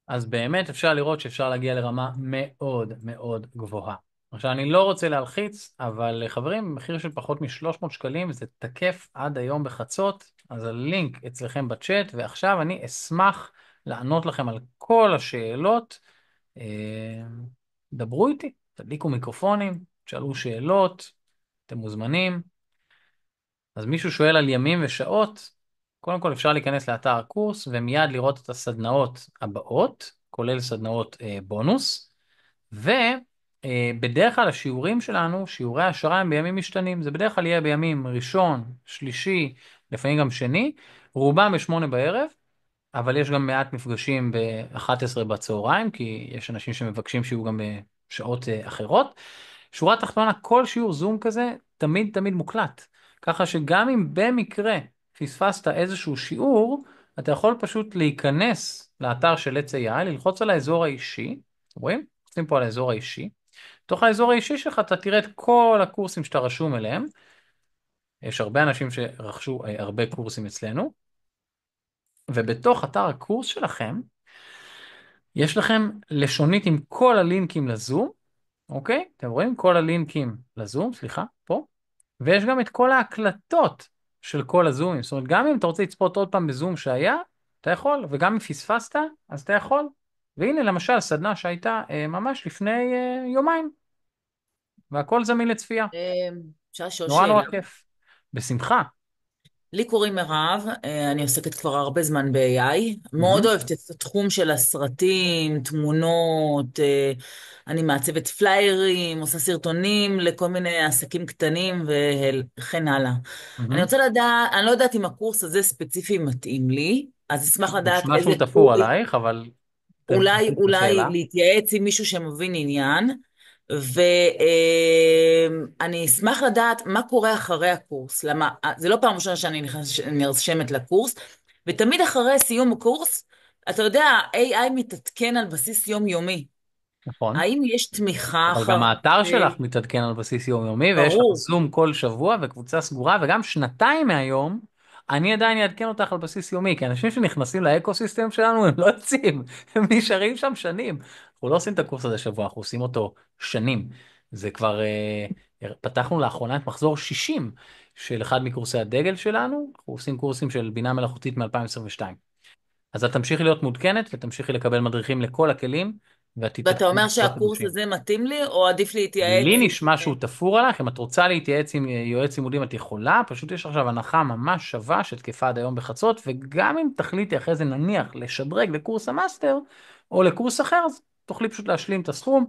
אז באמת אפשר לראות שאפשר להגיע לרמה מאוד מאוד גבוהה. עכשיו אני לא רוצה להלחיץ, אבל חברים, מחיר של פחות מ-300 שקלים, זה תקף עד היום בחצות, אז הלינק אצלכם בצ'אט, ועכשיו אני אשמח לענות לכם על כל השאלות. דברו איתי, תדליקו מיקרופונים, תשאלו שאלות, אתם מוזמנים. אז מישהו שואל על ימים ושעות, קודם כל אפשר להיכנס לאתר הקורס ומיד לראות את הסדנאות הבאות, כולל סדנאות בונוס, ובדרך כלל השיעורים שלנו, שיעורי השערה הם בימים משתנים, זה בדרך כלל יהיה בימים ראשון, שלישי, לפעמים גם שני, רובם ב8 בערב, אבל יש גם מעט מפגשים ב11 בצהריים, כי יש אנשים שמבקשים שיהיו גם בשעות אחרות. שורה תחתונה, כל שיעור זום כזה תמיד מוקלט, ככה שגם אם במקרה פספסת איזשהו שיעור, אתה יכול פשוט להיכנס לאתר של Let's AI, ללחוץ על האזור האישי, רואים? לוחצים פה על האזור האישי, בתוך האזור האישי שלך אתה תראה את כל הקורסים שאתה רשום אליהם, יש הרבה אנשים שרכשו הרבה קורסים אצלנו, ובתוך אתר הקורס שלכם, יש לכם לשונית עם כל הלינקים לזום, אוקיי? אתם רואים? כל הלינקים לזום, סליחה, פה, ויש גם את כל ההקלטות של כל הזומים, זאת אומרת, גם אם אתה רוצה לצפות עוד פעם בזום שהיה, אתה יכול, וגם אם פספסת, אז אתה יכול. והנה למשל סדנה שהייתה ממש לפני יומיים, והכל זמין לצפייה. אפשר לשאול נורא שאלה. כיף. בשמחה. לי קוראים מירב, אני עוסקת כבר הרבה זמן ב-AI, מאוד אוהבת את התחום של הסרטים, תמונות, אני מעצבת פליירים, עושה סרטונים לכל מיני עסקים קטנים וכן הלאה. אני רוצה לדעת, אני לא יודעת אם הקורס הזה ספציפי מתאים לי, אז אשמח לדעת נשמע איזה שהוא תפור עלייך, אבל... אולי להתייעץ עם מישהו שמבין עניין, ואני אשמח לדעת מה קורה אחרי הקורס, למה, זה לא פעם ראשונה שאני נרשמת לקורס, ותמיד אחרי סיום הקורס, אתה יודע, AI מתעדכן על בסיס יומיומי. נכון. האם יש תמיכה אבל גם האתר שלך מתעדכן על בסיס יומיומי, ויש לך זום כל שבוע וקבוצה סגורה, וגם 2 מהיום, אני עדיין אעדכן אותך על בסיס יומי, כי אנשים שנכנסים לאקוסיסטם שלנו הם לא יוצאים, הם נשארים שם שנים. אנחנו לא עושים את הקורס הזה שבוע, אנחנו עושים אותו שנים. זה כבר, פתחנו לאחרונה את מחזור 60 של אחד מקורסי הדגל שלנו, אנחנו עושים קורסים של בינה מלאכותית מ-2022. אז את תמשיכי להיות מעודכנת ותמשיכי לקבל מדריכים לכל הכלים, ואתה אומר שהקורס הזה מתאים לי, או עדיף להתייעץ? לי נשמע שהוא תפור עליך, אם את רוצה להתייעץ עם יועץ לימודים את יכולה, פשוט יש עכשיו הנחה ממש שווה שתקפה עד היום בחצות, וגם אם תחליטי אחרי זה נניח לשדרג לקורס המאסטר, או לקורס אחר, אז תוכלי פשוט להשלים את הסכום,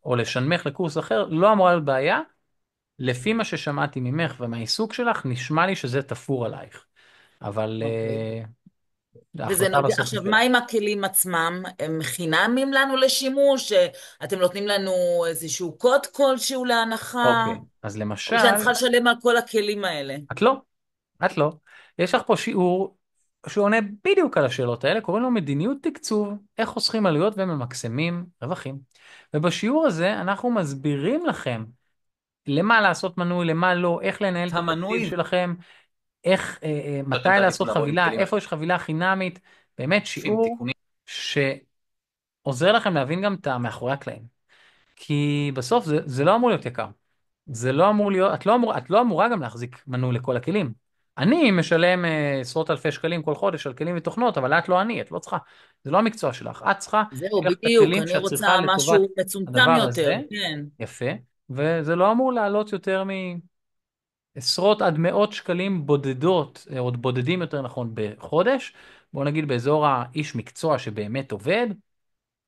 או לשנמך לקורס אחר, לא אמורה להיות בעיה. לפי מה ששמעתי ממך ומהעיסוק שלך, נשמע לי שזה תפור עלייך. אבל... וזה נוגע, עכשיו, מה עם הכלים עצמם? הם חינמים לנו לשימוש? אתם נותנים לנו איזשהו קוד כלשהו להנחה? אוקיי, אז למשל... או שאני צריכה לשלם על כל הכלים האלה? את לא. יש לך פה שיעור שעונה בדיוק על השאלות האלה, קוראים לו מדיניות תקצוב, איך חוסכים עלויות וממקסמים רווחים. ובשיעור הזה אנחנו מסבירים לכם למה לעשות מנוי, למה לא, איך לנהל את המנוי שלכם, איך, מתי לעשות חבילה, איפה יש חבילה חינמית, באמת שיעור שעוזר לכם להבין גם את מאחורי הקלעים. כי בסוף זה לא אמור להיות יקר. זה לא אמור להיות, את לא אמורה גם להחזיק מנוי לכל הכלים. אני משלם עשרות אלפי שקלים כל חודש על כלים ותוכנות, אבל את לא אני, את לא צריכה. זה לא המקצוע שלך. את צריכה... זהו, בדיוק, אני רוצה משהו מצומצם יותר, כן. יפה, וזה לא אמור לעלות יותר עשרות עד מאות שקלים בודדות, או בודדים יותר נכון, בחודש. בואו נגיד באזור האיש מקצוע שבאמת עובד,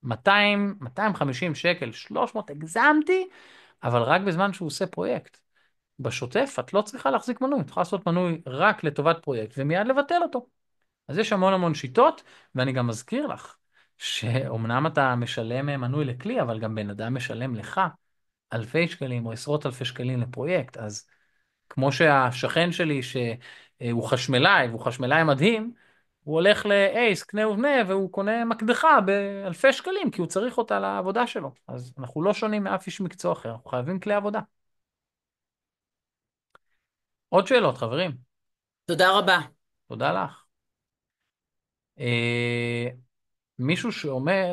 200, 250 שקל, 300, הגזמתי, אבל רק בזמן שהוא עושה פרויקט. בשוטף את לא צריכה להחזיק מנוי, את יכולה לעשות מנוי רק לטובת פרויקט ומיד לבטל אותו. אז יש המון המון שיטות, ואני גם מזכיר לך שאומנם אתה משלם מנוי לכלי, אבל גם בן אדם משלם לך אלפי שקלים או עשרות אלפי שקלים לפרויקט. אז כמו שהשכן שלי שהוא חשמלאי, והוא חשמלאי מדהים, הוא הולך לאייס, קנה ובנה, והוא קונה מקדחה באלפי שקלים, כי הוא צריך אותה לעבודה שלו. אז אנחנו לא שונים מאף איש מקצוע אחר, אנחנו חייבים כלי עבודה. עוד שאלות, חברים? תודה רבה. תודה לך. מישהו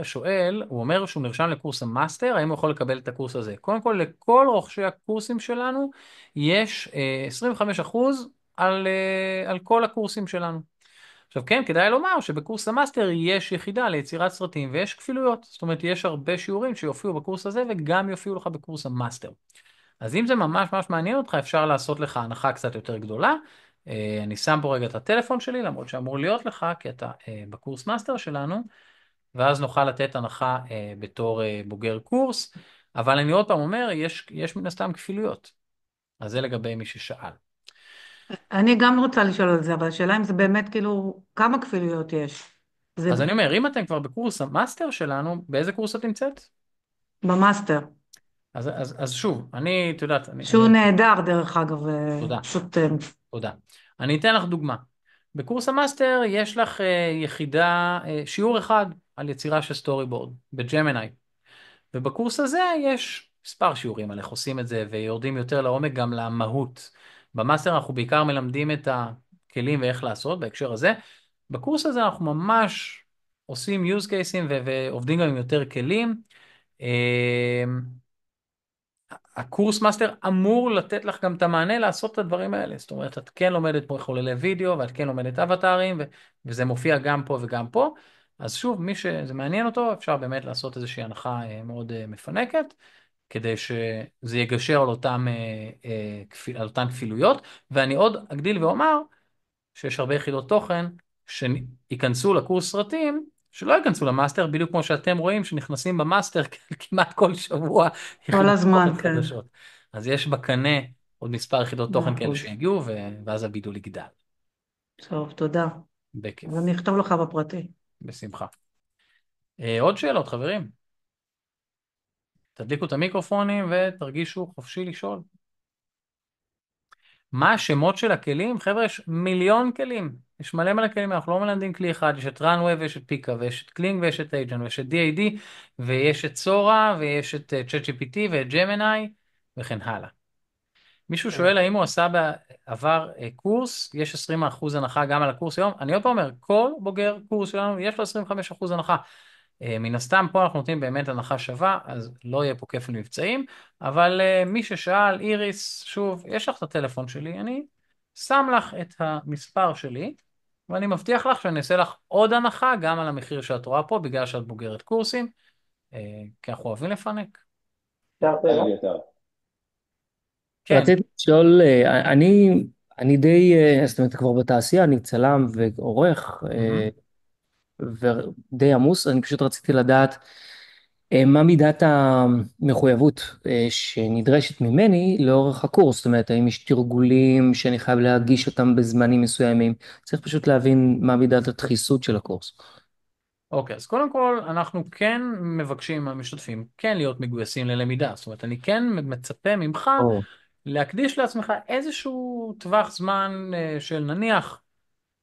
שואל, הוא אומר שהוא נרשם לקורס המאסטר, האם הוא יכול לקבל את הקורס הזה? קודם כל, לכל רוכשי הקורסים שלנו יש 25% על כל הקורסים שלנו. עכשיו כן, כדאי לומר שבקורס המאסטר יש יחידה ליצירת סרטים ויש כפילויות. זאת אומרת, יש הרבה שיעורים שיופיעו בקורס הזה וגם יופיעו לך בקורס המאסטר. אז אם זה ממש ממש מעניין אותך, אפשר לעשות לך הנחה קצת יותר גדולה. אני שם פה רגע את הטלפון שלי, למרות שאמור להיות לך, כי אתה בקורס מאסטר שלנו, ואז נוכל לתת הנחה בתור בוגר קורס. אבל אני עוד פעם אומר, יש מן הסתם כפילויות. אז זה לגבי מי ששאל. אני גם רוצה לשאול על זה, אבל השאלה אם זה באמת כאילו, כמה כפילויות יש? זה אז אני אומר, אם אתם כבר בקורס המאסטר שלנו, באיזה קורס את נמצאת? במאסטר. אז שוב, את יודעת, שהוא נהדר דרך אגב, תודה. פשוט... תודה. אני אתן לך דוגמה. בקורס המאסטר יש לך יחידה, שיעור אחד על יצירה של סטורי בורד, בג'מיני. ובקורס הזה יש מספר שיעורים על איך עושים את זה, ויורדים יותר לעומק גם למהות. במאסטר אנחנו בעיקר מלמדים את הכלים ואיך לעשות בהקשר הזה. בקורס הזה אנחנו ממש עושים use cases ועובדים גם עם יותר כלים. הקורס מאסטר אמור לתת לך גם את המענה לעשות את הדברים האלה. זאת אומרת, את כן לומדת פה חוללי וידאו, ואת כן לומדת אבטרים, וזה מופיע גם פה וגם פה. אז שוב, מי שזה מעניין אותו, אפשר באמת לעשות איזושהי הנחה מאוד מפנקת, כדי שזה יגשר על אותן כפילויות. ואני עוד אגדיל ואומר, שיש הרבה יחידות תוכן שיכנסו לקורס סרטים, שלא ייכנסו למאסטר, בדיוק כמו שאתם רואים, שנכנסים במאסטר כמעט כל שבוע כל הזמן, תוכן כן. חדשות. אז יש בקנה עוד מספר יחידות תוכן כאלה שיגיעו, ואז הבידול יגדל. טוב, תודה. בכיף. ואני אכתוב לך בפרטי. בשמחה. עוד שאלות, חברים? תדליקו את המיקרופונים ותרגישו חופשי לשאול. מה השמות של הכלים? חבר'ה, יש מיליון כלים. יש מלא כלים, אנחנו לא מלמדים כלי אחד. יש את runway ויש את פיקה, ויש את קלינג ויש את agent, ויש את DAD, ויש את סורה, ויש את ChatGPT ואת ג'מיני, וכן הלאה. מישהו שואל האם הוא עשה בעבר קורס, יש 20% הנחה גם על הקורס היום. אני עוד פעם אומר, כל בוגר קורס שלנו יש לו 25% הנחה. מן הסתם פה אנחנו נותנים באמת הנחה שווה, אז לא יהיה פה כפל מבצעים, אבל מי ששאל, איריס, שוב, יש לך את הטלפון שלי, אני שם לך את המספר שלי, ואני מבטיח לך שאני אעשה לך עוד הנחה גם על המחיר שאת רואה פה, בגלל שאת בוגרת קורסים, כי אנחנו אוהבים לפנק. כן. רציתי לשאול, אני די, זאת אומרת, כבר בתעשייה, אני צלם ועורך, ודי עמוס, אני פשוט רציתי לדעת מה מידת המחויבות שנדרשת ממני לאורך הקורס, זאת אומרת, האם יש תרגולים שאני חייב להגיש אותם בזמנים מסוימים, צריך פשוט להבין מה מידת הדחיסות של הקורס. אוקיי, אז קודם כל אנחנו כן מבקשים מהמשתתפים כן להיות מגויסים ללמידה, זאת אומרת, אני כן מצפה ממך להקדיש לעצמך איזשהו טווח זמן של נניח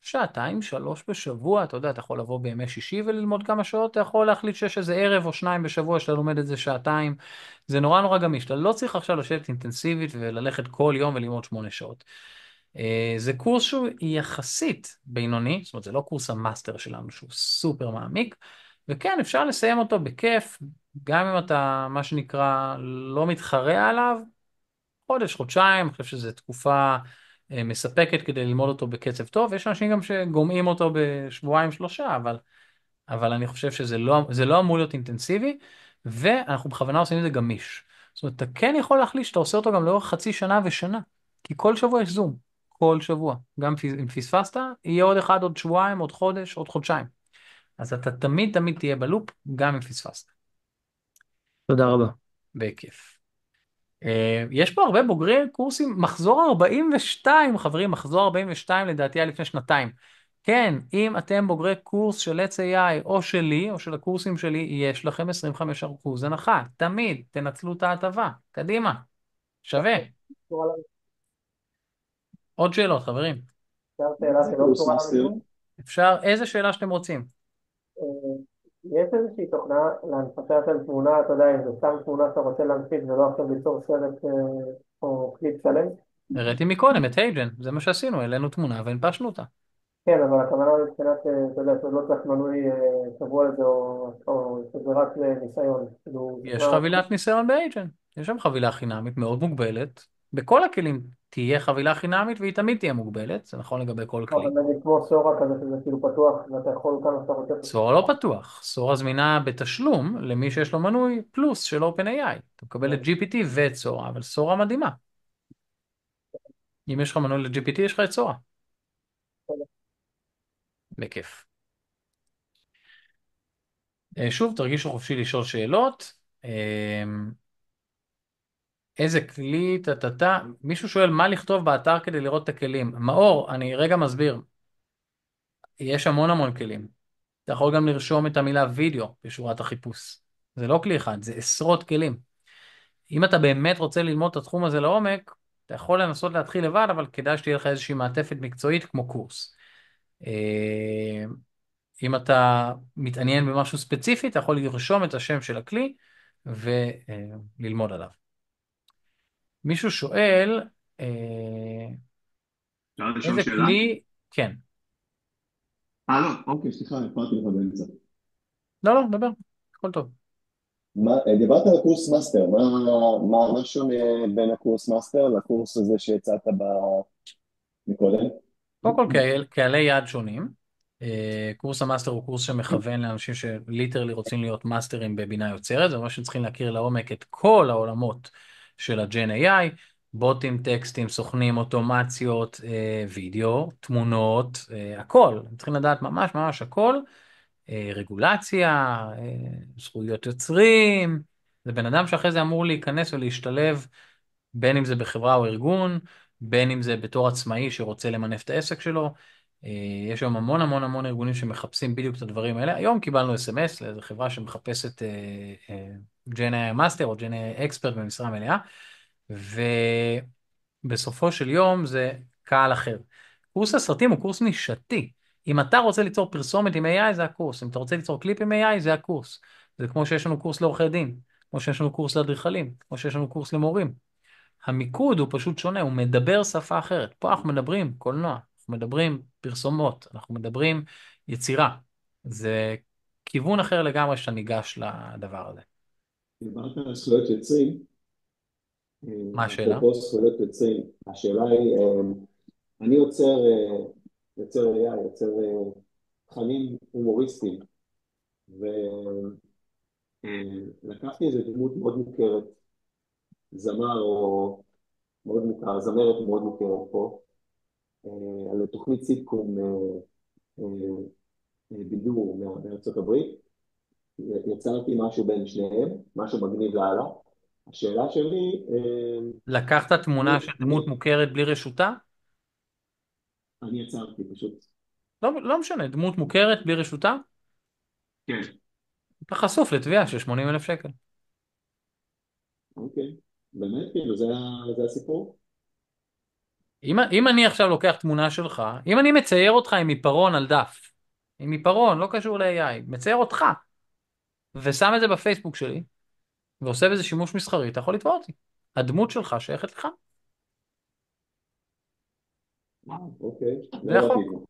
שעתיים, 3 בשבוע, אתה יודע, אתה יכול לבוא בימי שישי וללמוד כמה שעות, אתה יכול להחליט שיש איזה ערב או 2 בשבוע שאתה לומד את זה שעתיים, זה נורא גמיש, אתה לא צריך עכשיו לשבת אינטנסיבית וללכת כל יום וללמוד 8 שעות. זה קורס שהוא יחסית בינוני, זאת אומרת זה לא קורס המאסטר שלנו שהוא סופר מעמיק, וכן אפשר לסיים אותו בכיף, גם אם אתה מה שנקרא לא מתחרה עליו, חודש, חודשיים, אני חושב שזו תקופה מספקת כדי ללמוד אותו בקצב טוב, יש אנשים גם שגומעים אותו בשבועיים 3, אבל אני חושב שזה לא אמור להיות אינטנסיבי, ואנחנו בכוונה עושים את זה גמיש. זאת אומרת, אתה כן יכול להחליט שאתה עושה אותו גם לאורך חצי שנה ושנה. כי כל שבוע יש זום, כל שבוע. גם אם פספסת, יהיה עוד אחד עוד שבועיים, עוד חודש, עוד חודשיים. אז אתה תמיד תמיד תהיה בלופ, גם אם פספסת. תודה רבה. בכיף. יש פה הרבה בוגרי קורסים, מחזור 42, חברים, מחזור 42 לדעתי היה לפני שנתיים. כן, אם אתם בוגרי קורס של Let's AI או שלי, או של הקורסים שלי, יש לכם 25% הנחה. תמיד תנצלו את ההטבה. קדימה, שווה. עוד שאלות, חברים. שאלה שלא קשורה למיגון? אפשר, איזה שאלה שאתם רוצים. יש איזושהי תוכנה להנפקה של תמונה, אתה יודע, אם זה סתם תמונה שאתה רוצה להנפיק ולא עכשיו ליצור סרט או קליפ שלם? הראיתי מקודם את הייג'ן, זה מה שעשינו, העלינו תמונה והנפשנו אותה. כן, אבל הכוונה מבחינת, אתה יודע, אתה לא צריך מנוי קבוע לזה, או שזה רק לניסיון. כאילו, יש חבילת ניסיון בהייג'ן, יש שם חבילה חינמית מאוד מוגבלת. בכל הכלים תהיה חבילה חינמית והיא תמיד תהיה מוגבלת, זה נכון לגבי כל כלי. אבל נגיד כמו סורה כזה, שזה כאילו פתוח, ואתה יכול כמה שאתה רוצה. סורה לא פתוח, סורה זמינה בתשלום למי שיש לו מנוי פלוס של OpenAI. אתה מקבל את GPT ואת סורה, אבל סורה מדהימה. אם יש לך מנוי ל-GPT יש לך את סורה. בכיף. שוב, תרגישו חופשי לשאול שאלות. איזה כלי, מישהו שואל מה לכתוב באתר כדי לראות את הכלים. מאור, אני רגע מסביר. יש המון המון כלים. אתה יכול גם לרשום את המילה וידאו בשורת החיפוש. זה לא כלי אחד, זה עשרות כלים. אם אתה באמת רוצה ללמוד את התחום הזה לעומק, אתה יכול לנסות להתחיל לבד, אבל כדאי שתהיה לך איזושהי מעטפת מקצועית כמו קורס. אם אתה מתעניין במשהו ספציפי, אתה יכול לרשום את השם של הכלי וללמוד עליו. מישהו שואל, איזה כלי... כן. לא, אוקיי, סליחה, הפרעתי לך באמצע. לא, דבר, הכל טוב. דיברת על קורס מאסטר, מה שונה בין הקורס מאסטר לקורס הזה שהצעת מקודם? קודם כל, קהלי יעד שונים. קורס המאסטר הוא קורס שמכוון לאנשים שליטרלי רוצים להיות מאסטרים בבינה יוצרת, זה אומר שצריכים להכיר לעומק את כל העולמות של הג'ן AI, בוטים, טקסטים, סוכנים, אוטומציות, וידאו, תמונות, הכל. הם צריכים לדעת ממש ממש הכל, רגולציה, זכויות יוצרים. זה בן אדם שאחרי זה אמור להיכנס ולהשתלב, בין אם זה בחברה או ארגון, בין אם זה בתור עצמאי שרוצה למנף את העסק שלו. יש היום המון המון המון ארגונים שמחפשים בדיוק את הדברים האלה. היום קיבלנו SMS לאיזו חברה שמחפשת GenAI Master או GenAI Expert במשרה מלאה, ובסופו של יום זה קהל אחר. קורס הסרטים הוא קורס נישתי. אם אתה רוצה ליצור פרסומת עם AI זה הקורס, אם אתה רוצה ליצור קליפ עם AI זה הקורס. זה כמו שיש לנו קורס לעורכי דין, כמו שיש לנו קורס לאדריכלים, כמו שיש לנו קורס למורים. המיקוד הוא פשוט שונה, הוא מדבר שפה אחרת. פה אנחנו מדברים קולנוע, אנחנו מדברים פרסומות, אנחנו מדברים יצירה. זה כיוון אחר לגמרי שאתה ניגש לדבר הזה. דיברת על זכויות יוצרים. מה השאלה? אפרופו זכויות יוצרים, השאלה היא, אני יוצר ראייה, יוצר תכנים הומוריסטיים, ולקחתי איזו דמות מאוד מוכרת, זמר או מאוד מוכר, זמרת מאוד מוכרת פה, על תוכנית סיטקום בידור מארצות הברית, יצרתי משהו בין שניהם, משהו מגניב לאללה. השאלה שלי... לקחת תמונה של דמות מוכרת בלי רשותה? אני יצרתי פשוט. לא משנה, דמות מוכרת בלי רשותה? כן. אתה חשוף לתביעה של 80,000 שקל. אוקיי, באמת כאילו, זה הסיפור? אם אני עכשיו לוקח תמונה שלך, אם אני מצייר אותך עם עיפרון על דף, עם עיפרון, לא קשור ל-AI, מצייר אותך, ושם את זה בפייסבוק שלי, ועושה בזה שימוש מסחרי, אתה יכול לתבוע אותי. הדמות שלך שייכת לך. אוקיי. זה החוק.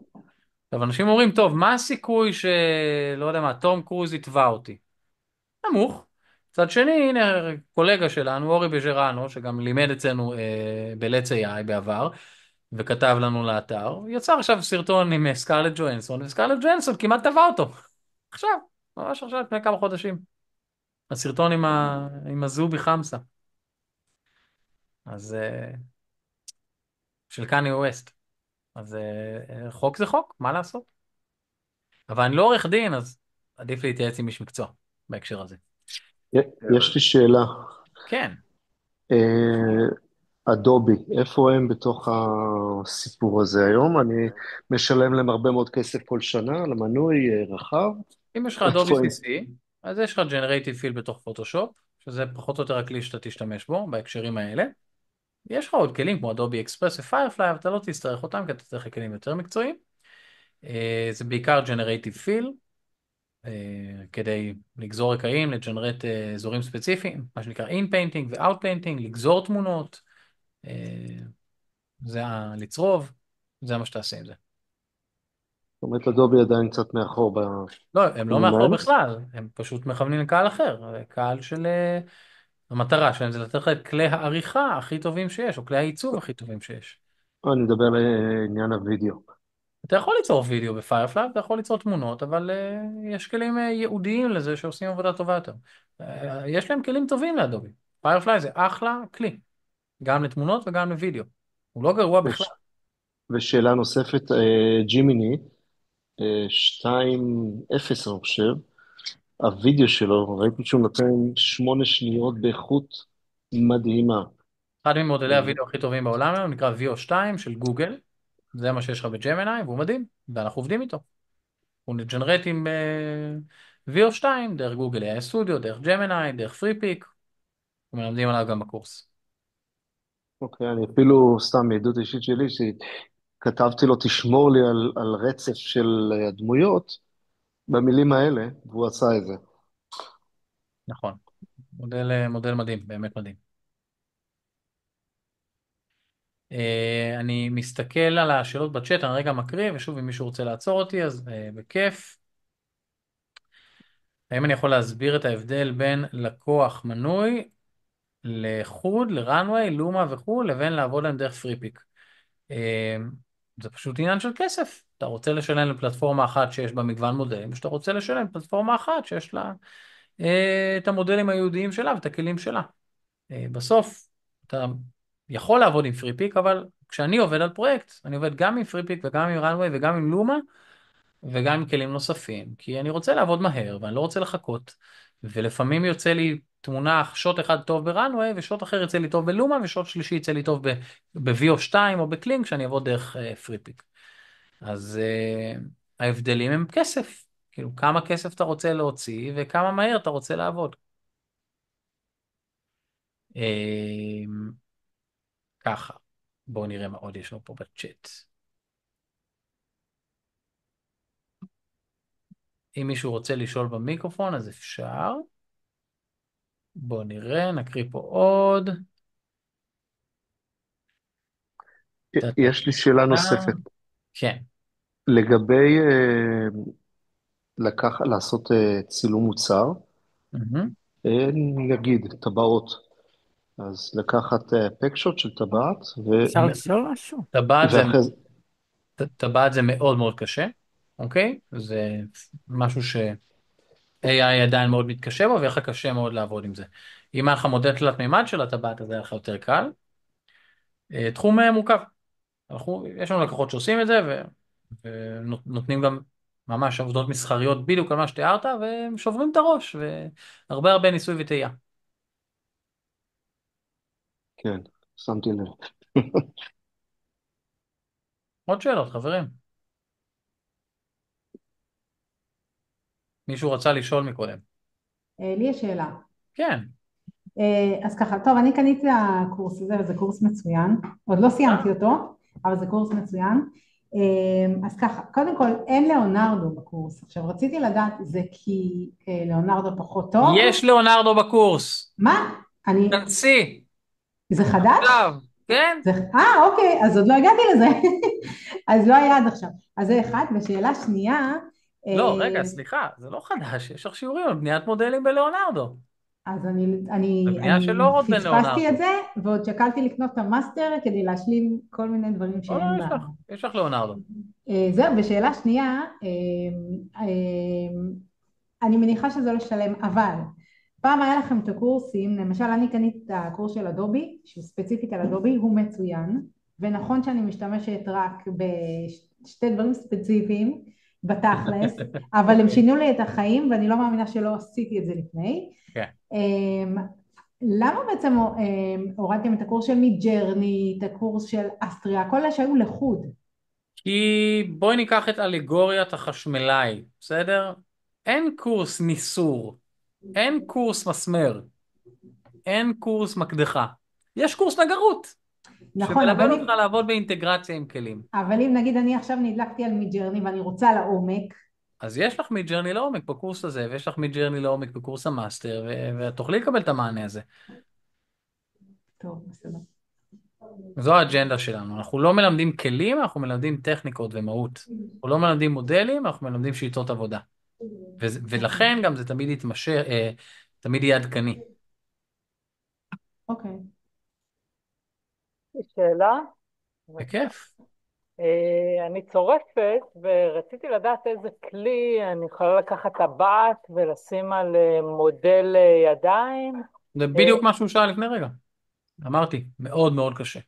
עכשיו, אנשים אומרים, טוב, מה הסיכוי לא יודע מה, תום קרוז יתבע אותי? נמוך. מצד שני, הנה קולגה שלנו, אורי בז'רנו, שגם לימד אצלנו ב-Let's AI בעבר, וכתב לנו לאתר, יצר עכשיו סרטון עם סקרלט ג'ואנסון, וסקרלט ג'ואנסון כמעט תבע אותו. עכשיו, ממש עכשיו, לפני כמה חודשים. הסרטון עם הזובי חמסה. אז של קניה ווסט. אז חוק זה חוק, מה לעשות? אבל אני לא עורך דין, אז עדיף להתייעץ עם איש מקצוע בהקשר הזה. יש לי שאלה. כן. אדובי, איפה הם בתוך הסיפור הזה היום? אני משלם להם הרבה מאוד כסף כל שנה, למנוי רחב. אם יש לך אדובי איפה הם? CC, אז יש לך Generative Fill בתוך פוטושופ, שזה פחות או יותר הכלי שאתה תשתמש בו בהקשרים האלה. יש לך עוד כלים כמו אדובי אקספרס ופיירפליי, אבל אתה לא תצטרך אותם, כי אתה צריך כלים יותר מקצועיים. זה בעיקר Generative Fill, כדי לגזור רקעים, לג'נרט אזורים ספציפיים, מה שנקרא In-Painting ו-Out-Painting, לגזור תמונות, לצרוב, זה מה שתעשה עם זה. זאת אומרת, אדובי עדיין קצת מאחור לא, הם לא בתחומים מאחור האלה. בכלל, הם פשוט מכוונים לקהל אחר, קהל של... המטרה שלהם זה לתת לך את כלי העריכה הכי טובים שיש, או כלי העיצוב הכי טובים שיש. אני מדבר על עניין הוידאו. אתה יכול ליצור וידאו בפיירפליי, אתה יכול ליצור תמונות, אבל יש כלים ייעודיים לזה שעושים עבודה טובה יותר. יש להם כלים טובים לאדובי. פיירפליי זה אחלה כלי, גם לתמונות וגם לוידאו. הוא לא גרוע בכלל. ושאלה נוספת, ג'ימיני 2.0 אני חושב, הווידאו שלו, ראיתי שהוא נותן 8 שניות באיכות מדהימה. אחד ממודלי הוידאו הכי טובים בעולם היום נקרא VO2 של גוגל, זה מה שיש לך בג'מיני, והוא מדהים, ואנחנו עובדים איתו. הוא נג'נרט עם VO2 דרך גוגל AI סטודיו, דרך ג'מיני, דרך פריפיק, ומלמדים עליו גם בקורס. אוקיי, אני אפילו סתם מעדות אישית שלי, שכתבתי לו, תשמור לי על רצף של הדמויות במילים האלה, והוא עשה את זה. נכון, מודל מדהים, באמת מדהים. אני מסתכל על השאלות בצ'אט, אני רגע מקריא, ושוב אם מישהו רוצה לעצור אותי אז בכיף. האם אני יכול להסביר את ההבדל בין לקוח מנוי לחוד, לרנווי, לומה וכו', לבין לעבוד להם דרך פריפיק? זה פשוט עניין של כסף. אתה רוצה לשלם לפלטפורמה אחת שיש בה מגוון מודלים, ושאתה רוצה לשלם לפלטפורמה אחת שיש לה את המודלים הייעודיים שלה ואת הכלים שלה. בסוף אתה יכול לעבוד עם פריפיק, אבל כשאני עובד על פרויקט, אני עובד גם עם פריפיק וגם עם רנווי וגם עם לומה וגם עם כלים נוספים, כי אני רוצה לעבוד מהר ואני לא רוצה לחכות, ולפעמים יוצא לי תמונה, שוט אחד טוב ברנווי ושוט אחר יצא לי טוב בלומה ושוט שלישי יצא לי טוב ב-VO2 או בקלינג כשאני אעבוד דרך פריפיק. אז ההבדלים הם כסף, כאילו כמה כסף אתה רוצה להוציא וכמה מהר אתה רוצה לעבוד. ככה, בואו נראה מה עוד יש לנו פה בצ'אט. אם מישהו רוצה לשאול במיקרופון אז אפשר. בואו נראה, נקריא פה עוד. יש לי שאלה נוספת. כן. לגבי לעשות צילום מוצר, נגיד טבעות, אז לקחת פקשוט של טבעת, אפשר לשאול משהו? טבעת זה מאוד מאוד קשה, אוקיי? זה משהו ש-AI עדיין מאוד מתקשה בו, ויהיה לך קשה מאוד לעבוד עם זה. אם היה לך מודל תלת מימד של הטבעת, אז היה לך יותר קל. תחום מורכב. יש לנו לקוחות שעושים את זה, ונותנים גם ממש עבודות מסחריות בדיוק על מה שתיארת, והם שוברים את הראש, והרבה הרבה ניסוי וטעייה. כן, שמתי לב. עוד שאלות, חברים? מישהו רצה לשאול מקודם. לי יש שאלה. כן. אז ככה, טוב, אני קניתי את הקורס הזה, וזה קורס מצוין. עוד לא סיימתי אותו, אבל זה קורס מצוין. אז ככה, קודם כל, אין ליאונרדו בקורס. עכשיו, רציתי לדעת, זה כי ליאונרדו פחות טוב? יש ליאונרדו בקורס. מה? תנסי. זה חדש? כן. אוקיי, אז עוד לא הגעתי לזה. אז לא היה עד עכשיו. אז זה אחד, ושאלה שנייה... לא, רגע, סליחה, זה לא חדש, יש לך שיעורים על בניית מודלים בליאונרדו. אז אני פספסתי את זה, ועוד שקלתי לקנות את המאסטר כדי להשלים כל מיני דברים שאין בה. יש לך ליאונרדו. זהו, בשאלה שנייה, אני מניחה שזה לא שלם, אבל פעם היה לכם את הקורסים, למשל אני קנית את הקורס של אדובי, שהוא ספציפית על אדובי, הוא מצוין, ונכון שאני משתמשת רק בשתי דברים ספציפיים בתכלס, אבל הם שינו לי את החיים ואני לא מאמינה שלא עשיתי את זה לפני. כן. למה בעצם הורדתם את הקורס של מידג'רני, את הקורס של אסטריה, כל אלה שהיו לחוד? כי בואי ניקח את אלגוריית החשמלאי, בסדר? אין קורס ניסור, אין קורס מסמר, אין קורס מקדחה. יש קורס נגרות, נכון, שמלמד אבל אותך לעבוד באינטגרציה עם כלים. אבל אם נגיד אני עכשיו נדלקתי על מידג'רני ואני רוצה לעומק, אז יש לך מידג'רני לעומק בקורס הזה, ויש לך מידג'רני לעומק בקורס המאסטר, ותוכלי לקבל את המענה הזה. טוב, בסדר. זו האג'נדה שלנו. אנחנו לא מלמדים כלים, אנחנו מלמדים טכניקות ומהות. אנחנו לא מלמדים מודלים, אנחנו מלמדים שיטות עבודה. ולכן גם זה תמיד יתמשך, תמיד יהיה עדכני. אוקיי. שאלה? בכיף. אני צורפת ורציתי לדעת איזה כלי אני יכולה לקחת טבעת ולשים על מודל ידיים. זה בדיוק מה שהוא שאל לפני רגע. אמרתי, מאוד מאוד קשה.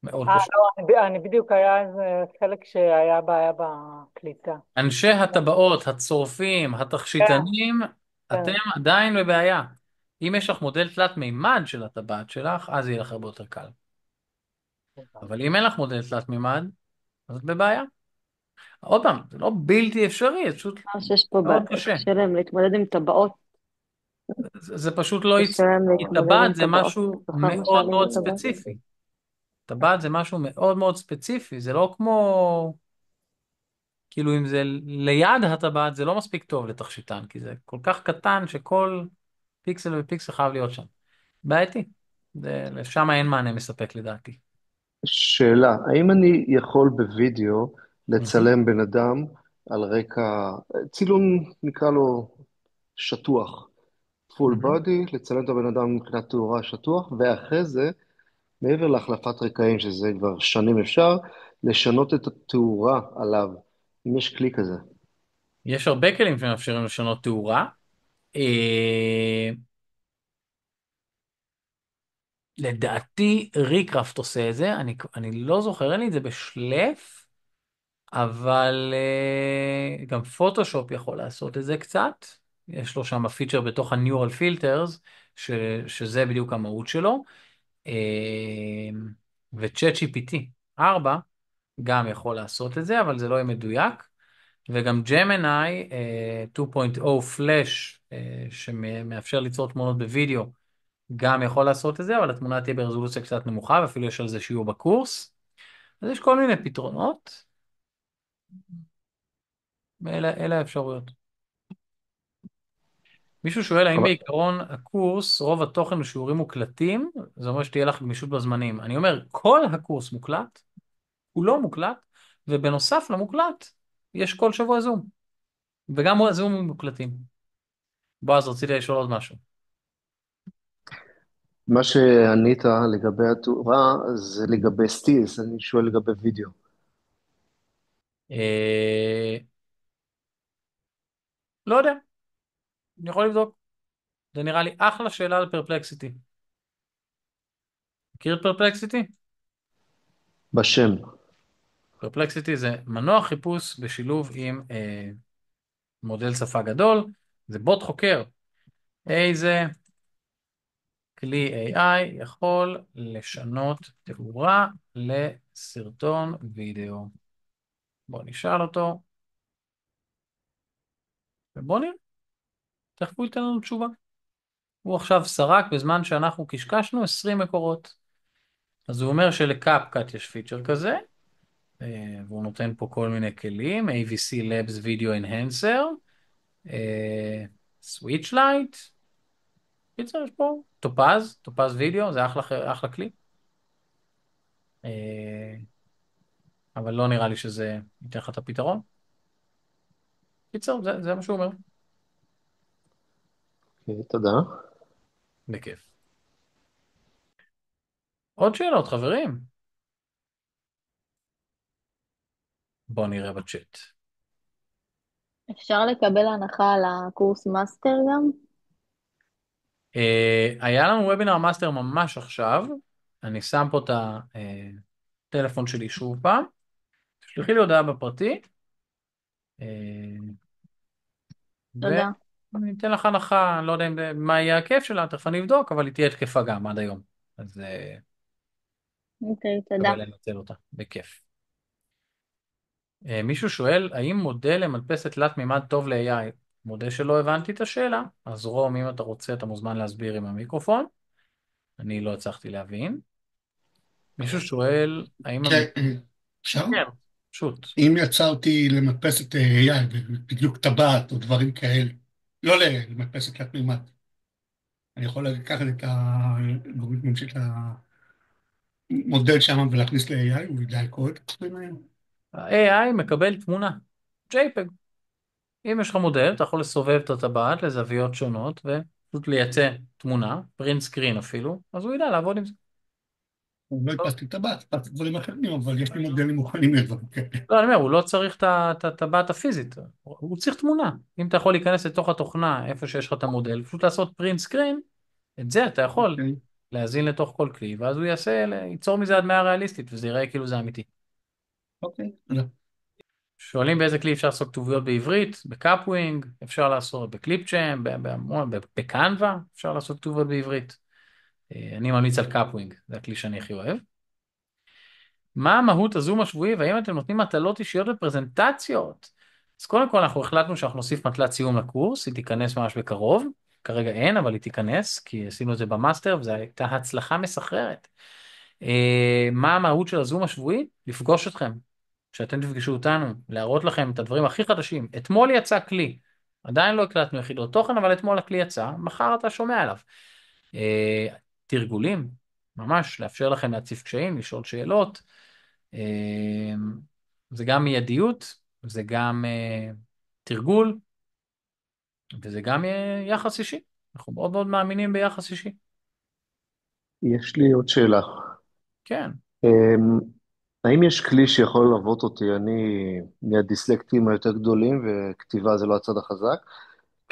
מאוד קשה. לא, אני בדיוק היה איזה חלק שהיה בעיה בקליטה. אנשי הטבעות, הצורפים, התכשיטנים, אתם עדיין בבעיה. אם יש לך מודל תלת מימד של הטבעת שלך, אז יהיה לך הרבה יותר קל. אבל אם אין לך מודל תלת מימד, אז את בבעיה. עוד פעם, זה לא בלתי אפשרי, זה פשוט שיש פה מאוד קשה. קשה להם להתמודד עם טבעות. זה פשוט לא... קשה להם כי להתמודד עם טבעת זה טבעות. משהו זוכר מה מאוד שואלים מאוד בטבעת? ספציפי. טבעת זה משהו מאוד מאוד ספציפי, זה לא כמו... כאילו אם זה ליד הטבעת זה לא מספיק טוב לתכשיטן, כי זה כל כך קטן שכל פיקסל ופיקסל חייב להיות שם. בעייתי. שם אין מענה מספק לדעתי. שאלה, האם אני יכול בווידאו לצלם בן אדם על רקע, צילום נקרא לו שטוח, full body, לצלם את הבן אדם מבחינת תאורה שטוח, ואחרי זה, מעבר להחלפת רקעים, שזה כבר שנים אפשר, לשנות את התאורה עליו, אם יש כלי כזה. יש הרבה כלים שמאפשרים לשנות תאורה. לדעתי ריקראפט עושה את זה, אני לא זוכר, אין לי את זה בשלף, אבל גם פוטושופ יכול לעשות את זה קצת. יש לו שם פיצ'ר בתוך ה-Neural Filters, שזה בדיוק המהות שלו. ו-Chat GPT 4 גם יכול לעשות את זה, אבל זה לא יהיה מדויק. וגם Gemini 2.0 Flash, שמאפשר ליצור תמונות בווידאו, גם יכול לעשות את זה, אבל התמונה תהיה ברזולוציה קצת נמוכה, ואפילו יש על זה שיעור בקורס. אז יש כל מיני פתרונות. אלה האפשרויות. מישהו שואל האם בעיקרון הקורס, רוב התוכן ושיעורים מוקלטים, זה אומר שתהיה לך גמישות בזמנים. אני אומר, כל הקורס מוקלט, הוא לא מוקלט, ובנוסף למוקלט, יש כל שבוע זום. וגם זום מוקלטים. בועז, רציתי לשאול עוד משהו. מה שענית לגבי התאורה זה לגבי סטילס, אני שואל לגבי וידאו. לא יודע, אני יכול לבדוק. זה נראה לי אחלה שאלה על פרפלקסיטי. מכיר את פרפלקסיטי? בשם. פרפלקסיטי זה מנוע חיפוש בשילוב עם מודל שפה גדול, זה בוט חוקר. איזה כלי AI יכול לשנות תאורה לסרטון וידאו. בוא נשאל אותו. ובוא נראה. תכף הוא ייתן לנו תשובה. הוא עכשיו סרק בזמן שאנחנו קשקשנו 20 מקורות. אז הוא אומר שלקאפקאט יש פיצ'ר כזה, והוא נותן פה כל מיני כלים, AVC Labs Video Enhancer, Switch Light, פיצ'ר יש פה, טופז וידאו, זה אחלה כלי. אבל לא נראה לי שזה ייתן לך את הפתרון. פיצ'ר, זה מה שהוא אומר. תודה. בכיף. עוד שאלות, חברים? בואו נראה בצ'אט. אפשר לקבל הנחה על הקורס מאסטר גם? היה לנו וובינר מאסטר ממש עכשיו, אני שם פה את הטלפון שלי שוב פעם, תשלחי לי הודעה בפרטי, אה, תודה. ואני אתן לך הנחה, אני לא יודע מה יהיה הכיף שלה, תכף אני אבדוק, אבל היא תהיה תקפה גם עד היום. אז אוקיי, תודה. שווה לנצל אותה, בכיף. מישהו שואל, האם מודל למדפסת תלת מימד טוב ל-AI? מודה שלא הבנתי את השאלה, אז רום, אם אתה רוצה, אתה מוזמן להסביר עם המיקרופון. אני לא הצלחתי להבין. מישהו שואל, האם... כן, אפשר? כן, פשוט. אם יצרתי למדפסת AI, בדיוק טבעת או דברים כאלה, לא למדפסת תלת מימד, אני יכול לקחת את האלגוריתמים של המודל שם ולהכניס ל-AI, הוא ידע לקרוא את הדברים האלה. ה-AI מקבל תמונה, JPEG. אם יש לך מודל, אתה יכול לסובב את הטבעת לזוויות שונות, ופשוט לייצא תמונה, print screen אפילו, אז הוא ידע לעבוד עם זה. לא הדפסתי טבעת, הדפסתי דברים אחרים, אבל יש לי מודלים מוכנים לדברים כאלה. לא, אני אומר, הוא לא צריך את הטבעת הפיזית, הוא צריך תמונה. אם אתה יכול להיכנס לתוך התוכנה, איפה שיש לך את המודל, פשוט לעשות print screen, את זה אתה יכול להזין לתוך כל כלי, ואז הוא ייצור מזה הדמיה ריאליסטית, וזה ייראה כאילו זה אמיתי. אוקיי, תודה. שואלים באיזה כלי אפשר לעשות כתוביות בעברית, בקאפווינג, אפשר לעשות בקליפצ'אם, בקנווה, אפשר לעשות כתוביות בעברית. אני ממליץ על קאפווינג, זה הכלי שאני הכי אוהב. מה המהות הזום השבועי, והאם אתם נותנים מטלות אישיות בפרזנטציות? אז קודם כל אנחנו החלטנו שאנחנו נוסיף מטלת סיום לקורס, היא תיכנס ממש בקרוב, כרגע אין, אבל היא תיכנס, כי עשינו את זה במאסטר, וזו הייתה הצלחה מסחררת. מה המהות של הזום השבועי? לפגוש אתכם, שאתם תפגשו אותנו, להראות לכם את הדברים הכי חדשים. אתמול יצא כלי, עדיין לא הקלטנו יחידות תוכן, אבל אתמול הכלי יצא, מחר אתה שומע עליו. תרגולים, ממש, לאפשר לכם להציף קשיים, לשאול שאלות. זה גם מיידיות, זה גם תרגול, וזה גם יחס אישי. אנחנו מאוד מאוד מאמינים ביחס אישי. יש לי עוד שאלה. כן. אמ, האם יש כלי שיכול ללוות אותי? אני מהדיסלקטים היותר גדולים, וכתיבה זה לא הצד החזק.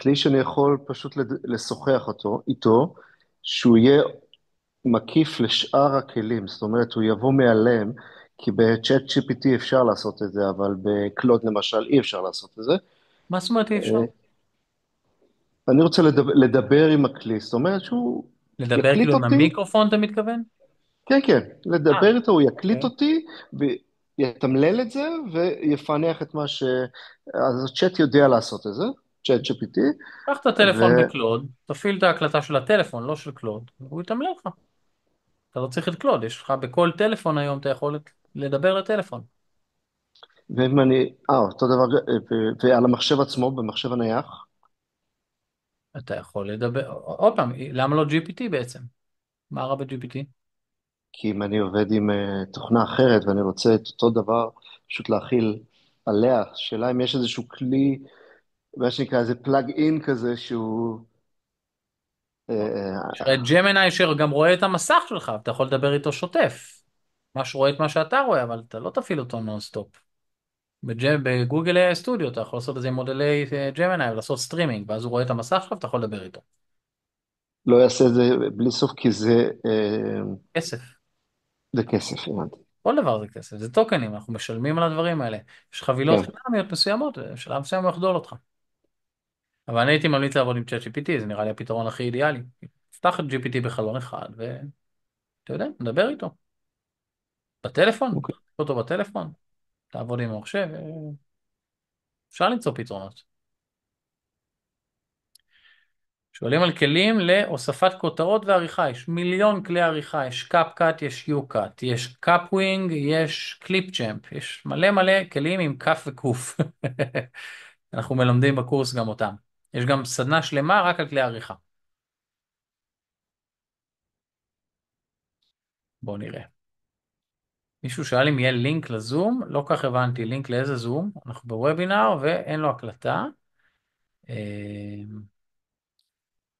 כלי שאני יכול פשוט לשוחח איתו, שהוא יהיה מקיף לשאר הכלים, זאת אומרת, הוא יבוא מעליהם, כי בצ'אט GPT אפשר לעשות את זה, אבל בקלוד למשל אי אפשר לעשות את זה. מה זאת אומרת אי אפשר? אני רוצה לדבר עם הכלי, זאת אומרת שהוא לדבר יקליט כאילו עם אותי. המיקרופון אתה מתכוון? כן, כן, לדבר איתו, הוא יקליט אוקיי. אותי, ויתמלל את זה, ויפענח את מה אז הצ'אט יודע לעשות את זה, צ'אט GPT. קח את הטלפון בקלוד, תפעיל את ההקלטה של הטלפון, לא של קלוד, והוא יתמלל לך. אתה לא צריך את קלוד, יש לך בכל טלפון היום אתה יכול לדבר לטלפון. ואם אותו דבר, ועל המחשב עצמו, במחשב הנייח, אתה יכול לדבר, עוד פעם, למה לא GPT בעצם? מה רע ב-GPT? כי אם אני עובד עם תוכנה אחרת ואני רוצה את אותו דבר פשוט להכיל עליה, שאלה אם יש איזשהו כלי, מה שנקרא איזה פלאג אין כזה שהוא... תראה, ג'מיני שגם רואה את המסך שלך, אתה יכול לדבר איתו שוטף. ממש רואה את מה שאתה רואה, אבל אתה לא תפעיל אותו נונסטופ. בגוגל AI סטודיו אתה יכול לעשות את זה עם מודלי ג'מיני ולעשות סטרימינג, ואז הוא רואה את המסך שלך ואתה יכול לדבר איתו. לא יעשה את זה בלי סוף כי זה... כסף. זה כסף, הבנתי. כל דבר זה כסף, זה טוקנים, אנחנו משלמים על הדברים האלה. יש חבילות כן. חינמיות מסוימות, בשלב מסוים הוא יחדול אותך. אבל אני הייתי ממליץ לעבוד עם ChatGPT, זה נראה לי הפתרון הכי אידיאלי. פתח את GPT בחלון אחד, ואתה יודע, נדבר איתו. בטלפון, תחזיק אותו בטלפון, תעבוד עם המחשב, אפשר למצוא פתרונות. שואלים על כלים להוספת כותרות ועריכה, יש מיליון כלי עריכה, יש קאפ-קאט, יש יו-קאט, יש קאפ-ווינג, יש קליפ-צ'מפ, יש מלא מלא כלים עם כף וקוף. אנחנו מלמדים בקורס גם אותם. יש גם סדנה שלמה רק על כלי עריכה. בואו נראה. מישהו שאל אם יהיה לינק לזום, לא כך הבנתי, לינק לאיזה זום, אנחנו בוובינר ואין לו הקלטה.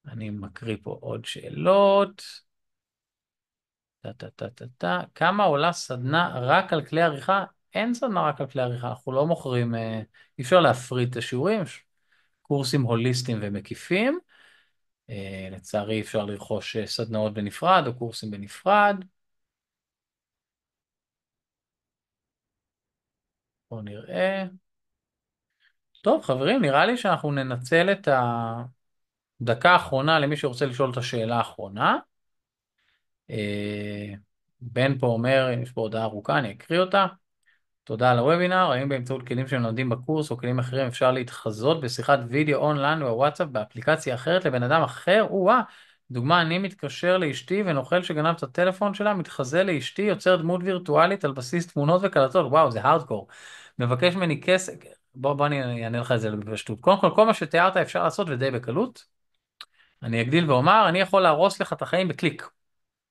אני מקריא פה עוד שאלות. כמה עולה סדנה רק על כלי עריכה? אין סדנה רק על כלי עריכה, אנחנו לא מוכרים, אי אפשר להפריד את השיעורים, יש קורסים הוליסטיים ומקיפים, לצערי אפשר לרכוש סדנאות בנפרד או קורסים בנפרד, בואו נראה. טוב, חברים, נראה לי שאנחנו ננצל את הדקה האחרונה למי שרוצה לשאול את השאלה האחרונה. בן פה אומר, יש פה הודעה ארוכה, אני אקריא אותה. תודה על הוובינר, האם באמצעות כלים שמלמדים בקורס או כלים אחרים אפשר להתחזות בשיחת וידאו אונליין או וואטסאפ באפליקציה אחרת לבן אדם אחר? או-אה, דוגמה, אני מתקשר לאשתי ונוכל שגנב את הטלפון שלה, מתחזה לאשתי, יוצר דמות וירטואלית על בסיס תמונות וקלטות, וואו, זה הארדקור. מבקש ממני כסף, בוא אני אענה לך את זה בפשטות. קודם כל, כל מה שתיארת אפשר לעשות ודי בקלות. אני אגדיל ואומר, אני יכול להרוס לך את החיים בקליק.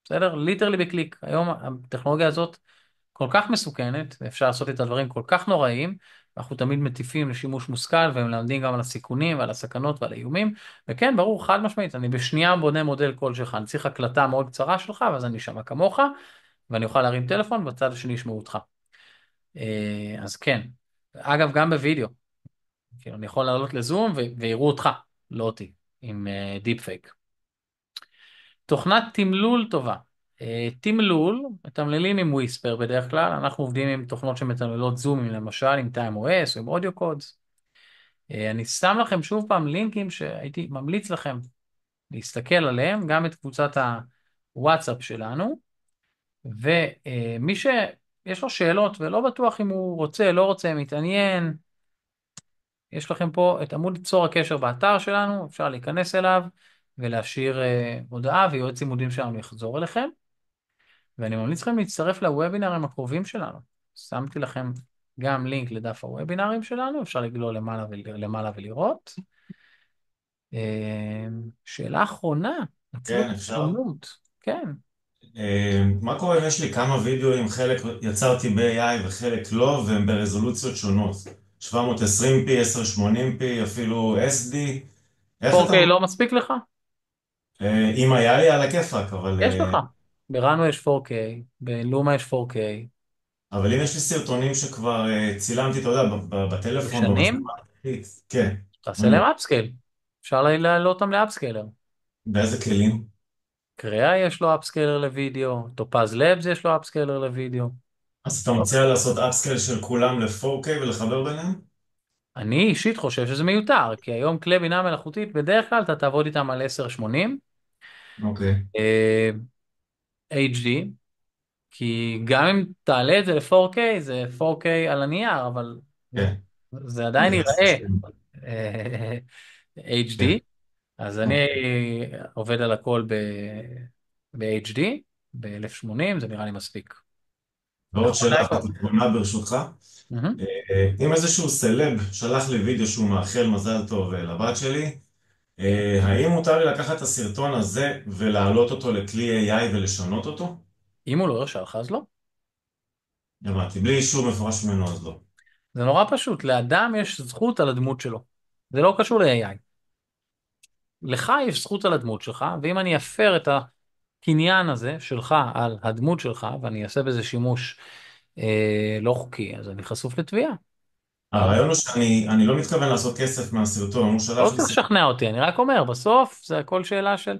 בסדר? ליטרלי בקליק. היום הטכנולוגיה הזאת כל כך מסוכנת, ואפשר לעשות את הדברים כל כך נוראים, ואנחנו תמיד מטיפים לשימוש מושכל, ומלמדים גם על הסיכונים ועל הסכנות ועל האיומים, וכן, ברור, חד משמעית, אני בשנייה בונה מודל קול שלך, אני צריך הקלטה מאוד קצרה שלך, ואז אני אשמע כמוך, ואני אוכל להרים טלפון, ובצד השני ישמעו אותך. אז כן, אגב, גם בווידאו, כאילו, אני יכול לעלות לזום, ויראו אותך, לא אותי, עם דיפ פייק. תוכנת תמלול טובה. תמלול, מתמללים עם וויספר בדרך כלל, אנחנו עובדים עם תוכנות שמתמללות זומים, למשל עם TimeOS או עם אודיו קודס. אני שם לכם שוב פעם לינקים שהייתי ממליץ לכם להסתכל עליהם, גם את קבוצת הוואטסאפ שלנו, ומי שיש לו שאלות ולא בטוח אם הוא רוצה, לא רוצה, מתעניין, יש לכם פה את עמוד צור הקשר באתר שלנו, אפשר להיכנס אליו ולהשאיר הודעה, ויועץ לימודים שלנו יחזור אליכם. ואני ממליץ לכם להצטרף לוובינרים הקרובים שלנו. שמתי לכם גם לינק לדף הוובינרים שלנו, אפשר לגלול למעלה ולראות. שאלה אחרונה, כן, אפשר. כן. מה קורה אם יש לי כמה וידאוים, חלק יצרתי ב-AI וחלק לא, והם ברזולוציות שונות? 720p, 1080p, אפילו SD. איך אתה... אוקיי, לא מספיק לך? אם היה לי על הכיפק, אבל... יש לך. ברנו יש 4K, בלומה יש 4K. אבל אם יש לי סרטונים שכבר צילמתי, אתה יודע, בטלפון, ישנים? במצלמה, כן. תעשה להם אפסקייל. אפשר להעלות אותם לאפסקיילר. באיזה כלים? קריאה יש לו אפסקיילר לוידאו, טופז לבס יש לו אפסקיילר לוידאו. אז אתה מציע לעשות אפסקייל של כולם ל-4K ולחבר ביניהם? אני אישית חושב שזה מיותר, כי היום כלי בינה מלאכותית, בדרך כלל אתה תעבוד איתם על 1080. אוקיי. HD, כי גם אם תעלה את זה ל-4K, זה 4K על הנייר, אבל זה עדיין ייראה HD, אז אני עובד על הכל ב-HD, ב-1080, זה נראה לי מספיק. ועוד שאלה אחרונה ברשותך, אם איזשהו סלב שלח לי וידאו שהוא מאחל מזל טוב לבת שלי, האם מותר לי לקחת את הסרטון הזה ולהעלות אותו לכלי AI ולשנות אותו? אם הוא לא הרשה לך, אז לא. הבנתי, בלי אישור מפורש ממנו אז לא. זה נורא פשוט, לאדם יש זכות על הדמות שלו. זה לא קשור ל-AI. לך יש זכות על הדמות שלך, ואם אני אפר את הקניין הזה שלך על הדמות שלך, ואני אעשה בזה שימוש לא חוקי, אז אני חשוף לתביעה. הרעיון הוא שאני לא מתכוון לעשות כסף מהסרטון, הוא שלח לא לי צריך סרטון. לשכנע אותי, אני רק אומר, בסוף זה הכל שאלה של...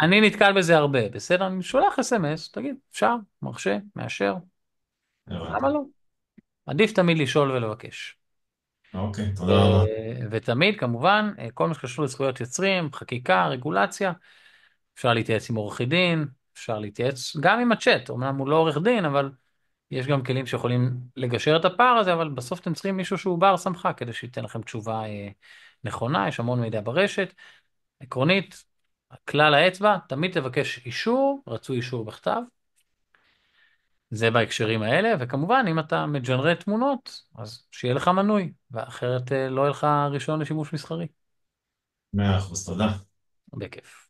אני נתקל בזה הרבה, בסדר? אני שולח אס.אם.אס, תגיד, אפשר, מרשה, מאשר. למה לא? עדיף תמיד לשאול ולבקש. אוקיי, תודה רבה. ותמיד, כמובן, כל מה שקשור לזכויות יוצרים, חקיקה, רגולציה, אפשר להתייעץ עם עורכי דין, אפשר להתייעץ גם עם הצ'אט, אמנם הוא לא עורך דין, אבל יש גם כלים שיכולים לגשר את הפער הזה, אבל בסוף אתם צריכים מישהו שהוא בר סמכה, כדי שייתן לכם תשובה נכונה, יש המון מידע ברשת. עקרונית, כלל האצבע, תמיד תבקש אישור, רצוי אישור בכתב, זה בהקשרים האלה, וכמובן, אם אתה מג'נרט תמונות, אז שיהיה לך מנוי, ואחרת לא יהיה לך רישיון לשימוש מסחרי. 100%, תודה. בכיף.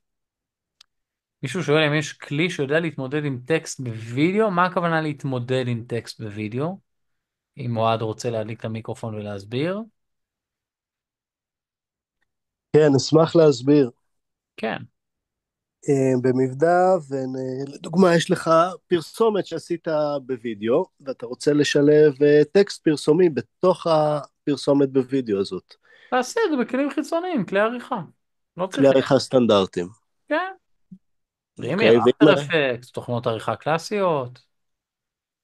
מישהו שואל אם יש כלי שיודע להתמודד עם טקסט בווידאו, מה הכוונה להתמודד עם טקסט בווידאו? אם אוהד רוצה להדליק את המיקרופון ולהסביר. כן, אשמח להסביר. כן. במידה, ולדוגמה יש לך פרסומת שעשית בווידאו, ואתה רוצה לשלב טקסט פרסומי בתוך הפרסומת בווידאו הזאת. תעשה את זה בכלים חיצוניים, כלי עריכה. לא כלי עריכה סטנדרטיים. כן. פרימייר, אפטר אפקט, תוכנות עריכה קלאסיות.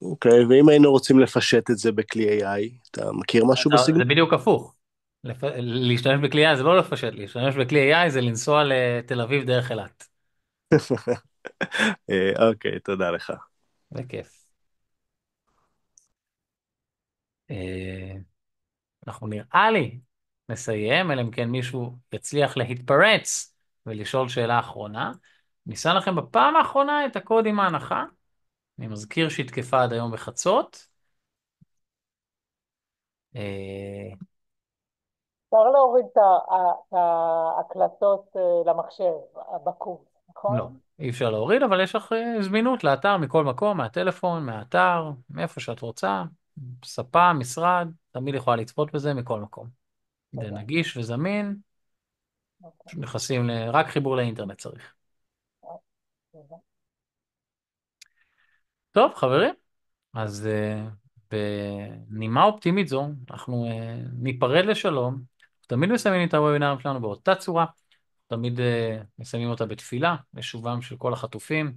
אוקיי, ואם היינו רוצים לפשט את זה בכלי AI, אתה מכיר משהו זה בסגנון? בדיוק הפוך. להשתמש בכלי AI זה לא לפשט, להשתמש בכלי AI זה לנסוע לתל אביב דרך אילת. אוקיי, תודה לך. בכיף. אנחנו נראה לי נסיים, אלא אם כן מישהו יצליח להתפרץ ולשאול שאלה אחרונה. ניסה לכם בפעם האחרונה את הקוד עם ההנחה. אני מזכיר שהיא תקפה עד היום בחצות. אפשר להוריד את ההקלטות למחשב בקורס, נכון? לא, אי אפשר להוריד, אבל יש לך זמינות לאתר מכל מקום, מהטלפון, מהאתר, מאיפה שאת רוצה, ספה, משרד, תמיד יכולה לצפות בזה מכל מקום. זה נגיש וזמין, פשוט נכנסים רק חיבור לאינטרנט צריך. טוב, חברים, אז בנימה אופטימית זו, אנחנו ניפרד לשלום. תמיד מסיימים את הוובינרים שלנו באותה צורה, תמיד מסיימים אותה בתפילה, לשובם של כל החטופים.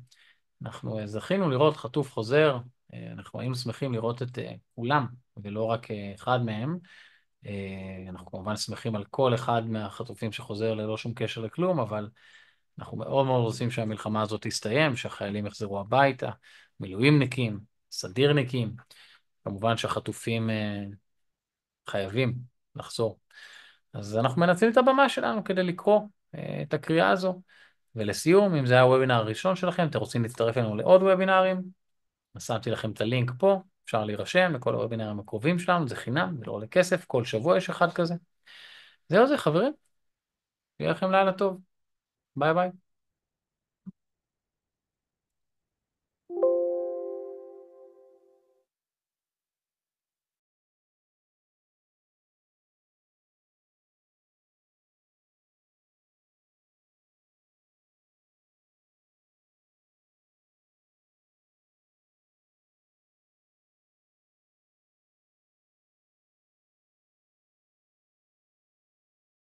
אנחנו זכינו לראות חטוף חוזר, אנחנו היינו שמחים לראות את כולם, ולא רק אחד מהם. אנחנו כמובן שמחים על כל אחד מהחטופים שחוזר ללא שום קשר לכלום, אבל אנחנו מאוד מאוד רוצים שהמלחמה הזאת תסתיים, שהחיילים יחזרו הביתה, מילואימניקים, סדירניקים. כמובן שהחטופים חייבים לחזור. אז אנחנו מנצלים את הבמה שלנו כדי לקרוא את הקריאה הזו. ולסיום, אם זה היה הוובינר הראשון שלכם, אתם רוצים להצטרף אלינו לעוד וובינרים, שמתי לכם את הלינק פה, אפשר להירשם לכל הוובינרים הקרובים שלנו, זה חינם, זה לא עולה כסף, כל שבוע יש אחד כזה. זהו זה חברים, שיהיה לכם לילה טוב, ביי ביי.